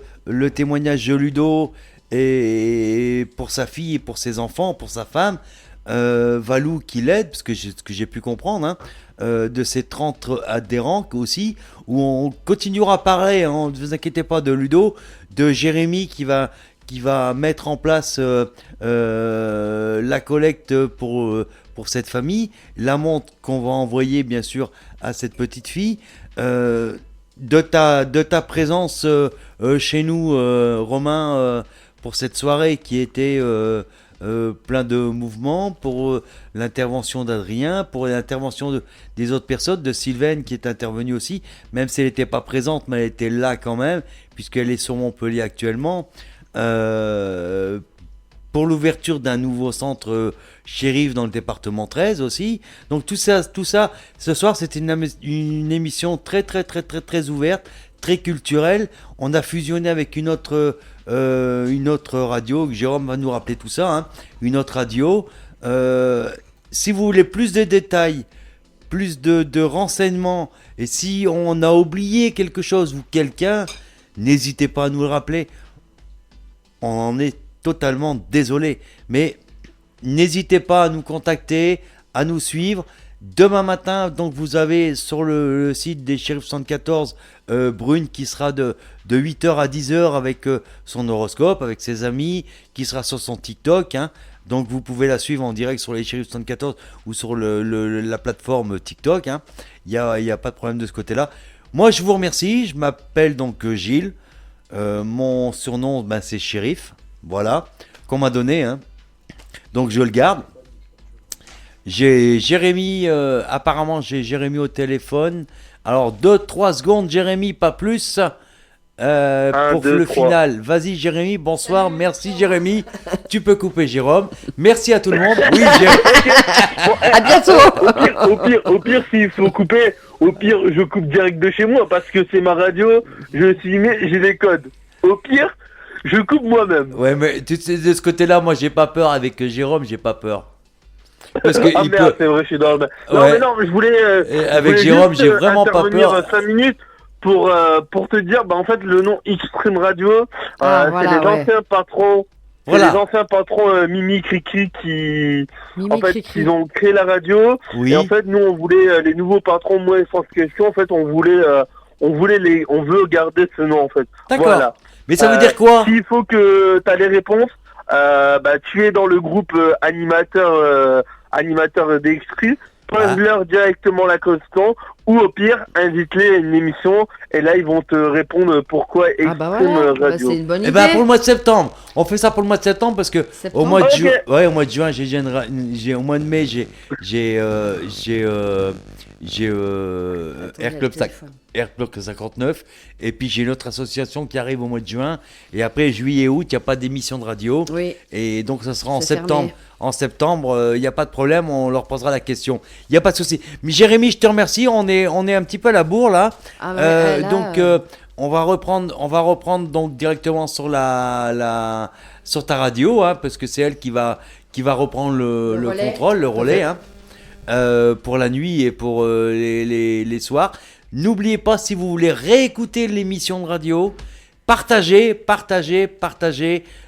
témoignage de Ludo et pour sa fille et pour ses enfants, pour sa femme, Valou qui l'aide, parce que ce que j'ai pu comprendre, hein, de ses 30 adhérents aussi, où on continuera à parler, hein, ne vous inquiétez pas, de Ludo, de Jérémy qui va mettre en place la collecte pour cette famille, la montre qu'on va envoyer bien sûr à cette petite fille. de ta présence chez nous, Romain, pour cette soirée qui était plein de mouvements, pour l'intervention d'Adrien, pour l'intervention des autres personnes, de Sylvaine qui est intervenue aussi, même si elle n'était pas présente, mais elle était là quand même, puisqu'elle est sur Montpellier actuellement, pour l'ouverture d'un nouveau centre shérif dans le département 13 aussi. Donc tout ça, ce soir, c'était une émission très ouverte, très culturelle. On a fusionné avec une autre radio, Jérôme va nous rappeler tout ça, hein, une autre radio. Si vous voulez plus de détails, plus de renseignements, et si on a oublié quelque chose ou quelqu'un, n'hésitez pas à nous le rappeler. On en est totalement désolé, mais n'hésitez pas à nous contacter, à nous suivre. Demain matin, donc vous avez sur le site des Shérifs 74 Brune qui sera de 8h à 10h avec son horoscope, avec ses amis, qui sera sur son TikTok, hein. Donc vous pouvez la suivre en direct sur les Shérifs 74 ou sur la plateforme TikTok, hein. Il y a pas de problème de ce côté-là. Moi je vous remercie, je m'appelle donc Gilles, mon surnom c'est Shérif, voilà, qu'on m'a donné, hein. Donc je le garde. J'ai Jérémy, apparemment j'ai Jérémy au téléphone. Alors 2-3 secondes Jérémy, pas plus, pour le final. Vas-y Jérémy, bonsoir, merci Jérémy. Tu peux couper Jérôme. Merci à tout le monde. Oui Jérémy. Bon, à bientôt. Au pire s'il faut couper, au pire je coupe direct de chez moi parce que c'est ma radio, j'ai les codes. Au pire, je coupe moi-même. Ouais mais de ce côté-là, moi j'ai pas peur avec Jérôme, j'ai pas peur. Parce que ah merde, c'est vrai, je suis dans le... Non, ouais. mais non, mais je voulais... avec Jérôme, j'ai vraiment pas peur. 5 minutes pour te dire, en fait, le nom Xtreme Radio, voilà, c'est les anciens patrons... Voilà. Les anciens patrons Mimi Cricri qui ils ont créé la radio. Oui. Et en fait, nous, on voulait les nouveaux patrons, moi et France Question, en fait, on veut garder ce nom, en fait. D'accord. Voilà. Mais ça veut dire quoi? S'il faut que tu as les réponses, tu es dans le groupe animateur d'Extreme, pose-leur directement la question, ou au pire, invite-les à une émission, et là, ils vont te répondre pourquoi Extreme Radio. C'est une bonne idée. Pour le mois de septembre, on fait ça pour le mois de septembre parce que au mois de juin, au mois de juin, au mois de mai, j'ai Air Club 59, et puis j'ai une autre association qui arrive au mois de juin, et après juillet août, il n'y a pas d'émission de radio, oui. Et donc ça sera en septembre. Fermé. En septembre, il n'y a pas de problème, on leur posera la question. Il n'y a pas de souci. Mais Jérémy, je te remercie, on est un petit peu à la bourre là. Donc on va reprendre donc directement sur sur ta radio, hein, parce que c'est elle qui va reprendre le contrôle, le relais, hein, pour la nuit et pour les soirs. N'oubliez pas, si vous voulez réécouter l'émission de radio, partagez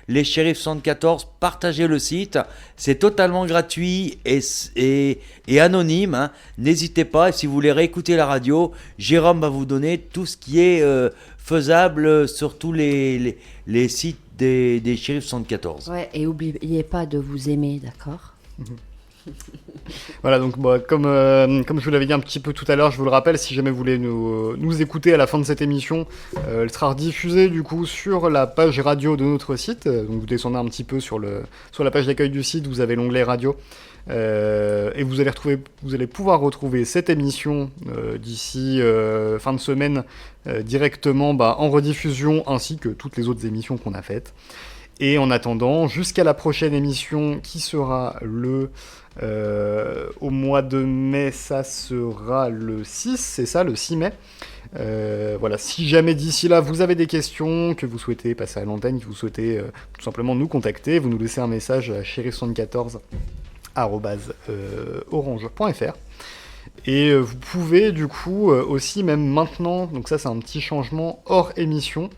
les Shérifs 74, partagez le site, c'est totalement gratuit et anonyme, hein. N'hésitez pas, et si vous voulez réécouter la radio, Jérôme va vous donner tout ce qui est faisable sur tous les sites des Shérifs 74. Ouais, et n'oubliez pas de vous aimer, d'accord? Voilà, donc comme je vous l'avais dit un petit peu tout à l'heure, je vous le rappelle, si jamais vous voulez nous écouter à la fin de cette émission, elle sera rediffusée du coup sur la page radio de notre site. Donc vous descendez un petit peu sur la page d'accueil du site, vous avez l'onglet radio, et vous allez pouvoir retrouver cette émission d'ici fin de semaine directement en rediffusion, ainsi que toutes les autres émissions qu'on a faites. Et en attendant, jusqu'à la prochaine émission qui sera au mois de mai, ça sera le 6, c'est ça, le 6 mai. Voilà, si jamais d'ici là vous avez des questions, que vous souhaitez passer à l'antenne, que vous souhaitez tout simplement nous contacter, vous nous laissez un message à shérif74@orange.fr. Et vous pouvez du coup aussi, même maintenant, donc ça c'est un petit changement hors émission.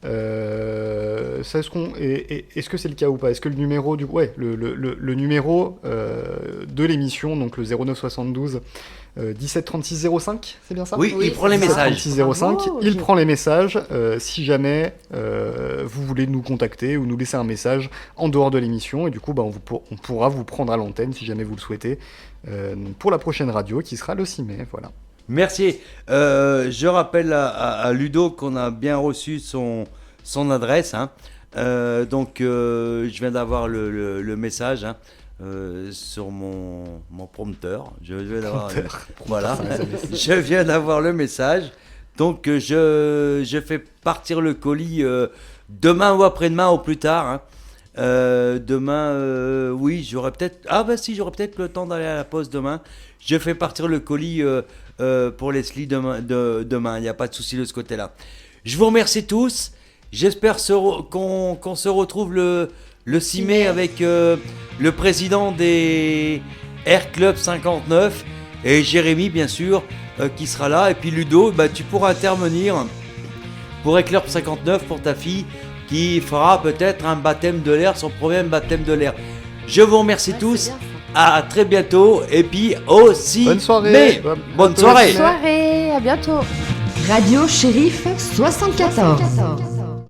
Est-ce que c'est le cas ou pas? Est-ce que le numéro le numéro de l'émission, donc le 09 72 17 36 05, c'est bien ça? Oui, il prend les messages. 36 05, il prend les messages. Si jamais vous voulez nous contacter ou nous laisser un message en dehors de l'émission, et du coup on pourra vous prendre à l'antenne si jamais vous le souhaitez pour la prochaine radio qui sera le 6 mai. Voilà. Merci. Je rappelle à Ludo qu'on a bien reçu son adresse. Hein. Donc, je viens d'avoir le message sur mon prompteur. Je viens d'avoir le message. Donc, je fais partir le colis demain ou après-demain au plus tard. Hein. Demain, oui, j'aurai peut-être... j'aurai peut-être le temps d'aller à la poste demain. Je fais partir le colis pour Leslie demain. Il n'y a pas de souci de ce côté-là. Je vous remercie tous. J'espère qu'on se retrouve le 6 mai avec le président des Air Club 59 et Jérémy, bien sûr, qui sera là. Et puis Ludo, tu pourras intervenir pour Air Club 59 pour ta fille qui fera peut-être un baptême de l'air, son premier baptême de l'air. Je vous remercie tous. À très bientôt. Et puis aussi. Bonne soirée. Bonne soirée. Bonne soirée. À bientôt. Radio Shérif 74.